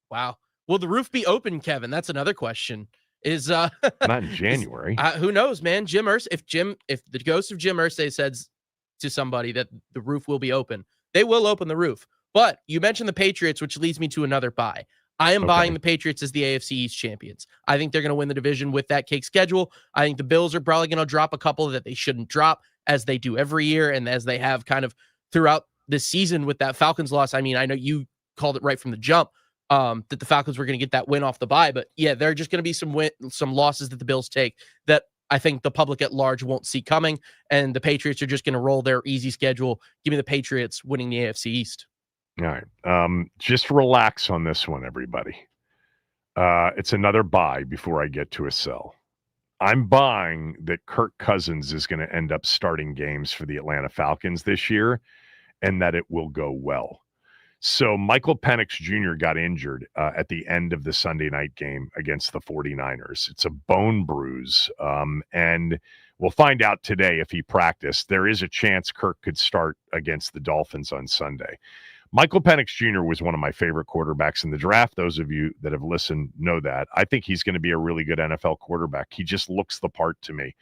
Wow. Will the roof be open, Kevin? That's another question. Not in January. Who knows, man? Jim Irsay, if the ghost of Jim Irsay says to somebody that the roof will be open, they will open the roof. But you mentioned the Patriots, which leads me to another buy. I am buying the Patriots as the AFC East champions. I think they're going to win the division with that cake schedule. I think the Bills are probably going to drop a couple that they shouldn't drop, as they do every year and as they have kind of throughout this season with that Falcons loss. I mean, I know you called it right from the jump that the Falcons were going to get that win off the bye, but yeah, there are just going to be some losses that the Bills take that I think the public at large won't see coming, and the Patriots are just going to roll their easy schedule. Give me the Patriots winning the AFC East. All right. Just relax on this one, everybody. It's another buy before I get to a sell. I'm buying that Kirk Cousins is going to end up starting games for the Atlanta Falcons this year, and that it will go well. So Michael Penix Jr. got injured at the end of the Sunday night game against the 49ers. It's a bone bruise, and we'll find out today if he practiced. There is a chance Kirk could start against the Dolphins on Sunday. Michael Penix Jr. was one of my favorite quarterbacks in the draft. Those of you that have listened know that. I think he's going to be a really good NFL quarterback. He just looks the part to me.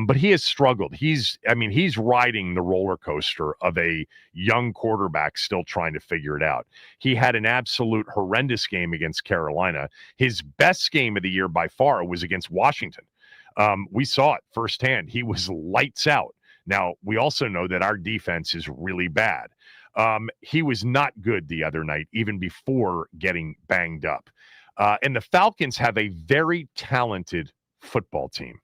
But he has struggled. He's riding the roller coaster of a young quarterback still trying to figure it out. He had an absolute horrendous game against Carolina. His best game of the year by far was against Washington. We saw it firsthand. He was lights out. Now, we also know that our defense is really bad. He was not good the other night, even before getting banged up. And the Falcons have a very talented football team.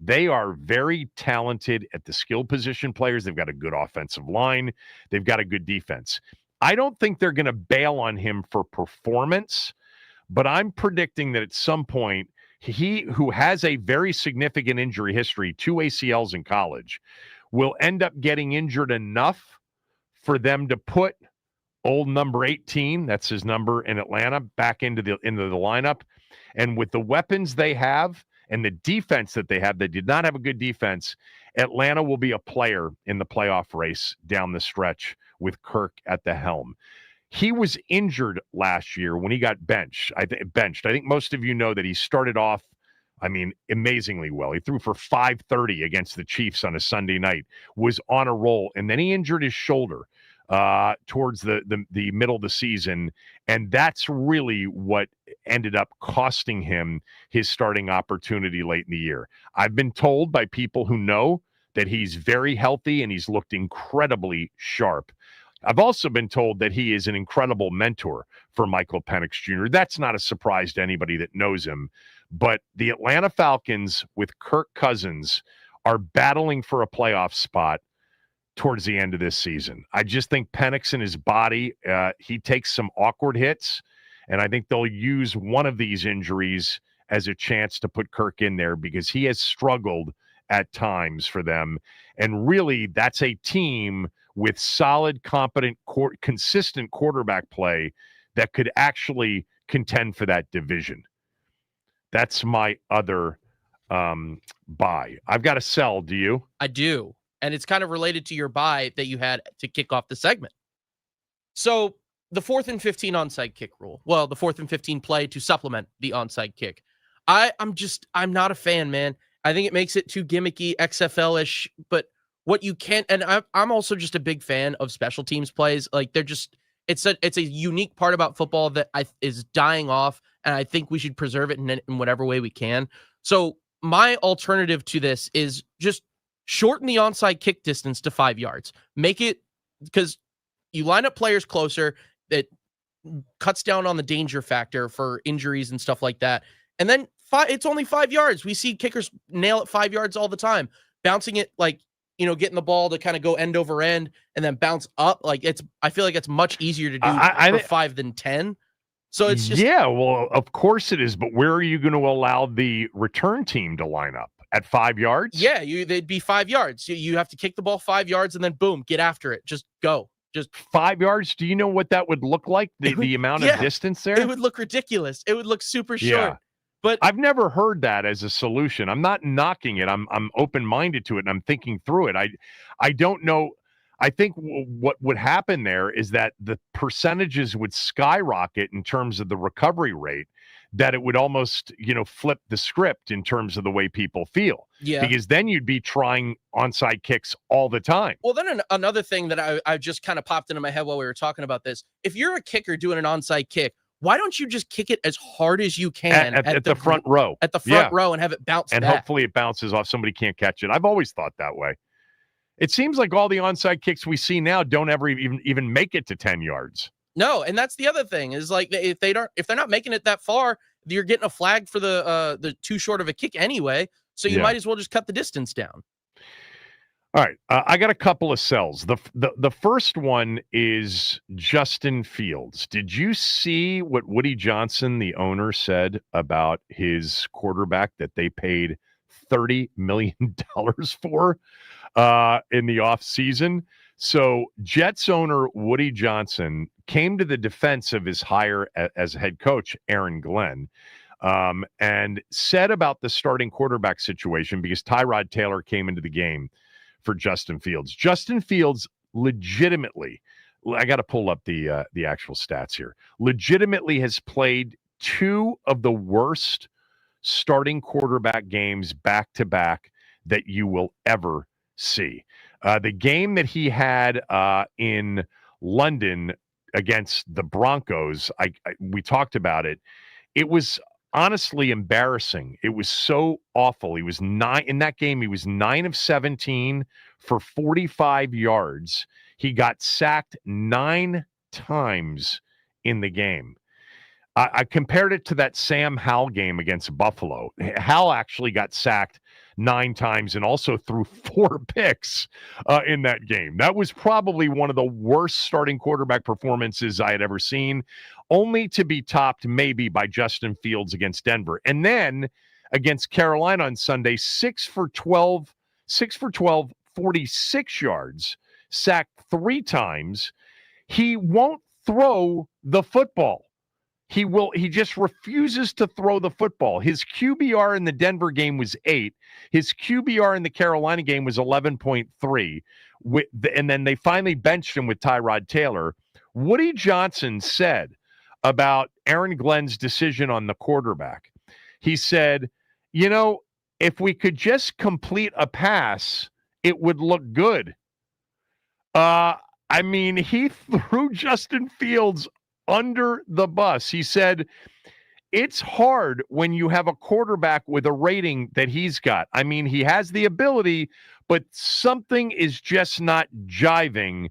They are very talented at the skill position players. They've got a good offensive line. They've got a good defense. I don't think they're going to bail on him for performance, but I'm predicting that at some point, he, who has a very significant injury history, 2 ACLs in college, will end up getting injured enough for them to put old number 18, that's his number in Atlanta, back into the lineup. And with the weapons they have and the defense that they have, they did not have a good defense. Atlanta will be a player in the playoff race down the stretch with Kirk at the helm. He was injured last year when he got benched. I think most of you know that he started off, amazingly well. He threw for 530 against the Chiefs on a Sunday night, was on a roll, and then he injured his shoulder towards the middle of the season, and that's really what ended up costing him his starting opportunity late in the year. I've been told by people who know that he's very healthy and he's looked incredibly sharp. I've also been told that he is an incredible mentor for Michael Penix Jr. That's not a surprise to anybody that knows him. But the Atlanta Falcons with Kirk Cousins are battling for a playoff spot towards the end of this season. I just think Penix and his body, he takes some awkward hits, and I think they'll use one of these injuries as a chance to put Kirk in there because he has struggled at times for them. And really, that's a team with solid, competent, consistent quarterback play that could actually contend for that division. That's my other buy. I've got to sell. Do you? I do. And it's kind of related to your buy that you had to kick off the segment. So the 4th and 15 onside kick rule. Well, the 4th and 15 play to supplement the onside kick. I'm not a fan, man. I think it makes it too gimmicky, XFL-ish, but what you can't, and I'm also just a big fan of special teams plays. Like it's a unique part about football that is dying off, and I think we should preserve it in whatever way we can. So my alternative to this is just shorten the onside kick distance to 5 yards. Make it, because you line up players closer, that cuts down on the danger factor for injuries and stuff like that. And then it's only 5 yards. We see kickers nail it 5 yards all the time, bouncing it getting the ball to kind of go end over end and then bounce up. I feel like it's much easier to do for 5 than 10. So it's just, yeah, well, of course it is. But where are you going to allow the return team to line up? At 5 yards? Yeah, they'd be 5 yards. You have to kick the ball 5 yards and then boom, get after it. Just go. Just 5 yards. Do you know what that would look like? The amount of distance there? It would look ridiculous. It would look super short. But I've never heard that as a solution. I'm not knocking it. I'm open-minded to it, and I'm thinking through it. I don't know. I think what would happen there is that the percentages would skyrocket in terms of the recovery rate, that it would almost, flip the script in terms of the way people feel. Yeah. Because then you'd be trying onside kicks all the time. Well, then another thing that I just kind of popped into my head while we were talking about this. If you're a kicker doing an onside kick, why don't you just kick it as hard as you can at the front row? At the front row and have it bounce and back. Hopefully it bounces off. Somebody can't catch it. I've always thought that way. It seems like all the onside kicks we see now don't ever even make it to 10 yards. No, and that's the other thing is like if they're not making it that far, you're getting a flag for the too short of a kick anyway. So you might as well just cut the distance down. All right, I got a couple of sells. The first one is Justin Fields. Did you see what Woody Johnson, the owner, said about his quarterback that they paid $30 million for in the offseason? So Jets owner Woody Johnson came to the defense of his hire as head coach, Aaron Glenn, and said about the starting quarterback situation, because Tyrod Taylor came into the game for Justin Fields. Justin Fields legitimately, I got to pull up the actual stats here, legitimately has played two of the worst starting quarterback games back-to-back that you will ever see. The game that he had in London against the Broncos, we talked about it. It was honestly embarrassing. It was so awful. He was 9 of 17 for 45 yards. He got sacked 9 times in the game. I compared it to that Sam Howell game against Buffalo. Howell actually got sacked 9 times and also threw 4 picks in that game. That was probably one of the worst starting quarterback performances I had ever seen, only to be topped maybe by Justin Fields against Denver. And then against Carolina on Sunday, 6 for 12, 46 yards, sacked 3 times. He won't throw the football. He just refuses to throw the football. His QBR in the Denver game was 8. His QBR in the Carolina game was 11.3. And then they finally benched him with Tyrod Taylor. Woody Johnson said about Aaron Glenn's decision on the quarterback, he said, if we could just complete a pass, it would look good. He threw Justin Fields under the bus. He said, it's hard when you have a quarterback with a rating that he's got. He has the ability, but something is just not jiving.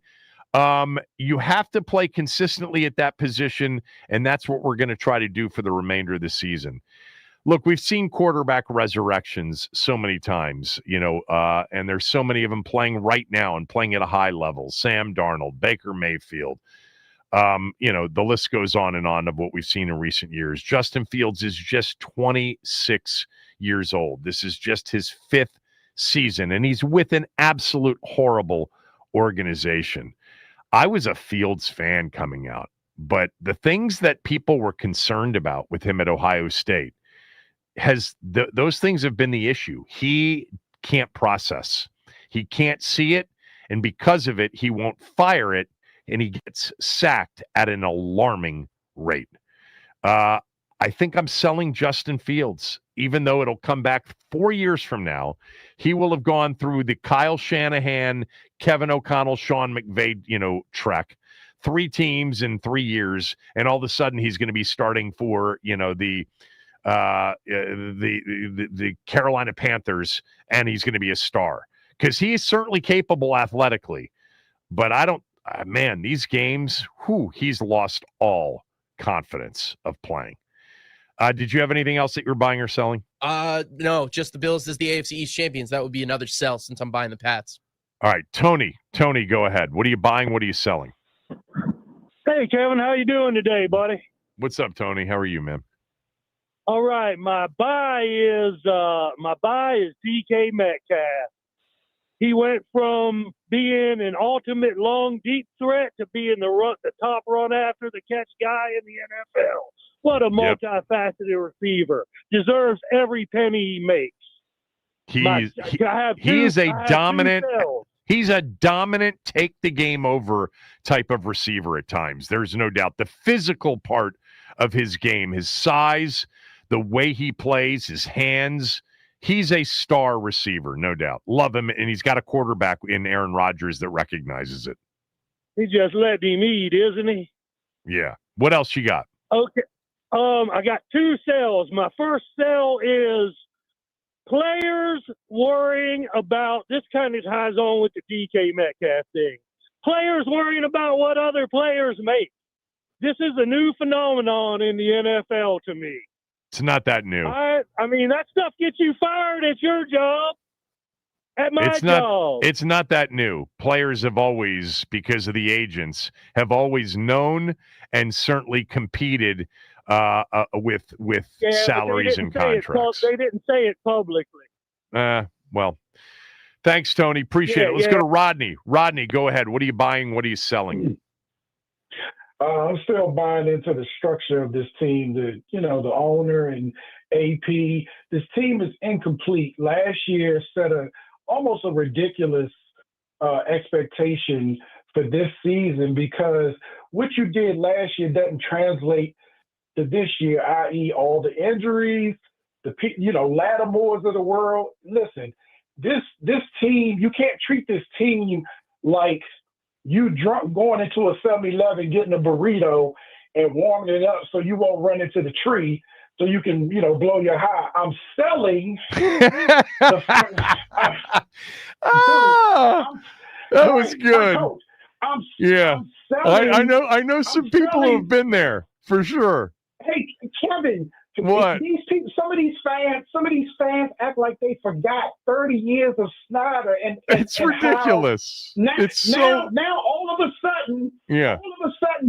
You have to play consistently at that position, and that's what we're going to try to do for the remainder of the season. Look, we've seen quarterback resurrections so many times, and there's so many of them playing right now and playing at a high level. Sam Darnold, Baker Mayfield. The list goes on and on of what we've seen in recent years. Justin Fields is just 26 years old. This is just his 5th season, and he's with an absolute horrible organization. I was a Fields fan coming out, but the things that people were concerned about with him at Ohio State those things have been the issue. He can't process. He can't see it, and because of it, he won't fire it, and he gets sacked at an alarming rate. I think I'm selling Justin Fields, even though it'll come back 4 years from now. He will have gone through the Kyle Shanahan, Kevin O'Connell, Sean McVay, trek, 3 teams in 3 years, and all of a sudden he's going to be starting for, the Carolina Panthers, and he's going to be a star because he is certainly capable athletically. But I don't, man, these games, he's lost all confidence of playing. Did you have anything else that you're buying or selling? No, just the Bills as the AFC East champions. That would be another sell since I'm buying the Pats. All right, Tony, go ahead. What are you buying? What are you selling? Hey, Kevin, how you doing today, buddy? What's up, Tony? How are you, man? All right, my buy is DK Metcalf. He went from being an ultimate long, deep threat to being the top run after the catch guy in the NFL. What a multifaceted receiver. Deserves every penny he makes. He's a dominant take the game over type of receiver at times. There's no doubt. The physical part of his game, his size, the way he plays, his hands, he's a star receiver, no doubt. Love him, and he's got a quarterback in Aaron Rodgers that recognizes it. He just let him eat, isn't he? Yeah. What else you got? Okay. I got 2 sells. My first sell is players worrying about, this kind of ties on with the DK Metcalf thing. Players worrying about what other players make. This is a new phenomenon in the NFL to me. It's not that new. I mean, that stuff gets you fired at your job, at my job. It's not that new. Players have always, because of the agents, have always known and certainly competed with salaries and contracts. They didn't say it publicly. Well, thanks, Tony. Appreciate it. Let's go to Rodney. Rodney, go ahead. What are you buying? What are you selling? I'm still buying into the structure of this team. The owner and AP. This team is incomplete. Last year set almost a ridiculous expectation for this season because what you did last year doesn't translate to this year, i.e. all the injuries, the Lattimores of the world. Listen, this team, you can't treat this team like you drunk going into a 7-Eleven, getting a burrito and warming it up so you won't run into the tree so you can, blow your high. I'm selling. That was good. I'm selling. I know some people who have been there for sure. Hey, Kevin. What? These people, some of these fans act like they forgot 30 years of Snyder, and it's ridiculous. Now all of a sudden,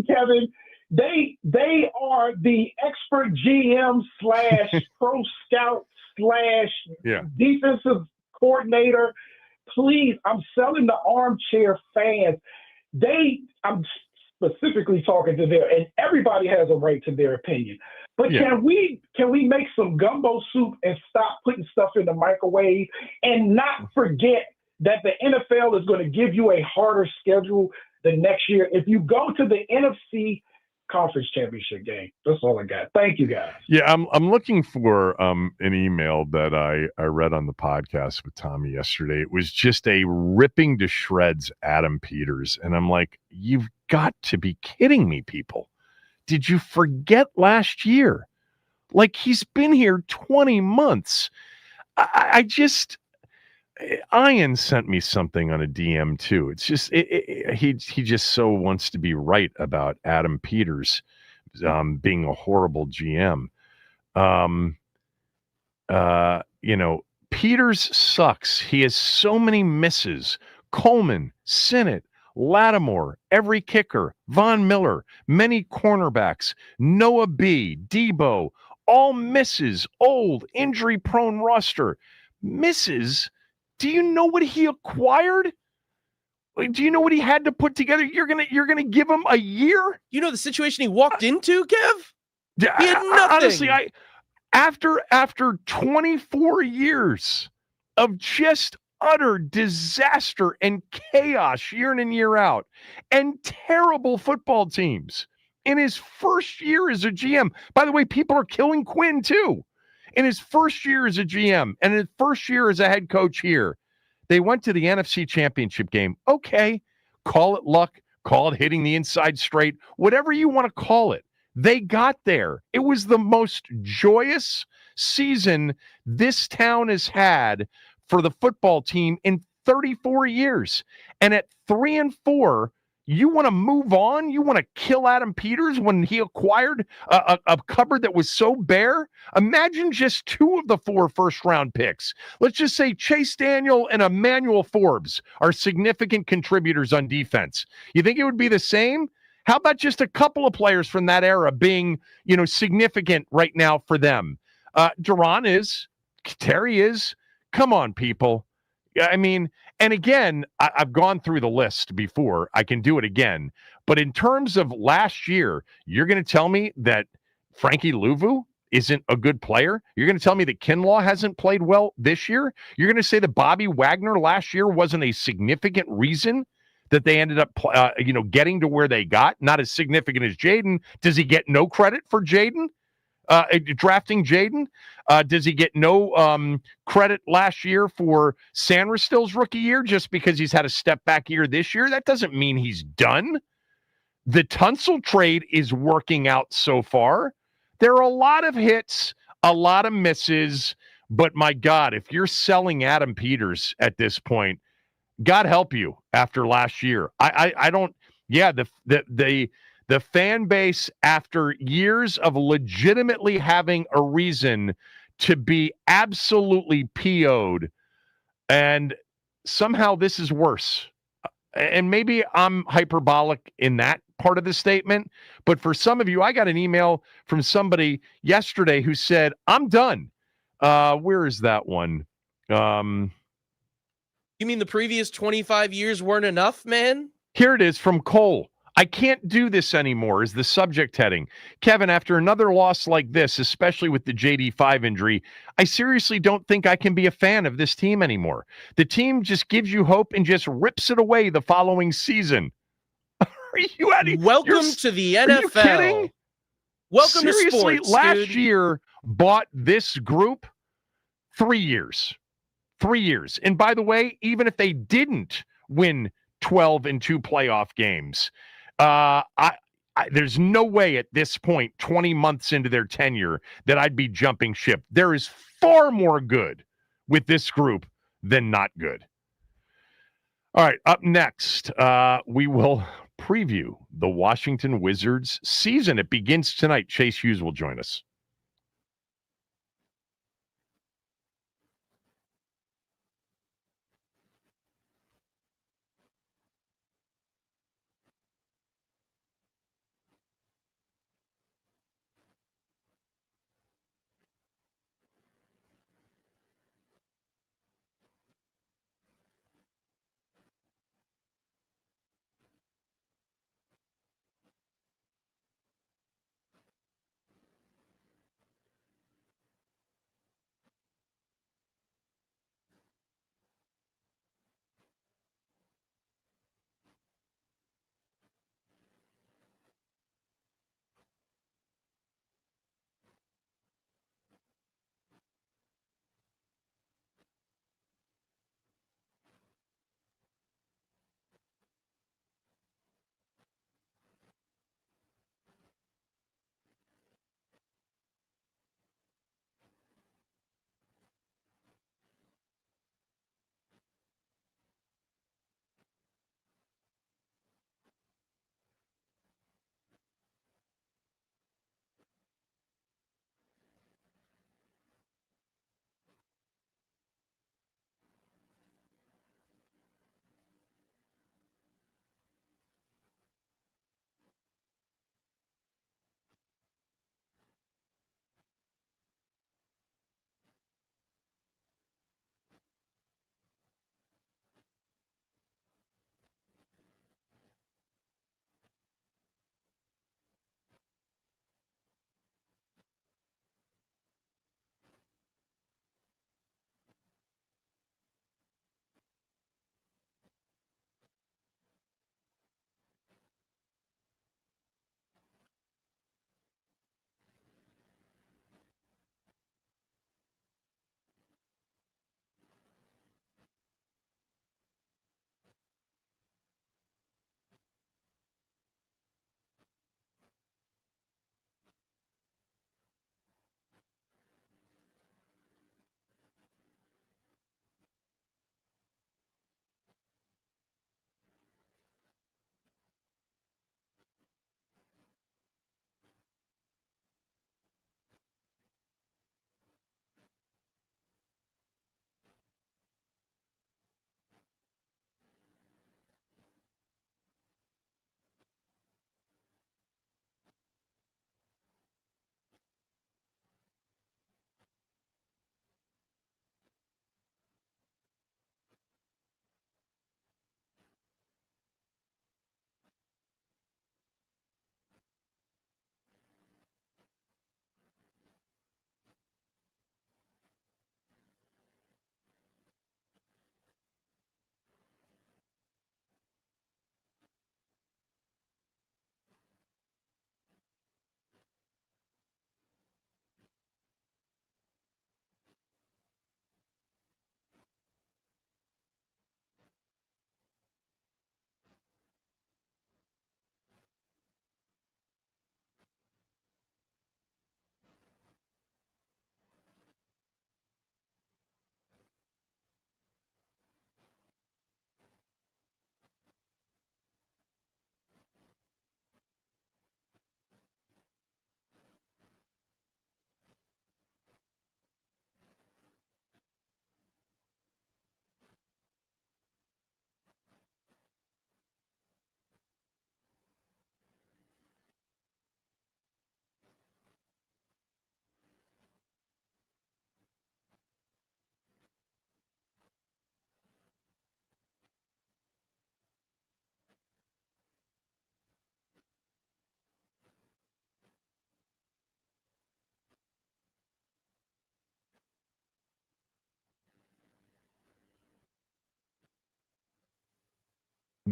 Kevin, they are the expert GM / pro scout / defensive coordinator. Please, I'm selling the armchair fans. I'm specifically talking to and everybody has a right to their opinion. But can we make some gumbo soup and stop putting stuff in the microwave and not forget that the NFL is going to give you a harder schedule the next year if you go to the NFC Conference Championship game? That's all I got. Thank you, guys. Yeah, I'm looking for an email that I read on the podcast with Tommy yesterday. It was just a ripping to shreds Adam Peters, and I'm like, you've got to be kidding me, people. Did you forget last year? Like, he's been here 20 months. Ian sent me something on a DM too. It's just he just so wants to be right about Adam Peters being a horrible GM. Peters sucks. He has so many misses. Coleman, Sinnott, Lattimore, every kicker, Von Miller, many cornerbacks, Noah B, Debo, all misses, old, injury-prone roster. Misses? Do you know what he acquired? Do you know what he had to put together? You're gonna give him a year? You know the situation he walked into, Kev? He had nothing. Honestly, after 24 years of just utter disaster and chaos year in and year out, and terrible football teams in his first year as a GM. By the way, people are killing Quinn too. In his first year as a GM and his first year as a head coach here, they went to the NFC Championship game. Okay, call it luck, call it hitting the inside straight, whatever you want to call it. They got there. It was the most joyous season this town has had for the football team in 34 years. And at 3-4, you want to move on? You want to kill Adam Peters when he acquired a cupboard that was so bare? Imagine just 2 of the 4 first-round picks. Let's just say Chase Daniel and Emmanuel Forbes are significant contributors on defense. You think it would be the same? How about just a couple of players from that era being, significant right now for them? Duran is. Terry is. Come on, people. I mean, and again, I've gone through the list before. I can do it again. But in terms of last year, you're going to tell me that Frankie Louvu isn't a good player? You're going to tell me that Kinlaw hasn't played well this year? You're going to say that Bobby Wagner last year wasn't a significant reason that they ended up, getting to where they got? Not as significant as Jaden. Does he get no credit for Jaden? Drafting Jaden? Does he get no credit last year for Sanderstill's rookie year just because he's had a step back year this year? That doesn't mean he's done. The Tunsil trade is working out so far. There are a lot of hits, a lot of misses, but my God, if you're selling Adam Peters at this point, God help you after last year. I don't. Yeah, the fan base, after years of legitimately having a reason to be absolutely PO'd, and somehow this is worse. And maybe I'm hyperbolic in that part of the statement, but for some of you, I got an email from somebody yesterday who said, I'm done. Where is that one? You mean the previous 25 years weren't enough, man? Here it is from Cole. I can't do this anymore is the subject heading. Kevin, after another loss like this, especially with the JD5 injury, I seriously don't think I can be a fan of this team anymore. The team just gives you hope and just rips it away the following season. Are you out of, Welcome to the NFL. Are you kidding? Welcome Seriously, to sports, last year bought this group 3 years. 3 years. And by the way, even if they didn't win 12 and 2 playoff games, there's no way at this point, 20 months into their tenure, that I'd be jumping ship. There is far more good with this group than not good. All right, up next, we will preview the Washington Wizards season. It begins tonight. Chase Hughes will join us.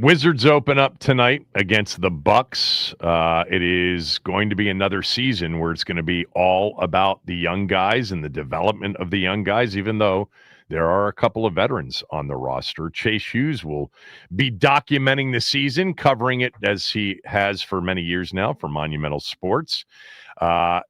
Wizards open up tonight against the Bucks. It is going to be another season where it's going to be all about the young guys and the development of the young guys, even though there are a couple of veterans on the roster. Chase Hughes will be documenting the season, covering it as he has for many years now for Monumental Sports.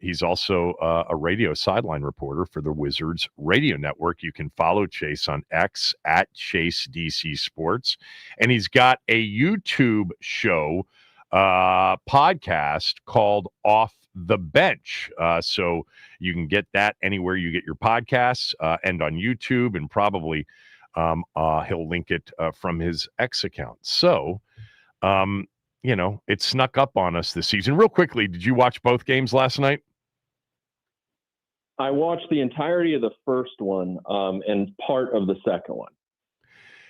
He's also a radio sideline reporter for the Wizards radio network. You can follow Chase on X at Chase DC Sports. And he's got a YouTube show podcast called Off the Bench. So you can get that anywhere you get your podcasts and on YouTube, and probably he'll link it from his X account. So, it snuck up on us this season. Real quickly, did you watch both games last night? I watched the entirety of the first one and part of the second one.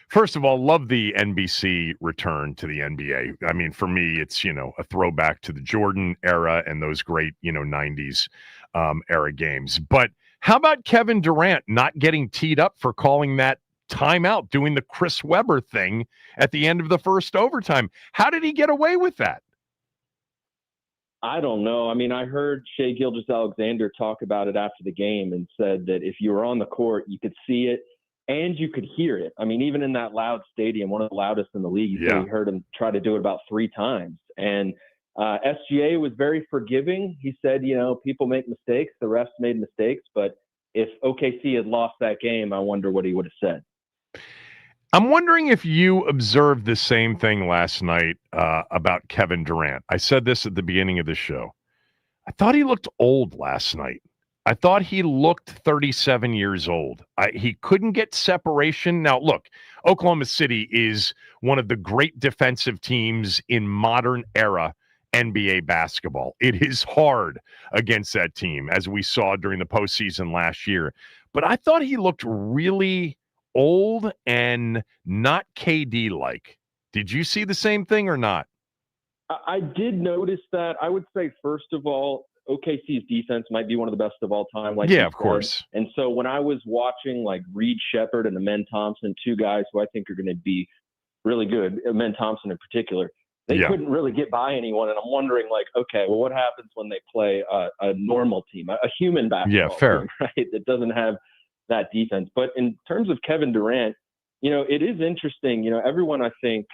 First of all, love the NBC return to the NBA. I mean, for me, it's, a throwback to the Jordan era and those great, 90s era games. But how about Kevin Durant not getting teed up for calling that timeout, doing the Chris Webber thing at the end of the first overtime? How did he get away with that? I don't know. I mean, I heard Shai Gilgeous-Alexander talk about it after the game and said that if you were on the court, you could see it and you could hear it. I mean, even in that loud stadium, one of the loudest in the league, you heard him try to do it about 3 times. And SGA was very forgiving. He said, people make mistakes. The refs made mistakes. But if OKC had lost that game, I wonder what he would have said. I'm wondering if you observed the same thing last night about Kevin Durant. I said this at the beginning of the show. I thought he looked old last night. I thought he looked 37 years old. He couldn't get separation. Now, look, Oklahoma City is one of the great defensive teams in modern era NBA basketball. It is hard against that team, as we saw during the postseason last year. But I thought he looked really old and not KD-like. Did you see the same thing or not? I did notice that. I would say, first of all, OKC's defense might be one of the best of all time. Of course. And so when I was watching Reed Shepherd and Amen Thompson, 2 guys who I think are going to be really good, Amen Thompson in particular, they couldn't really get by anyone. And I'm wondering, okay, well, what happens when they play a normal team, a human basketball team, right, that doesn't have that defense? But in terms of Kevin Durant, it is interesting. Everyone, I think,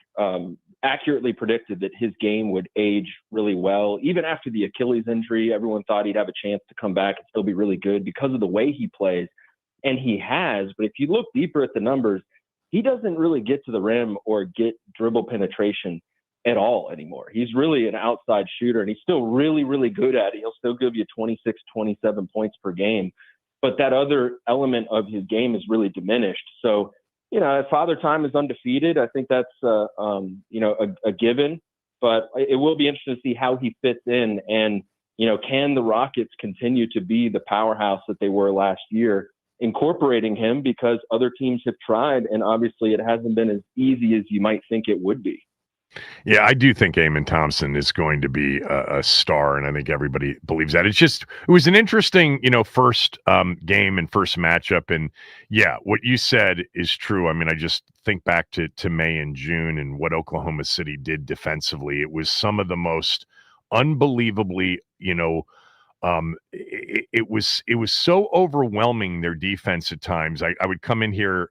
accurately predicted that his game would age really well. Even after the Achilles injury, everyone thought he'd have a chance to come back and still be really good because of the way he plays. And he has. But if you look deeper at the numbers, he doesn't really get to the rim or get dribble penetration at all anymore. He's really an outside shooter, and he's still really, really good at it. He'll still give you 26, 27 points per game. But that other element of his game is really diminished. So, Father Time is undefeated. I think that's, a given. But it will be interesting to see how he fits in. And, can the Rockets continue to be the powerhouse that they were last year, incorporating him, because other teams have tried, and obviously it hasn't been as easy as you might think it would be. Yeah, I do think Amen Thompson is going to be a star, and I think everybody believes that. It was an interesting, first game and first matchup, and what you said is true. I mean, I just think back to May and June and what Oklahoma City did defensively. It was some of the most unbelievably, it was so overwhelming, their defense at times. I would come in here,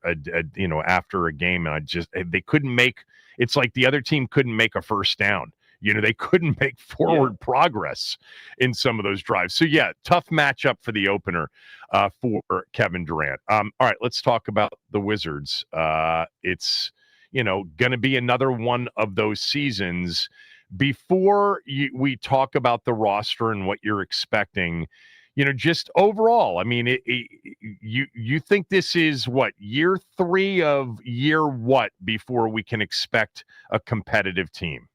after a game, and they couldn't make. It's like the other team couldn't make a first down. They couldn't make forward progress in some of those drives. So, tough matchup for the opener for Kevin Durant. All right, let's talk about the Wizards. It's, going to be another one of those seasons. Before we talk about the roster and what you're expecting, just overall, I mean, you think this is what, year 3 of year what before we can expect a competitive team?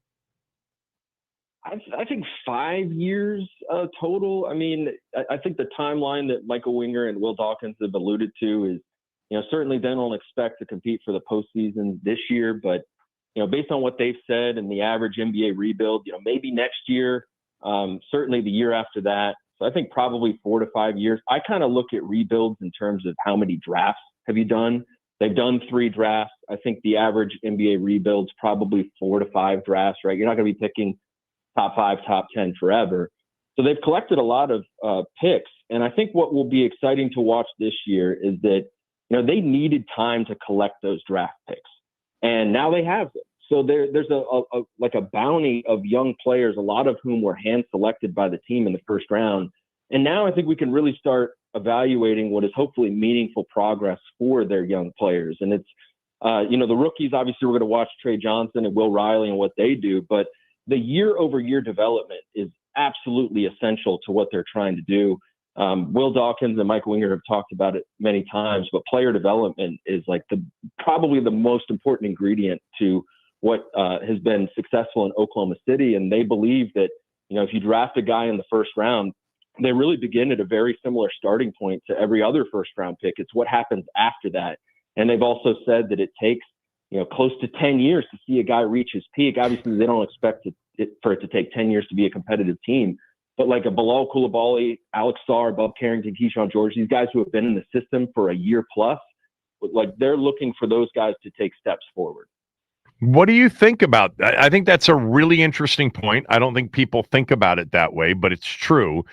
I think 5 years total. I mean, I think the timeline that Michael Winger and Will Dawkins have alluded to is, certainly they don't expect to compete for the postseason this year, but based on what they've said and the average NBA rebuild, maybe next year, certainly the year after that. So I think probably 4 to 5 years. I kind of look at rebuilds in terms of how many drafts have you done They've done 3 drafts. I think the average NBA rebuild's probably 4 to 5 drafts, right? You're not going to be picking top 5, top 10 forever. So they've collected a lot of picks. And I think what will be exciting to watch this year is that, they needed time to collect those draft picks. And now they have them. So there's a bounty of young players, a lot of whom were hand selected by the team in the first round. And now I think we can really start evaluating what is hopefully meaningful progress for their young players. And it's, the rookies, obviously we're going to watch Trey Johnson and Will Riley and what they do, but the year-over-year development is absolutely essential to what they're trying to do. Will Dawkins and Mike Winger have talked about it many times, but player development is like probably the most important ingredient to what has been successful in Oklahoma City. And they believe that, if you draft a guy in the first round, they really begin at a very similar starting point to every other first round pick. It's what happens after that. And they've also said that it takes, close to 10 years to see a guy reach his peak. Obviously, they don't expect for it to take 10 years to be a competitive team. But like a Bilal Coulibaly, Alex Sarr, Bob Carrington, Keyshawn George, these guys who have been in the system for a year plus, like they're looking for those guys to take steps forward. What do you think about that? I think that's a really interesting point. I don't think people think about it that way, but it's true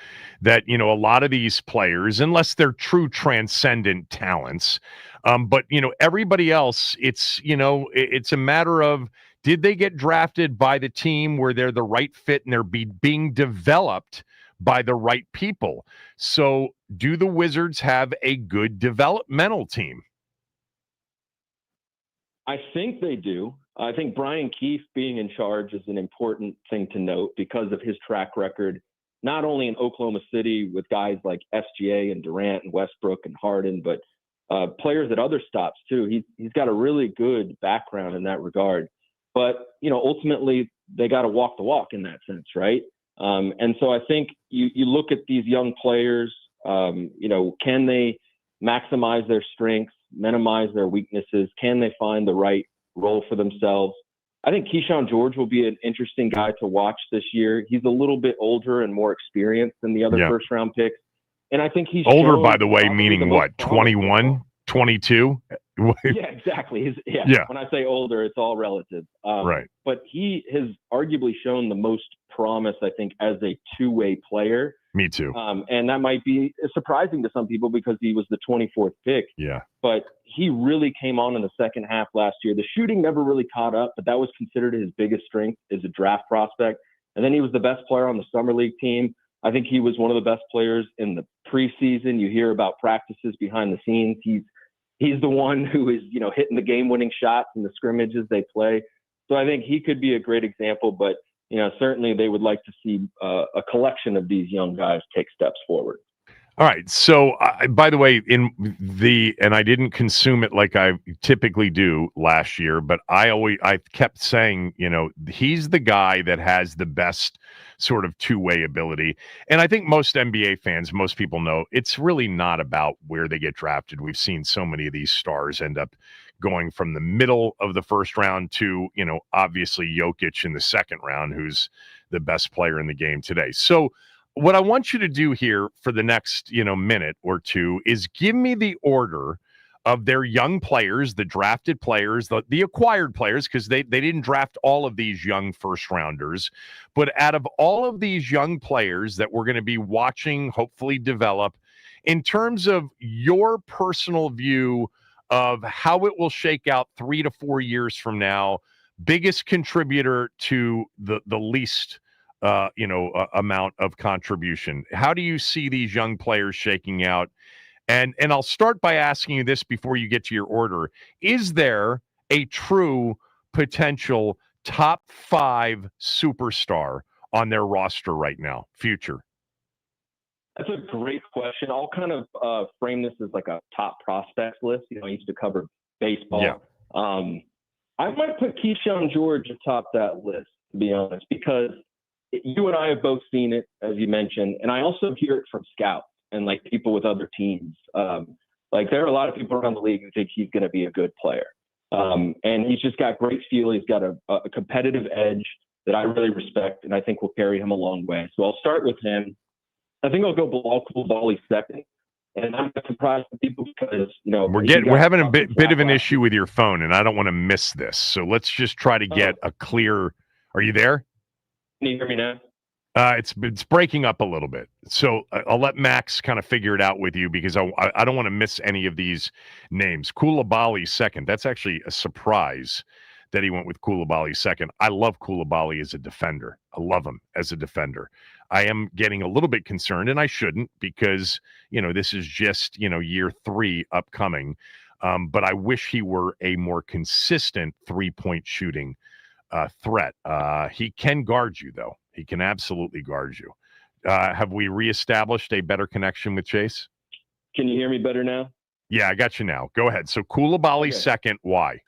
that, a lot of these players, unless they're true transcendent talents, but, everybody else, it's a matter of, did they get drafted by the team where they're the right fit and they're being developed by the right people? So do the Wizards have a good developmental team? I think they do. I think Brian Keefe being in charge is an important thing to note because of his track record, not only in Oklahoma City with guys like SGA and Durant and Westbrook and Harden, but players at other stops too. He's got a really good background in that regard. But, ultimately they got to walk the walk in that sense, right? And so I think you look at these young players, can they maximize their strengths, minimize their weaknesses? Can they find the right role for themselves? I think Keyshawn George will be an interesting guy to watch this year. He's a little bit older and more experienced than the other first round picks. And I think he's older, by the way, meaning what, 21, 22? Yeah, exactly. When I say older, it's all relative. Right. But he has arguably shown the most promise, I think, as a two-way player. Me too. And that might be surprising to some people because he was the 24th pick. Yeah. But he really came on in the second half last year. The shooting never really caught up, but that was considered his biggest strength as a draft prospect. And then he was the best player on the summer league team. I think he was one of the best players in the preseason. You hear about practices behind the scenes. He's the one who is, hitting the game-winning shots in the scrimmages they play. So I think he could be a great example, but certainly they would like to see a collection of these young guys take steps forward. All right. So, by the way, and I didn't consume it like I typically do last year, but I kept saying, he's the guy that has the best sort of two-way ability. And I think most NBA fans, most people know it's really not about where they get drafted. We've seen so many of these stars end up going from the middle of the first round to, obviously Jokic in the second round, who's the best player in the game today. So what I want you to do here for the next, minute or two is give me the order of their young players, the drafted players, the acquired players, because they didn't draft all of these young first rounders. But out of all of these young players that we're going to be watching, hopefully develop, in terms of your personal view of how it will shake out 3 to 4 years from now, biggest contributor to the least amount of contribution. How do you see these young players shaking out? And I'll start by asking you this before you get to your order. Is there a true potential top 5 superstar on their roster right now, future? That's a great question. I'll kind of frame this as like a top prospects list. I used to cover baseball. Yeah. I might put Keyshawn George atop that list, to be honest, because you and I have both seen it, as you mentioned, and I also hear it from scouts and like people with other teams. Like there are a lot of people around the league who think he's going to be a good player, and he's just got great feel. He's got a competitive edge that I really respect, and I think will carry him a long way. So I'll start with him. I think I'll go Bilal Coulibaly second, and I'm not surprised that people because we're having a bit of an issue with your phone, and I don't want to miss this. So let's just try to get a clear. Are you there? Can you hear me now? It's breaking up a little bit. So I'll let Max kind of figure it out with you because I don't want to miss any of these names. Koulibaly second. That's actually a surprise that he went with Koulibaly second. I love Koulibaly as a defender. I love him as a defender. I am getting a little bit concerned, and I shouldn't because, this is just, year 3 upcoming. But I wish he were a more consistent three-point shooting threat. He can guard you, though. He can absolutely guard you. Have we reestablished a better connection with Chase? Can you hear me better now? Yeah, I got you now. Go ahead. So Koulibaly second. Why?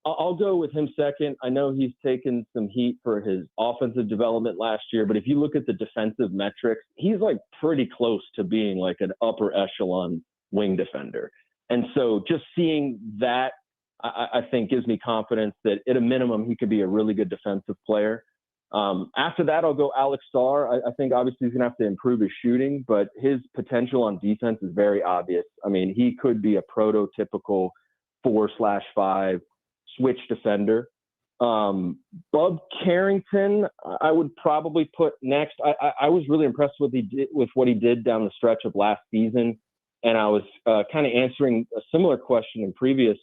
I'll go with him second. I know he's taken some heat for his offensive development last year, but if you look at the defensive metrics, he's like pretty close to being like an upper echelon wing defender. And so just seeing that, I think gives me confidence that at a minimum, he could be a really good defensive player. After that, I'll go Alex Sarr. I think obviously he's going to have to improve his shooting, but his potential on defense is very obvious. I mean, he could be a prototypical 4/5 switch defender. Bub Carrington, I would probably put next. I was really impressed with what he did down the stretch of last season. And I was kind of answering a similar question in previous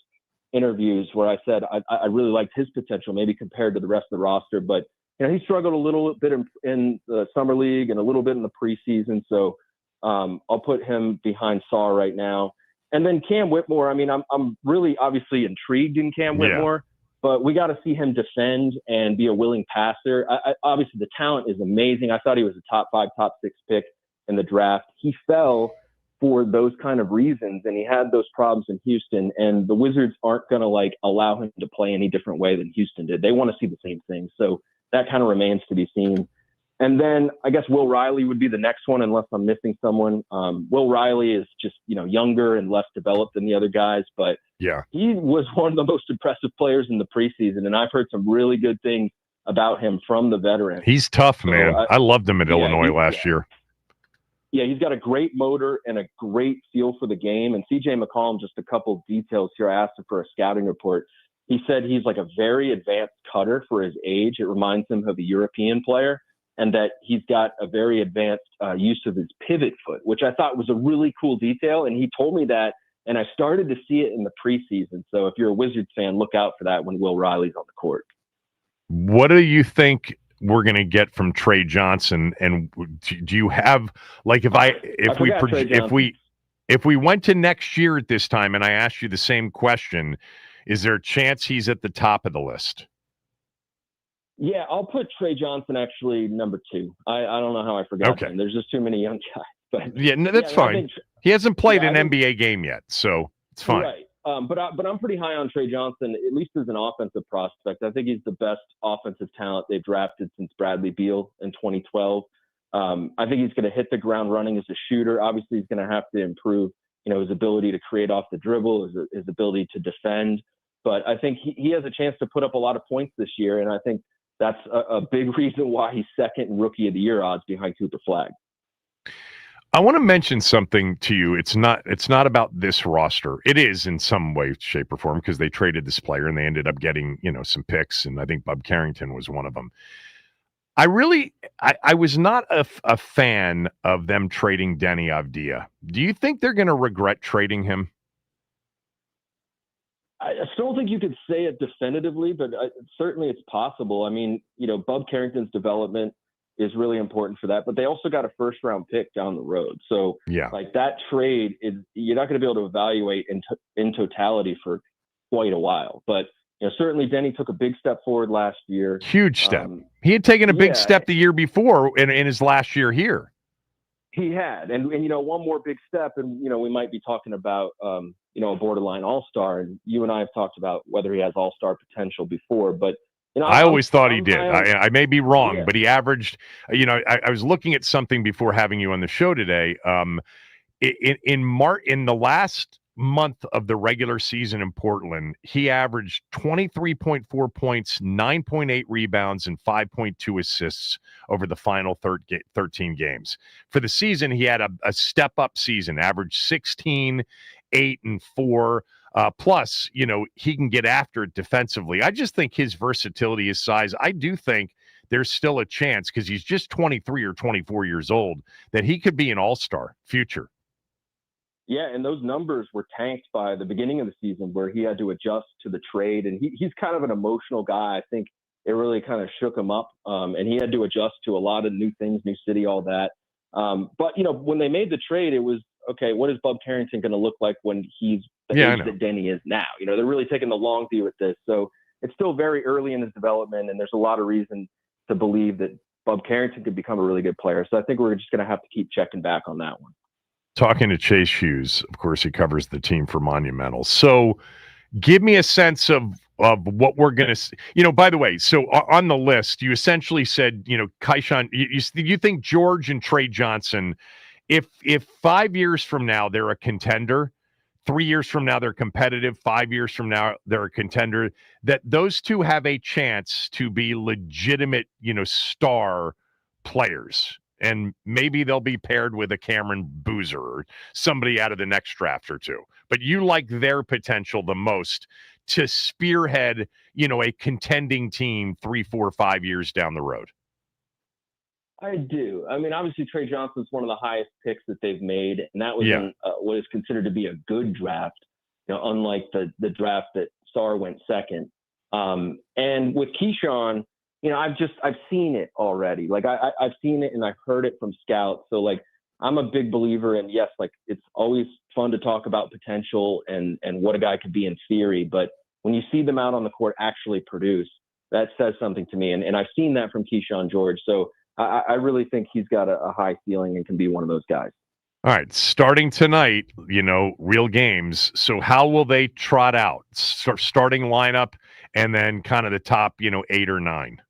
interviews where I said I really liked his potential, maybe compared to the rest of the roster. But he struggled a little bit in the summer league and a little bit in the preseason. So I'll put him behind Sarr right now. And then Cam Whitmore. I mean, I'm really obviously intrigued in Cam Whitmore, but we got to see him defend and be a willing passer. Obviously, the talent is amazing. I thought he was a top 5, top 6 pick in the draft. He fell for those kind of reasons, and he had those problems in Houston. And the Wizards aren't going to allow him to play any different way than Houston did. They want to see the same thing. So that kind of remains to be seen. And then I guess Will Riley would be the next one, unless I'm missing someone. Will Riley is just, younger and less developed than the other guys, but he was one of the most impressive players in the preseason. And I've heard some really good things about him from the veterans. He's tough, man. I loved him at Illinois last year. Yeah, he's got a great motor and a great feel for the game. And CJ McCollum, just a couple details here. I asked him for a scouting report. He said he's like a very advanced cutter for his age. It reminds him of a European player, and that he's got a very advanced use of his pivot foot, which I thought was a really cool detail. And he told me that, and I started to see it in the preseason. So if you're a Wizards fan, look out for that when Will Riley's on the court. What do you think we're going to get from Trey Johnson? And do you have, if we went to next year at this time and I asked you the same question, is there a chance he's at the top of the list? Yeah, I'll put Trey Johnson actually number 2. I don't know how I forgot him. There's just too many young guys. But yeah, no, that's fine. He hasn't played an NBA game yet, so it's fine. Right. But I'm pretty high on Trey Johnson, at least as an offensive prospect. I think he's the best offensive talent they've drafted since Bradley Beal in 2012. I think he's going to hit the ground running as a shooter. Obviously, he's going to have to improve, his ability to create off the dribble, his ability to defend. But I think he has a chance to put up a lot of points this year, and I think that's a big reason why he's second in Rookie of the Year odds behind Cooper Flagg. I want to mention something to you. It's not about this roster. It is in some way, shape, or form because they traded this player and they ended up getting, some picks, and I think Bub Carrington was one of them. I was not a fan of them trading Denny Avdia. Do you think they're going to regret trading him? I still don't think you could say it definitively, but certainly it's possible. I mean, Bub Carrington's development is really important for that, but they also got a first-round pick down the road. So, that trade you're not going to be able to evaluate in totality for quite a while. But certainly Denny took a big step forward last year. Huge step. He had taken a big step the year before in his last year here. He had, and one more big step, and we might be talking about a borderline all-star, and you and I have talked about whether he has all-star potential before, but I always thought he did. I may be wrong, but he averaged. I was looking at something before having you on the show today. In the last month of the regular season in Portland, he averaged 23.4 points, 9.8 rebounds, and 5.2 assists over the final 13 games. For the season, he had a step-up season, averaged 16 8 and 4. Plus, he can get after it defensively. I just think his versatility, his size, I do think there's still a chance because he's just 23 or 24 years old that he could be an all-star future. Yeah, and those numbers were tanked by the beginning of the season where he had to adjust to the trade. And he's kind of an emotional guy. I think it really kind of shook him up. And he had to adjust to a lot of new things, new city, all that. But, when they made the trade, it was, okay, what is Bub Carrington going to look like when he's the age that Denny is now? They're really taking the long view with this. So it's still very early in his development, and there's a lot of reason to believe that Bub Carrington could become a really good player. So I think we're just going to have to keep checking back on that one. Talking to Chase Hughes, of course, he covers the team for Monumental. So give me a sense of what we're going to see. By the way, so on the list, you essentially said, Keyshawn, you think George and Trey Johnson, if 5 years from now they're a contender, 3 years from now they're competitive, 5 years from now they're a contender, that those two have a chance to be legitimate, star players. And maybe they'll be paired with a Cameron Boozer or somebody out of the next draft or two. But you like their potential the most to spearhead, a contending team 3, 4, 5 years down the road. I do. I mean, obviously Trey Johnson's one of the highest picks that they've made, and that was in what is considered to be a good draft. Unlike the draft that Sarr went second. And with Keyshawn, I've seen it already. Like I've seen it and I've heard it from scouts. So like I'm a big believer in, yes, like it's always fun to talk about potential and what a guy could be in theory, but when you see them out on the court actually produce, that says something to me. And I've seen that from Keyshawn George. So I really think he's got a high ceiling and can be one of those guys. All right, starting tonight, real games. So how will they trot out? Starting lineup and then kind of the top, 8 or 9?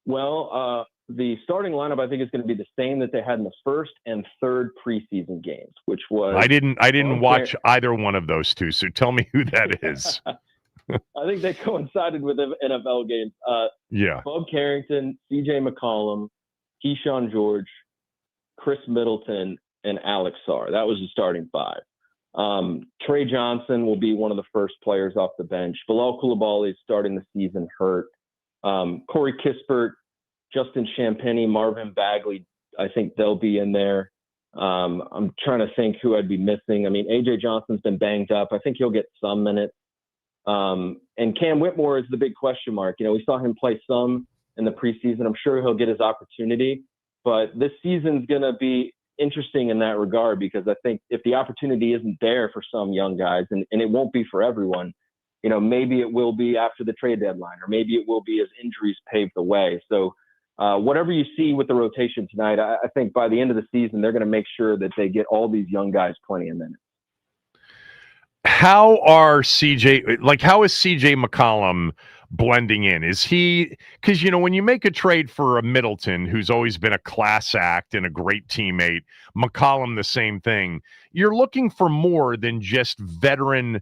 Well, the starting lineup I think is going to be the same that they had in the first and third preseason games, which was I didn't watch either one of those two. So tell me who that is. I think they coincided with NFL games. Bub Carrington, C.J. McCollum, Keyshawn George, Chris Middleton, and Alex Sarr. That was the starting 5. Trey Johnson will be one of the first players off the bench. Bilal Coulibaly is starting the season hurt. Corey Kispert, Justin Champagnie, Marvin Bagley, I think they'll be in there. I'm trying to think who I'd be missing. I mean, A.J. Johnson's been banged up. I think he'll get some minutes. And Cam Whitmore is the big question mark. We saw him play some in the preseason. I'm sure he'll get his opportunity. But this season's going to be interesting in that regard because I think if the opportunity isn't there for some young guys, and it won't be for everyone, maybe it will be after the trade deadline, or maybe it will be as injuries pave the way. So whatever you see with the rotation tonight, I think by the end of the season, they're going to make sure that they get all these young guys plenty of minutes. How is CJ McCollum blending in? Is he, because when you make a trade for a Middleton who's always been a class act and a great teammate, McCollum the same thing, you're looking for more than just veteran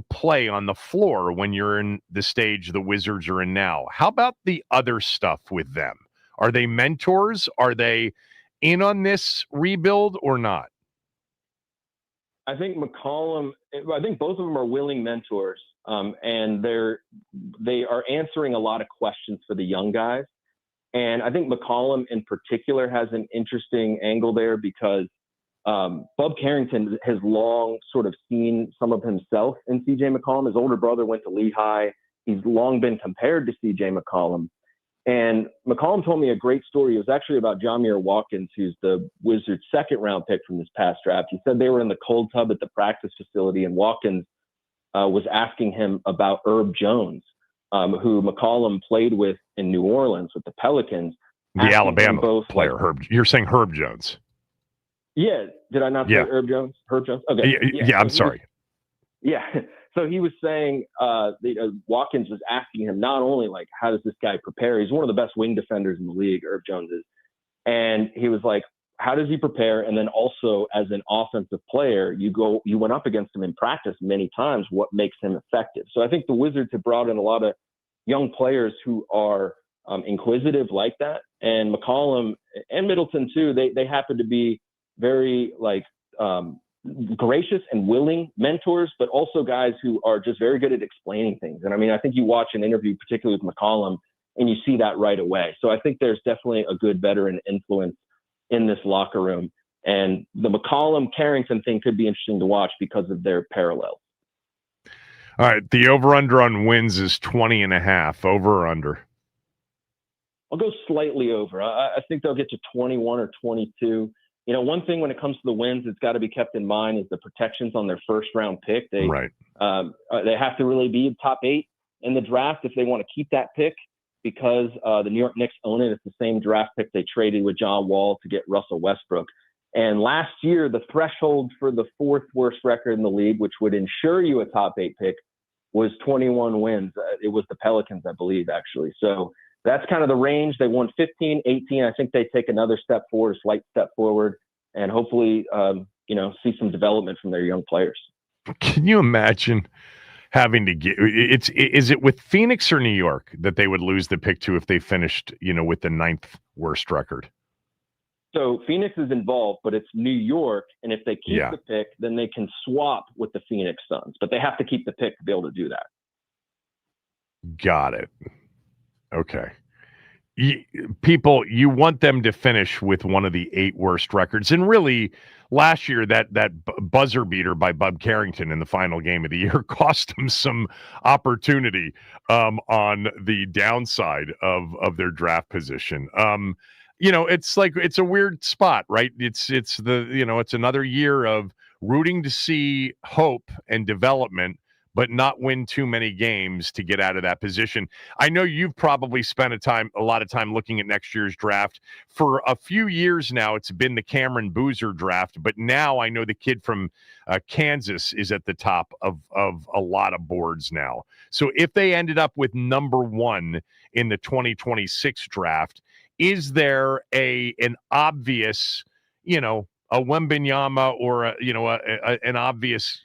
play on the floor when you're in the stage the Wizards are in now. How about the other stuff with them? Are they mentors? Are they in on this rebuild or not? I think both of them are willing mentors, and they are answering a lot of questions for the young guys. And I think McCollum in particular has an interesting angle there because Bub Carrington has long sort of seen some of himself in C.J. McCollum. His older brother went to Lehigh. He's long been compared to C.J. McCollum. And McCollum told me a great story. It was actually about Jamir Watkins, who's the Wizards' second-round pick from this past draft. He said they were in the cold tub at the practice facility, and Watkins was asking him about Herb Jones, who McCollum played with in New Orleans with the Pelicans. The Alabama player, Herb. You're saying Herb Jones. Yeah. Did I not say Herb Jones? Herb Jones? Okay. Yeah, I'm sorry. So he was saying Watkins was asking him not only like, how does this guy prepare? He's one of the best wing defenders in the league, Herb Jones is. And he was like, how does he prepare? And then also as an offensive player, you went up against him in practice many times. What makes him effective? So I think the Wizards have brought in a lot of young players who are inquisitive like that. And McCollum and Middleton too, they happen to be very gracious and willing mentors, but also guys who are just very good at explaining things. And I mean, I think you watch an interview, particularly with McCollum, and you see that right away. So I think there's definitely a good veteran influence in this locker room. And the McCollum-Carrington thing could be interesting to watch because of their parallels. All right. The over-under on wins is 20.5. Over or under? I'll go slightly over. I think they'll get to 21 or 22. You know, one thing when it comes to the wins that's got to be kept in mind is the protections on their first-round pick. They have to really be top 8 in the draft if they want to keep that pick, because the New York Knicks own it. It's the same draft pick they traded with John Wall to get Russell Westbrook. And last year, the threshold for the 4th worst record in the league, which would ensure you a top 8 pick, was 21 wins. It was the Pelicans, I believe, actually. So that's kind of the range. They won 15, 18. I think they take another step forward, a slight step forward, and hopefully, see some development from their young players. Can you imagine having to get is it with Phoenix or New York that they would lose the pick to if they finished, with the 9th worst record? So Phoenix is involved, but it's New York. And if they keep the pick, then they can swap with the Phoenix Suns, but they have to keep the pick to be able to do that. Got it. Okay. People, you want them to finish with one of the 8 worst records. And really, last year, that buzzer beater by Bub Carrington in the final game of the year cost them some opportunity on the downside of their draft position. It's like it's a weird spot, right? It's another year of rooting to see hope and development, but not win too many games to get out of that position. I know you've probably spent a lot of time looking at next year's draft. For a few years now, it's been the Cameron Boozer draft, but now I know the kid from Kansas is at the top of a lot of boards now. So if they ended up with number 1 in the 2026 draft, is there an obvious, a Wembanyama or an obvious,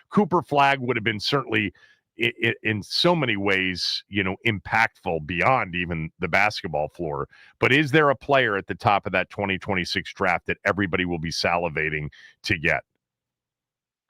Cooper Flagg would have been certainly in so many ways, impactful beyond even the basketball floor. But is there a player at the top of that 2026 draft that everybody will be salivating to get?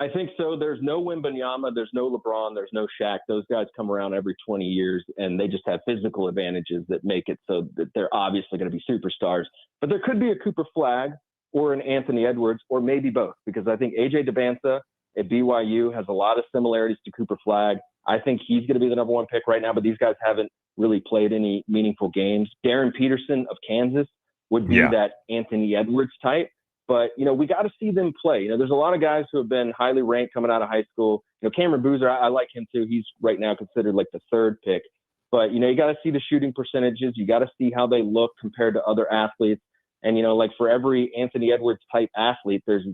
I think so. There's no Wembanyama, there's no LeBron, there's no Shaq. Those guys come around every 20 years, and they just have physical advantages that make it so that they're obviously going to be superstars. But there could be a Cooper Flagg or an Anthony Edwards, or maybe both, because I think A.J. DeBanza at BYU has a lot of similarities to Cooper Flagg. I think he's going to be the number 1 pick right now, but these guys haven't really played any meaningful games. Darren Peterson of Kansas would be that Anthony Edwards type. But, we got to see them play. There's a lot of guys who have been highly ranked coming out of high school. Cameron Boozer, I like him too. He's right now considered like the 3rd pick. But, you got to see the shooting percentages. You got to see how they look compared to other athletes. And, like for every Anthony Edwards type athlete, there's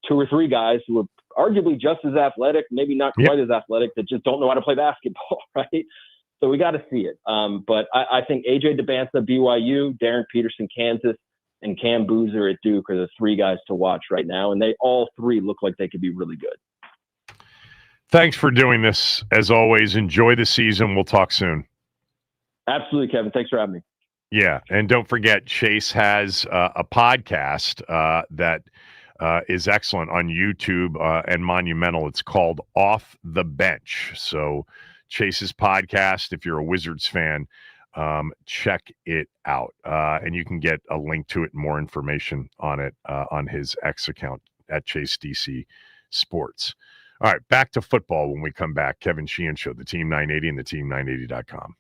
2 or 3 guys who are arguably just as athletic, maybe not quite as athletic, that just don't know how to play basketball, right? So we got to see it. But I think A.J. DeBanza, BYU, Darren Peterson, Kansas, and Cam Boozer at Duke are the 3 guys to watch right now. And they all 3 look like they could be really good. Thanks for doing this. As always, enjoy the season. We'll talk soon. Absolutely, Kevin. Thanks for having me. Yeah. And don't forget, Chase has a podcast that is excellent on YouTube and monumental. It's called Off the Bench. So Chase's podcast, if you're a Wizards fan, check it out. And you can get a link to it and more information on it on his X account at Chase DC Sports. All right, back to football when we come back. Kevin Sheehan Show, the Team 980 and the Team980.com.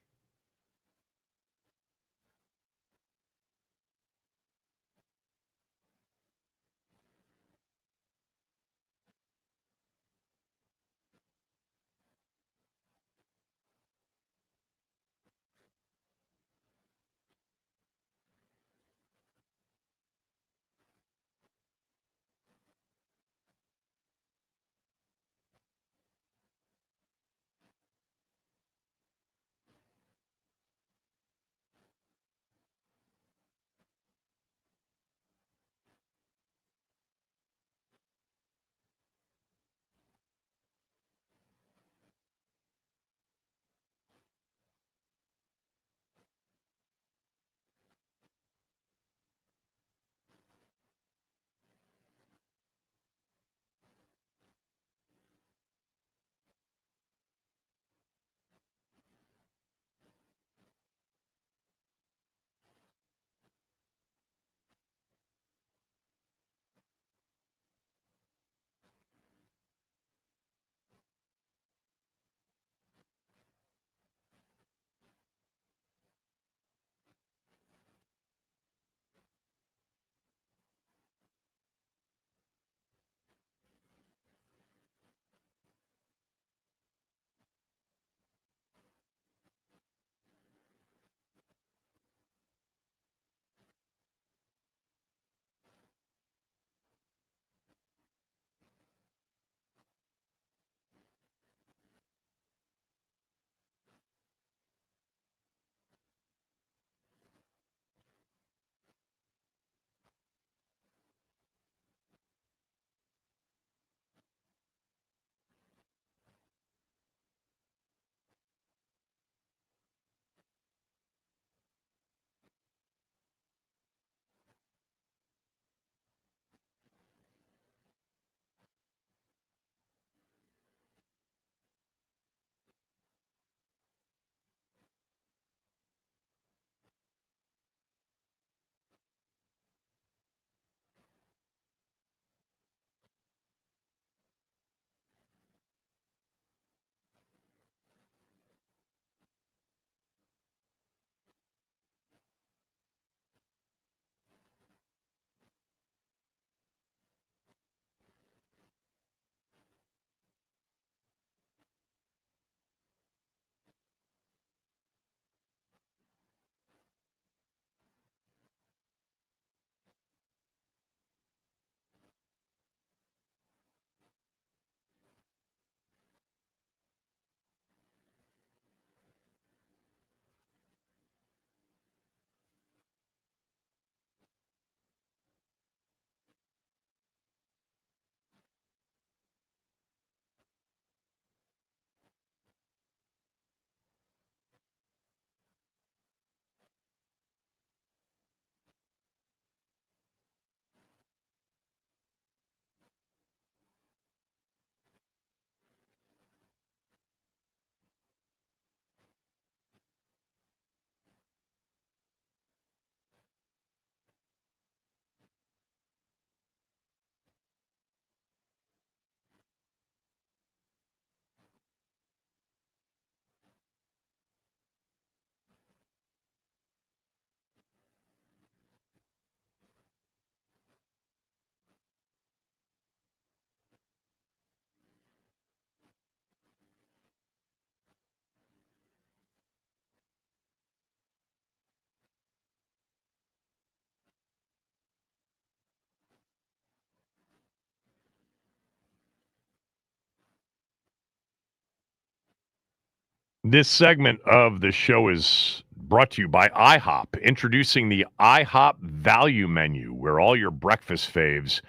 This segment of the show is brought to you by IHOP, introducing the IHOP Value Menu, where all your breakfast faves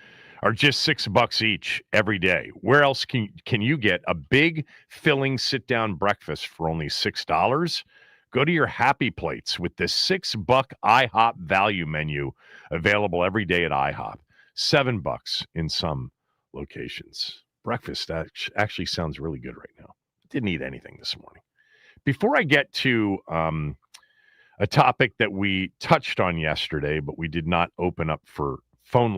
are just $6 each every day. Where else can you get a big, filling sit-down breakfast for only $6? Go to your Happy Plates with the $6 IHOP Value Menu, available every day at IHOP. $7 in some locations. Breakfast actually sounds really good right now. Didn't eat anything this morning. Before I get to a topic that we touched on yesterday, but we did not open up for phone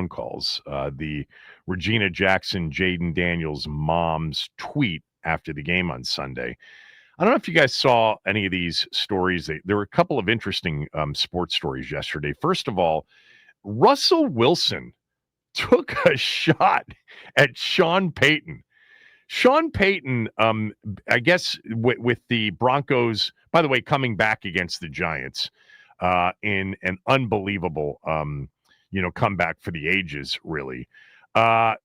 calls, the Regina Jackson, Jaden Daniels' mom's tweet after the game on Sunday. I don't know if you guys saw any of these stories. There were a couple of interesting sports stories yesterday. First of all, Russell Wilson took a shot at Sean Payton. Sean Payton, I guess, with the Broncos, by the way, coming back against the Giants in an unbelievable, comeback for the ages, really.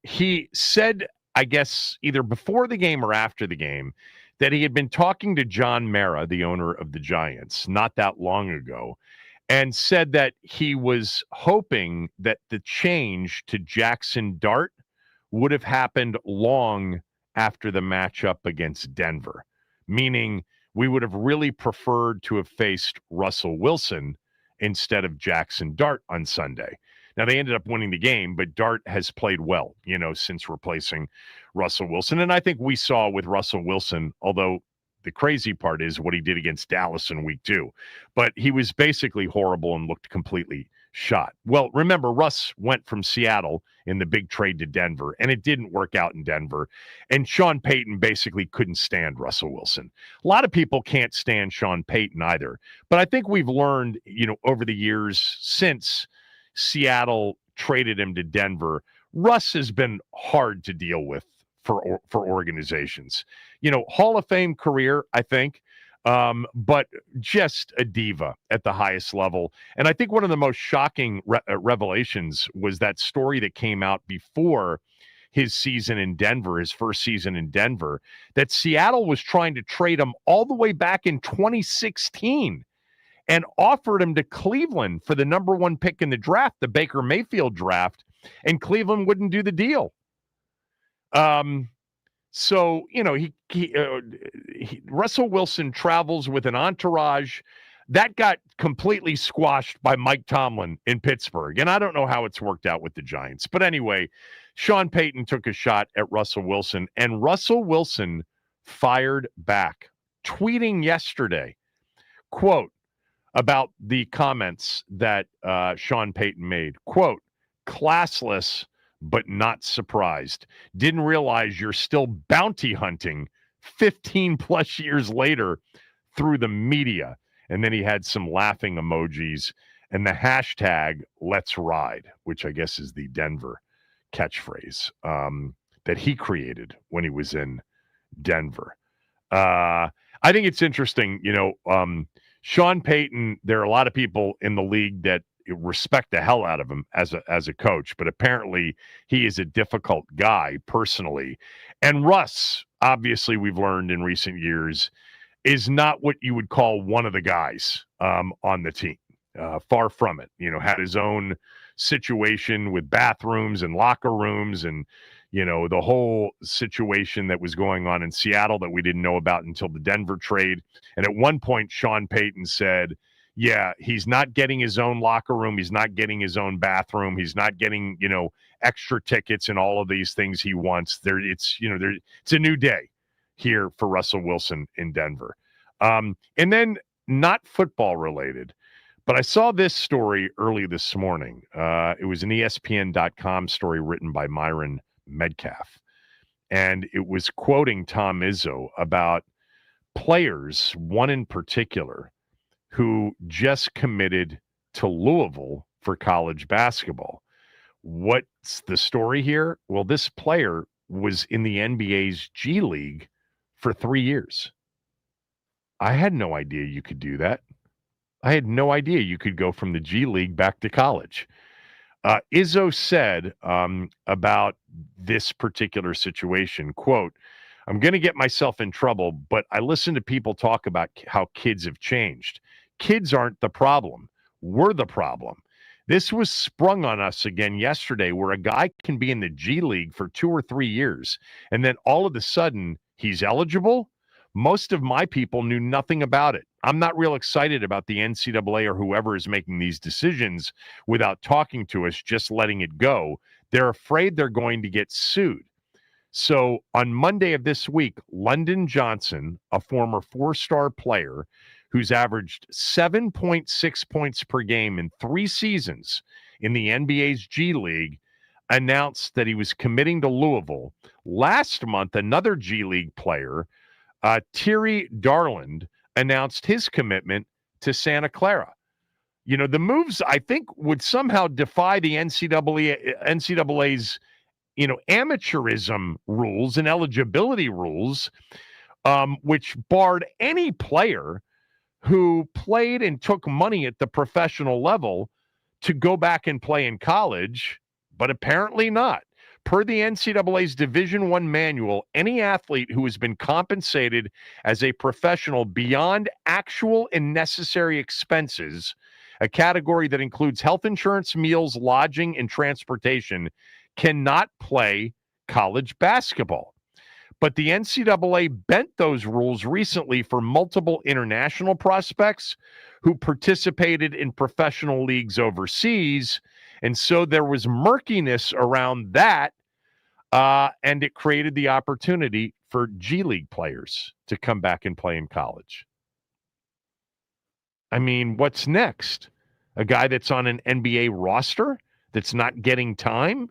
He said, I guess, either before the game or after the game, that he had been talking to John Mara, the owner of the Giants, not that long ago, and said that he was hoping that the change to Jackson Dart would have happened long after the matchup against Denver, meaning we would have really preferred to have faced Russell Wilson instead of Jackson Dart on Sunday. Now, they ended up winning the game, but Dart has played well, since replacing Russell Wilson. And I think we saw with Russell Wilson, although the crazy part is what he did against Dallas in week 2, but he was basically horrible and looked completely shot. Well, remember, Russ went from Seattle in the big trade to Denver, and it didn't work out in Denver. And Sean Payton basically couldn't stand Russell Wilson. A lot of people can't stand Sean Payton either. But I think we've learned, over the years since Seattle traded him to Denver, Russ has been hard to deal with for organizations. Hall of Fame career, I think. But just a diva at the highest level. And I think one of the most shocking revelations was that story that came out before his season in Denver, his first season in Denver, that Seattle was trying to trade him all the way back in 2016 and offered him to Cleveland for the number 1 pick in the draft, the Baker Mayfield draft, and Cleveland wouldn't do the deal. So, Russell Wilson travels with an entourage. That got completely squashed by Mike Tomlin in Pittsburgh. And I don't know how it's worked out with the Giants. But anyway, Sean Payton took a shot at Russell Wilson, and Russell Wilson fired back, tweeting yesterday, quote, about the comments that Sean Payton made, quote, classless, but not surprised. Didn't realize you're still bounty hunting 15 plus years later through the media. And then he had some laughing emojis and the hashtag Let's Ride, which I guess is the Denver catchphrase that he created when he was in Denver. I think it's interesting, Sean Payton, there are a lot of people in the league that respect the hell out of him as a coach, but apparently he is a difficult guy personally. And Russ, obviously, we've learned in recent years, is not what you would call one of the guys on the team. Far from it. Had his own situation with bathrooms and locker rooms and, the whole situation that was going on in Seattle that we didn't know about until the Denver trade. And at one point, Sean Payton said, yeah, he's not getting his own locker room. He's not getting his own bathroom. He's not getting, extra tickets and all of these things he wants. It's a new day here for Russell Wilson in Denver. And then not football related, but I saw this story early this morning. It was an ESPN.com story written by Myron Metcalf. And it was quoting Tom Izzo about players, one in particular, who just committed to Louisville for college basketball. What's the story here? Well, this player was in the NBA's G League for 3 years. I had no idea you could do that. I had no idea you could go from the G League back to college. Izzo said about this particular situation, quote, I'm going to get myself in trouble, but I listen to people talk about how kids have changed. Kids aren't the problem. We're the problem. This was sprung on us again yesterday, where a guy can be in the G League for 2 or 3 years, and then all of a sudden he's eligible. Most of my people knew nothing about it. I'm not real excited about the NCAA or whoever is making these decisions without talking to us, just letting it go. They're afraid they're going to get sued. So on Monday of this week, London Johnson, a former 4-star player who's averaged 7.6 points per game in 3 seasons in the NBA's G League, announced that he was committing to Louisville. Last month, another G League player, Thierry Darland, announced his commitment to Santa Clara. You know, the moves, I think, would somehow defy the NCAA's, amateurism rules and eligibility rules, which barred any player who played and took money at the professional level to go back and play in college, but apparently not. Per the NCAA's Division I manual, any athlete who has been compensated as a professional beyond actual and necessary expenses, a category that includes health insurance, meals, lodging, and transportation, cannot play college basketball. But the NCAA bent those rules recently for multiple international prospects who participated in professional leagues overseas. And so there was murkiness around that, and it created the opportunity for G League players to come back and play in college. I mean, what's next? A guy that's on an NBA roster that's not getting time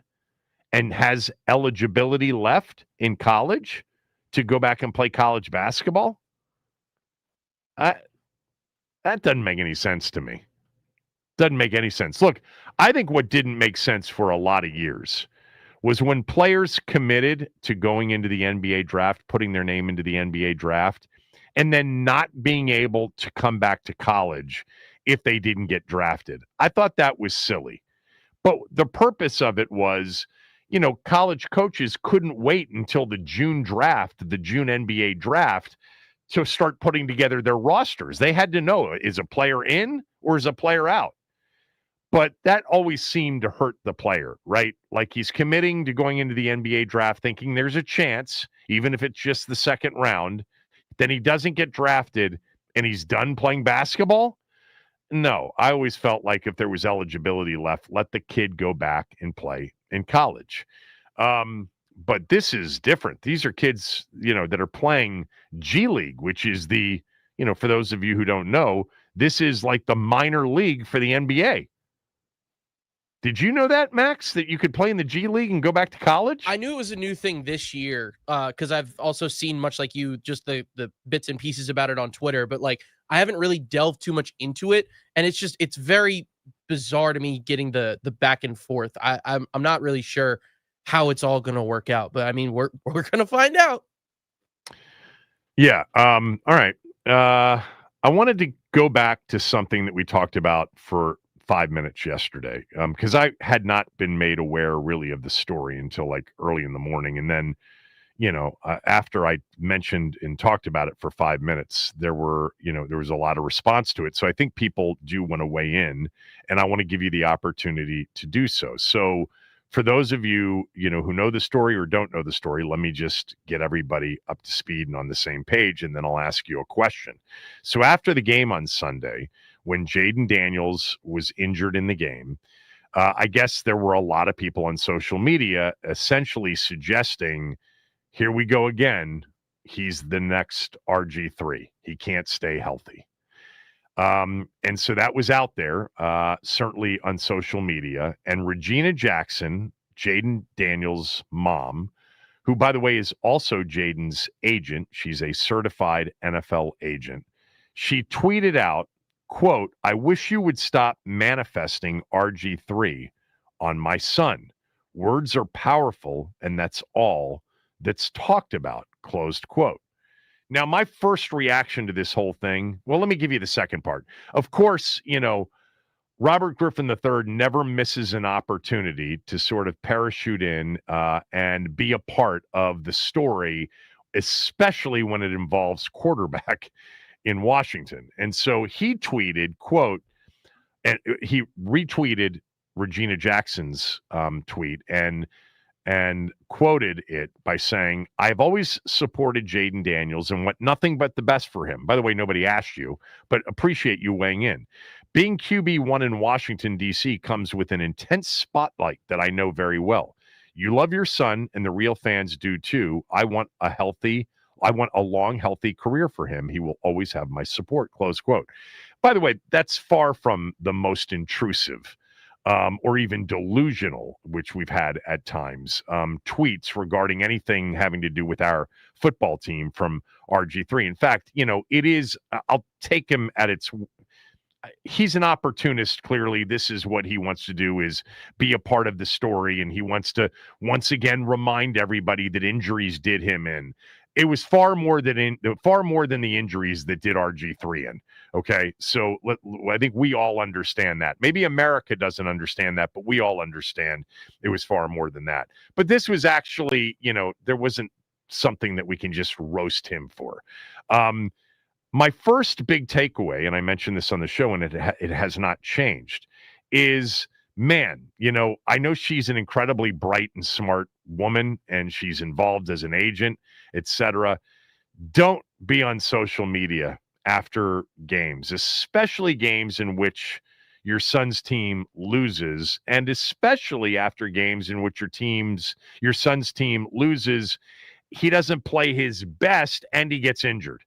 and has eligibility left in college to go back and play college basketball? That doesn't make any sense to me. Doesn't make any sense. Look, I think what didn't make sense for a lot of years was when players committed to going into the NBA draft, putting their name into the NBA draft, and then not being able to come back to college if they didn't get drafted. I thought that was silly. But the purpose of it was, college coaches couldn't wait until the June draft, the June NBA draft, to start putting together their rosters. They had to know, is a player in or is a player out? But that always seemed to hurt the player, right? Like he's committing to going into the NBA draft thinking there's a chance, even if it's just the second round, then he doesn't get drafted and he's done playing basketball. No, I always felt like if there was eligibility left, let the kid go back and play in college. But this is different. These are kids, that are playing G League, which is the, for those of you who don't know, this is like the minor league for the NBA. Did you know that, Max, that you could play in the G League and go back to college? I knew it was a new thing this year because I've also seen, much like you, just the bits and pieces about it on Twitter, but like I haven't really delved too much into it, and it's very bizarre to me getting the back and forth. I'm not really sure how it's all going to work out, but I mean we're going to find out. Yeah. All right. I wanted to go back to something that we talked about for 5 minutes yesterday, because I had not been made aware really of the story until like early in the morning. And then, after I mentioned and talked about it for 5 minutes, there was a lot of response to it. So I think people do want to weigh in, and I want to give you the opportunity to do so. So for those of you, who know the story or don't know the story, let me just get everybody up to speed and on the same page, and then I'll ask you a question. So after the game on Sunday, when Jaden Daniels was injured in the game, I guess there were a lot of people on social media essentially suggesting, here we go again. He's the next RG3. He can't stay healthy. And so that was out there, certainly on social media. And Regina Jackson, Jaden Daniels' mom, who, by the way, is also Jaden's agent. She's a certified NFL agent. She tweeted out, quote, "I wish you would stop manifesting RG3 on my son. Words are powerful, and that's all that's talked about," closed quote. Now, my first reaction to this whole thing, well, let me give you the second part. Of course, Robert Griffin III never misses an opportunity to sort of parachute in and be a part of the story especially when it involves quarterback in Washington. And so he tweeted, quote, and he retweeted Regina Jackson's tweet and quoted it by saying, "I've always supported Jaden Daniels and want nothing but the best for him." By the way, nobody asked you, but appreciate you weighing in. Being QB1 in Washington, D.C. comes with an intense spotlight that I know very well. You love your son, and the real fans do too. I want a long, healthy career for him. He will always have my support, close quote. By the way, that's far from the most intrusive or even delusional, which we've had at times, tweets regarding anything having to do with our football team from RG3. In fact, it is, I'll take him at its, he's an opportunist. Clearly, this is what he wants to do, is be a part of the story. And he wants to once again remind everybody that injuries did him in. It was far more than the injuries that did RG3 in. Okay, so I think we all understand that. Maybe America doesn't understand that, but we all understand it was far more than that. But this was actually, there wasn't something that we can just roast him for. My first big takeaway, and I mentioned this on the show, and it has not changed, is, man, I know she's an incredibly bright and smart woman, and she's involved as an agent, etc. Don't be on social media after games, especially games in which your son's team loses, and especially after games in which your son's team loses, he doesn't play his best and he gets injured.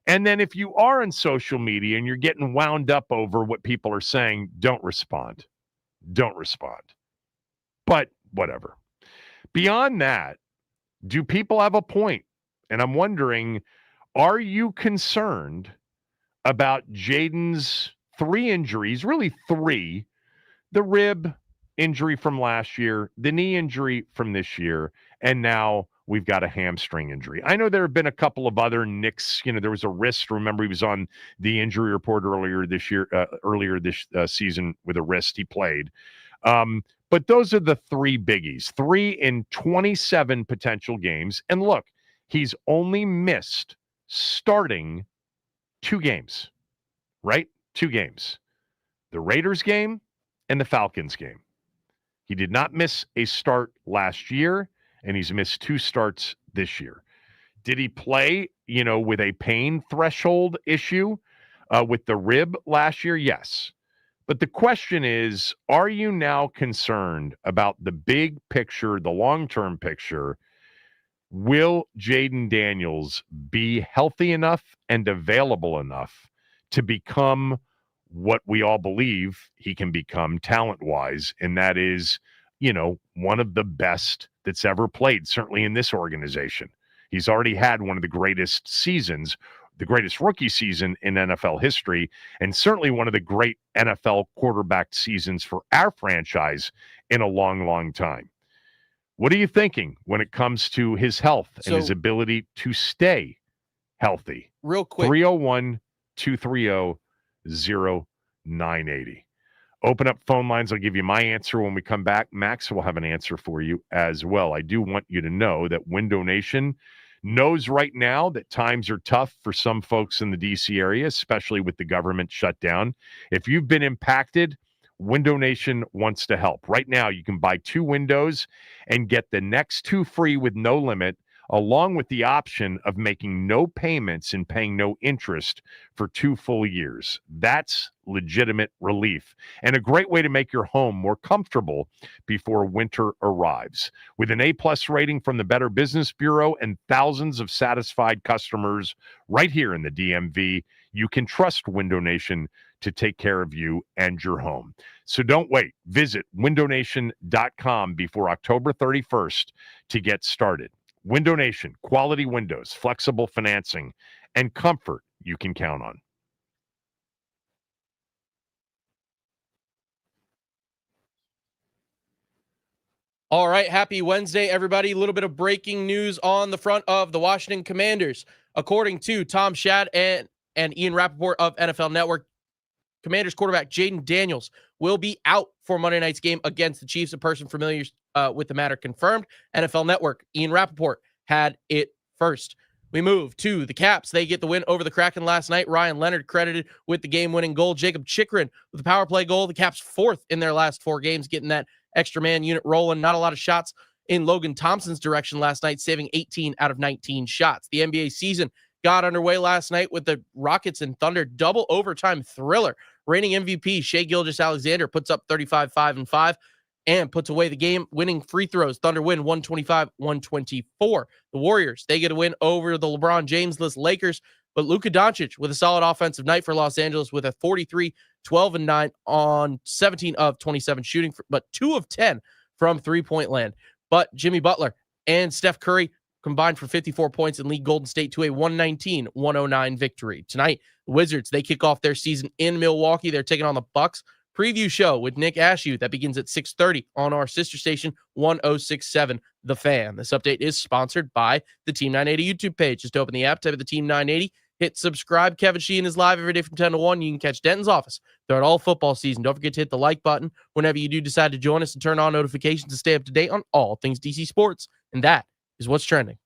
And then if you are on social media and you're getting wound up over what people are saying, don't respond. Don't respond. But whatever. Beyond that, do people have a point? And I'm wondering, are you concerned about Jaden's 3 injuries, really 3, the rib injury from last year, the knee injury from this year, and now we've got a hamstring injury? I know there have been a couple of other nicks. There was a wrist. Remember, he was on the injury report earlier this season with a wrist. He played. But those are the 3 biggies, 3 in 27 potential games. And look, he's only missed starting 2 games, right? 2 games, the Raiders game and the Falcons game. He did not miss a start last year, and he's missed 2 starts this year. Did he play, with a pain threshold issue with the rib last year? Yes. But the question is, are you now concerned about the big picture, the long-term picture? Will Jaden Daniels be healthy enough and available enough to become what we all believe he can become talent-wise? And that is, one of the best that's ever played, certainly in this organization. He's already had one of the greatest seasons, the greatest rookie season in NFL history, and certainly one of the great NFL quarterback seasons for our franchise in a long, long time. What are you thinking when it comes to his health and his ability to stay healthy? Real quick. 301-230-0980. Open up phone lines. I'll give you my answer when we come back. Max will have an answer for you as well. I do want you to know that Window Nation knows right now that times are tough for some folks in the D.C. area, especially with the government shutdown. If you've been impacted, Window Nation wants to help. Right now, you can buy 2 windows and get the next 2 free with no limit, along with the option of making no payments and paying no interest for 2 full years. That's legitimate relief and a great way to make your home more comfortable before winter arrives. With an A+ rating from the Better Business Bureau and thousands of satisfied customers right here in the DMV, you can trust Window Nation to take care of you and your home. So don't wait. Visit windownation.com before October 31st to get started. Window Nation, quality windows, flexible financing, and comfort you can count on. All right, happy Wednesday, everybody. A little bit of breaking news on the front of the Washington Commanders. According to Tom Shad and Ian Rappaport of NFL Network, Commanders quarterback Jaden Daniels will be out for Monday night's game against the Chiefs. A person familiar with the matter confirmed. NFL Network, Ian Rappaport, had it 1st. We move to the Caps. They get the win over the Kraken last night. Ryan Leonard credited with the game-winning goal. Jacob Chikrin with the power play goal. The Caps 4th in their last 4 games, getting that extra man unit rolling. Not a lot of shots in Logan Thompson's direction last night, saving 18 out of 19 shots. The NBA season got underway last night with the Rockets and Thunder double overtime thriller. Reigning MVP Shai Gilgeous-Alexander puts up 35-5-5 and puts away the game-winning free throws. Thunder win 125-124. The Warriors, they get a win over the LeBron James-less Lakers, but Luka Doncic with a solid offensive night for Los Angeles with a 43, 12, and 9 on 17 of 27 shooting, but 2 of 10 from three-point land. But Jimmy Butler and Steph Curry combined for 54 points and lead Golden State to a 119-109 victory. Tonight, the Wizards, they kick off their season in Milwaukee. They're taking on the Bucks. Preview show with Nick Ashew that begins at 6:30 on our sister station 1067 The Fan. This update is sponsored by the Team 980 YouTube page. Just open the app, type of the Team 980, hit subscribe. Kevin Sheehan is live every day from 10 to 1. You can catch Denton's office throughout all football season. Don't forget to hit the like button whenever you do decide to join us and turn on notifications to stay up to date on all things DC sports. And that is what's trending.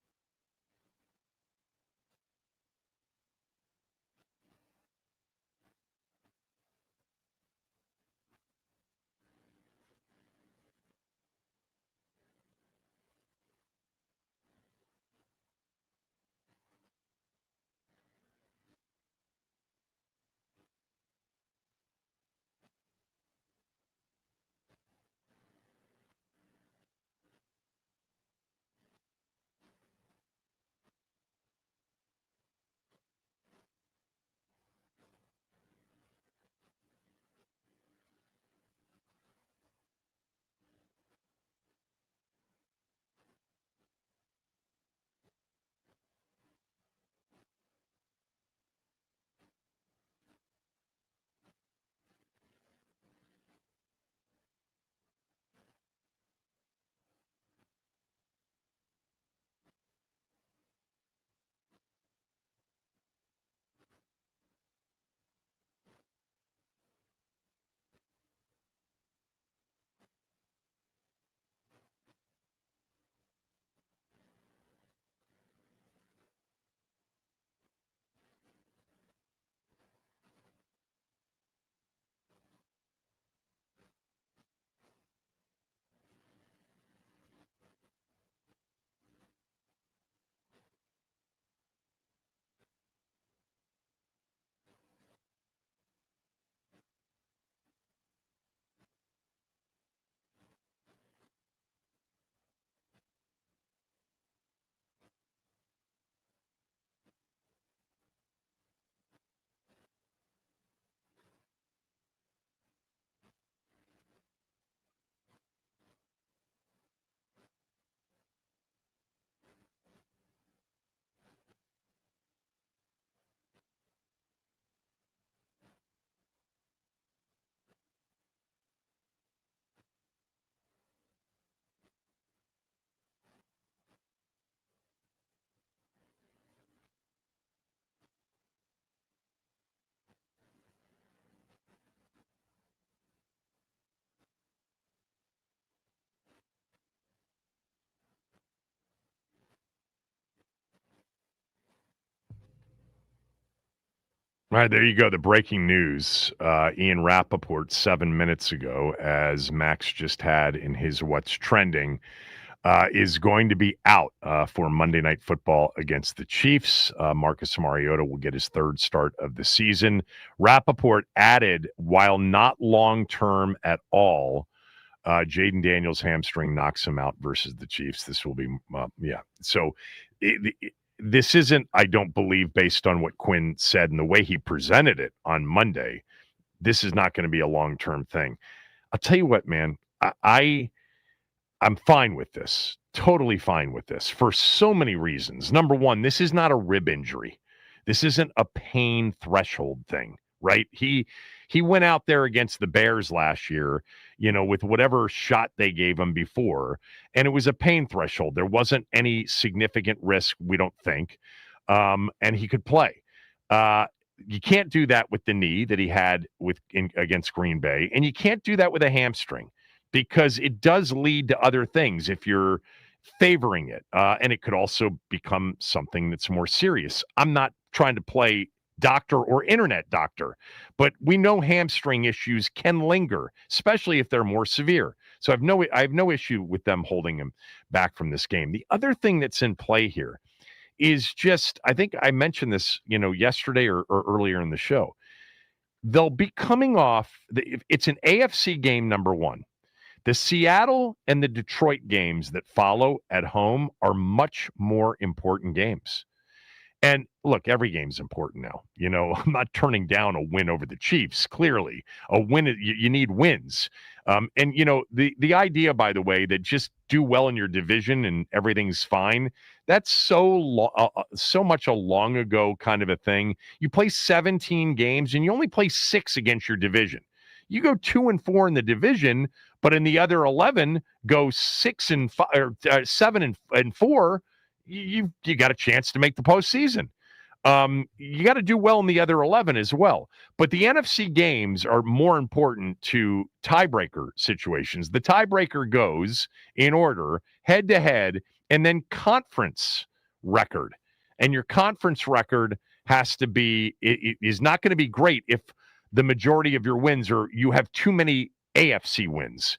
All right, there you go. The breaking news. Ian Rappaport 7 minutes ago, as Max just had in his What's Trending, is going to be out for Monday Night Football against the Chiefs. Marcus Mariota will get his 3rd start of the season. Rappaport added, while not long-term at all, Jaden Daniels' hamstring knocks him out versus the Chiefs. This will be, yeah. So this isn't, I don't believe, based on what Quinn said and the way he presented it on Monday, this is not going to be a long-term thing. I'll tell you what, man, I'm fine with this, totally fine with this for so many reasons. Number one, this is not a rib injury. This isn't a pain threshold thing, right? He went out there against the Bears last year, with whatever shot they gave him before, and it was a pain threshold. There wasn't any significant risk, we don't think, and he could play. You can't do that with the knee that he had against Green Bay, and you can't do that with a hamstring because it does lead to other things. If you're favoring it. And it could also become something that's more serious. I'm not trying to play doctor or internet doctor, but we know hamstring issues can linger, especially if they're more severe. So I have no issue with them holding him back from this game. The other thing that's in play here is just, I think I mentioned this, yesterday or earlier in the show. They'll be coming off, it's an AFC game, number one. The Seattle and the Detroit games that follow at home are much more important games. And look, every game's important now. I'm not turning down a win over the Chiefs. Clearly, a win, you need wins. And the idea, by the way, that just do well in your division and everything's fine. That's so much a long ago kind of a thing. You play 17 games and you only play 6 against your division. You go 2-4 in the division, but in the other 11, go 6-5 or 7-4. You got a chance to make the postseason. You got to do well in the other 11 as well. But the NFC games are more important to tiebreaker situations. The tiebreaker goes in order, head-to-head, and then conference record. And your conference record has to be, it is not going to be great if the majority of your wins are, you have too many AFC wins.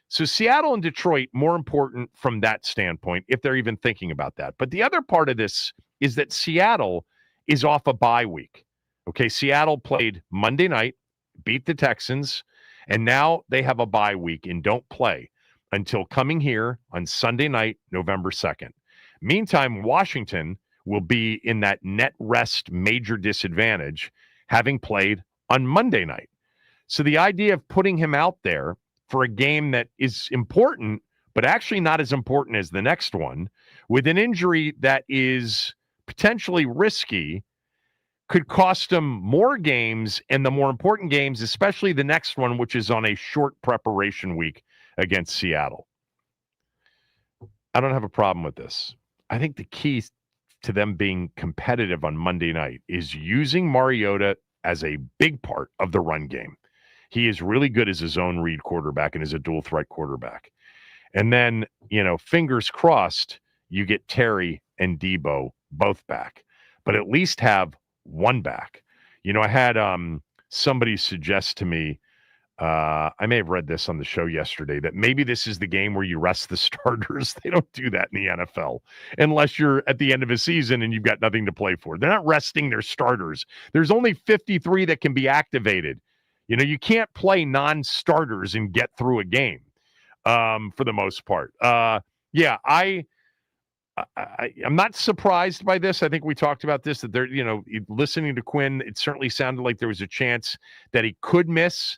So Seattle and Detroit, more important from that standpoint, if they're even thinking about that. But the other part of this is that Seattle is off a bye week. Okay, Seattle played Monday night, beat the Texans, and now they have a bye week and don't play until coming here on Sunday night, November 2nd. Meantime, Washington will be in that net rest major disadvantage, having played on Monday night. So the idea of putting him out there for a game that is important, but actually not as important as the next one, with an injury that is potentially risky, could cost him more games, and the more important games, especially the next one, which is on a short preparation week against Seattle. I don't have a problem with this. I think the key to them being competitive on Monday night is using Mariota as a big part of the run game. He is really good as a zone read quarterback and as a dual threat quarterback. And then, fingers crossed, you get Terry and Debo both back, but at least have one back. I had somebody suggest to me, I may have read this on the show yesterday, that maybe this is the game where you rest the starters. They don't do that in the NFL unless you're at the end of a season and you've got nothing to play for. They're not resting their starters. There's only 53 that can be activated. You can't play non-starters and get through a game for the most part. I'm not surprised by this. I think we talked about this, that they're, listening to Quinn, it certainly sounded like there was a chance that he could miss,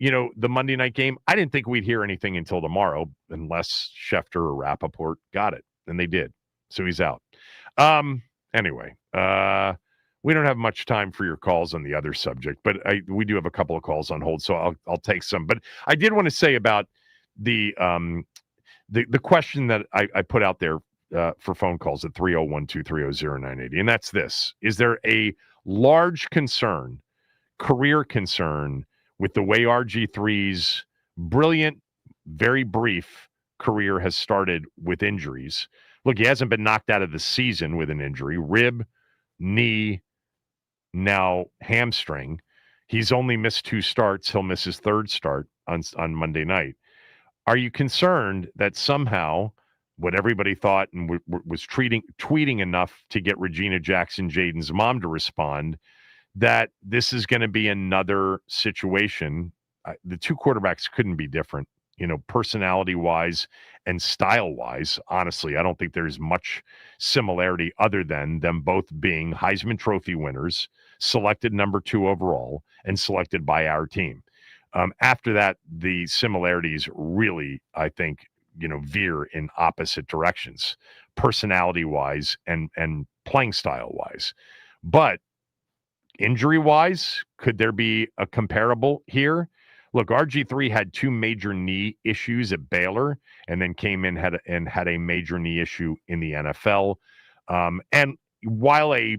the Monday night game. I didn't think we'd hear anything until tomorrow, unless Schefter or Rappaport got it, and they did. So he's out. Anyway, we don't have much time for your calls on the other subject, but we do have a couple of calls on hold, so I'll take some. But I did want to say about the question that I put out there for phone calls at 301-230-0980, and that's this: is there a large concern, career concern, with the way RG3's brilliant, very brief career has started with injuries? Look, he hasn't been knocked out of the season with an injury, rib, knee, now hamstring. He's only missed 2 starts. He'll miss his 3rd start on Monday night. Are you concerned that somehow what everybody thought and was tweeting enough to get Regina Jackson, Jaden's mom, to respond, that this is going to be another situation? The 2 quarterbacks couldn't be different, personality-wise and style-wise. Honestly, I don't think there's much similarity other than them both being Heisman Trophy winners, selected number 2 overall, and selected by our team. After that, the similarities really, I think, veer in opposite directions, personality-wise and playing style-wise. But injury-wise, could there be a comparable here? Look, RG3 had 2 major knee issues at Baylor, and then came in had a major knee issue in the NFL. And while a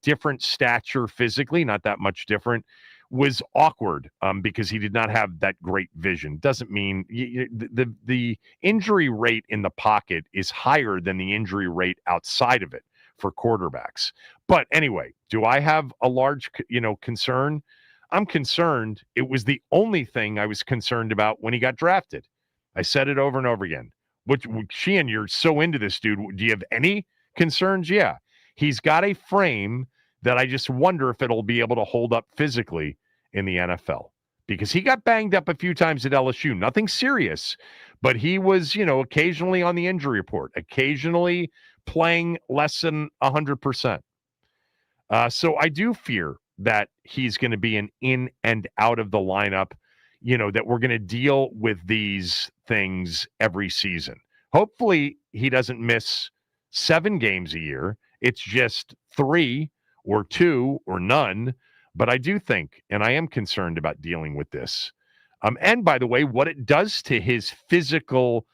different stature physically, not that much different, was awkward because he did not have that great vision. Doesn't mean the injury rate in the pocket is higher than the injury rate outside of it for quarterbacks. But anyway, do I have a large, concern? I'm concerned. It was the only thing I was concerned about when he got drafted. I said it over and over again. Sheehan, you're so into this dude. Do you have any concerns? Yeah. He's got a frame that I just wonder if it'll be able to hold up physically in the NFL, because he got banged up a few times at LSU. Nothing serious, but he was, occasionally on the injury report, occasionally playing less than 100%. So I do fear that he's going to be an in and out of the lineup, that we're going to deal with these things every season. Hopefully he doesn't miss 7 games a year. It's just 3 or 2 or none. But I do think, and I am concerned about dealing with this. And by the way, what it does to his physical,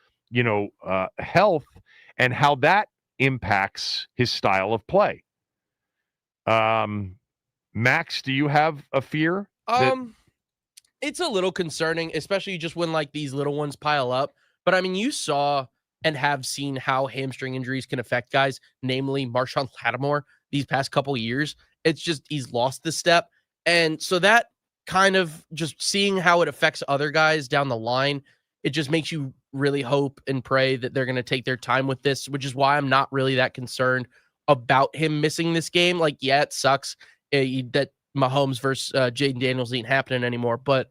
health and how that impacts his style of play. Max, do you have a fear? It's a little concerning, especially just when like these little ones pile up. But I mean, you saw and have seen how hamstring injuries can affect guys, namely Marshawn Lattimore, these past couple years. It's just he's lost the step. And so that kind of just seeing how it affects other guys down the line, it just makes you really hope and pray that they're going to take their time with this, which is why I'm not really that concerned about him missing this game. Like, yeah, it sucks that Mahomes versus Jaden Daniels ain't happening anymore, but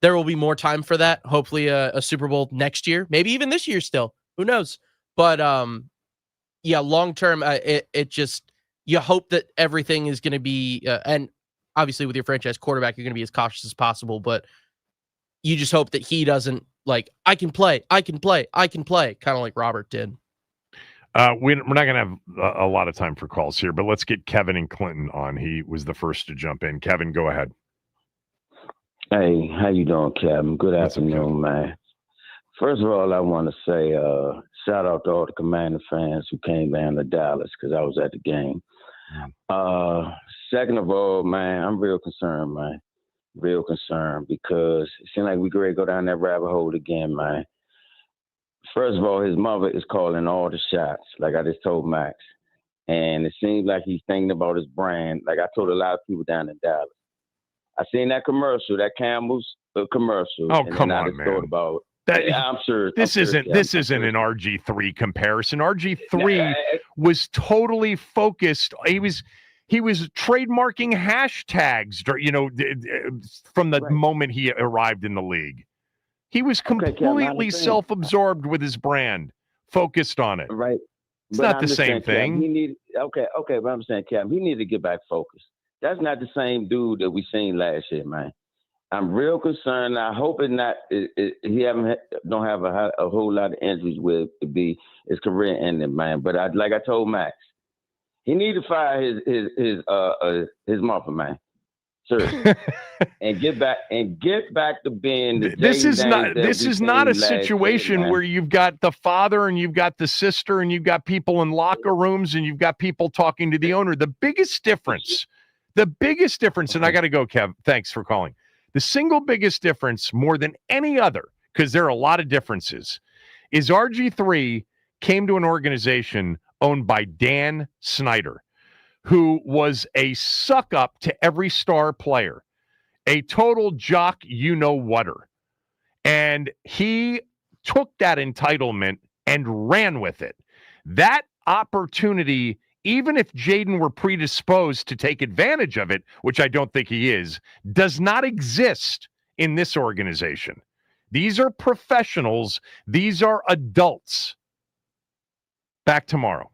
there will be more time for that. Hopefully a Super Bowl next year, maybe even this year still. Who knows? But yeah, long term, it just, you hope that everything is going to be, and obviously with your franchise quarterback, you're going to be as cautious as possible, but you just hope that he doesn't like, I can play, kind of like Robert did. We're not going to have a lot of time for calls here, but let's get Kevin and Clinton on. He was the first to jump in. Kevin, go ahead. Hey, how you doing, Kevin? Good afternoon, man. First of all, I want to say shout out to all the Commander fans who came down to Dallas because I was at the game. Second of all, man, I'm real concerned, man. Real concerned because it seems like we ready to go down that rabbit hole again, man. First of all, his mother is calling all the shots, like I just told Max. And it seems like he's thinking about his brand. Like I told a lot of people down in Dallas. I seen that commercial, that Campbell's commercial. Oh, come on, man. Thought about, I'm sure. This isn't an RG3 comparison. RG3 was totally focused. He was trademarking hashtags, from the moment he arrived in the league. He was completely self-absorbed with his brand, focused on it. Right. It's not the same thing. But I'm saying, Kevin, he needed to get back focused. That's not the same dude that we seen last year, man. I'm real concerned. I hope it not. He don't have a whole lot of injuries with to be his career ending, man. But like I told Max, he need to fire his mother, man. Seriously. and get back to being the This is not a situation where you've got the father and you've got the sister and you've got people in locker rooms and you've got people talking to the owner. The biggest difference, and I got to go, Kev, thanks for calling. The single biggest difference more than any other, because there are a lot of differences, is RG3 came to an organization owned by Dan Snyder, who was a suck-up to every star player, a total jock you-know-whatter. And he took that entitlement and ran with it. That opportunity, even if Jaden were predisposed to take advantage of it, which I don't think he is, does not exist in this organization. These are professionals. These are adults. Back tomorrow.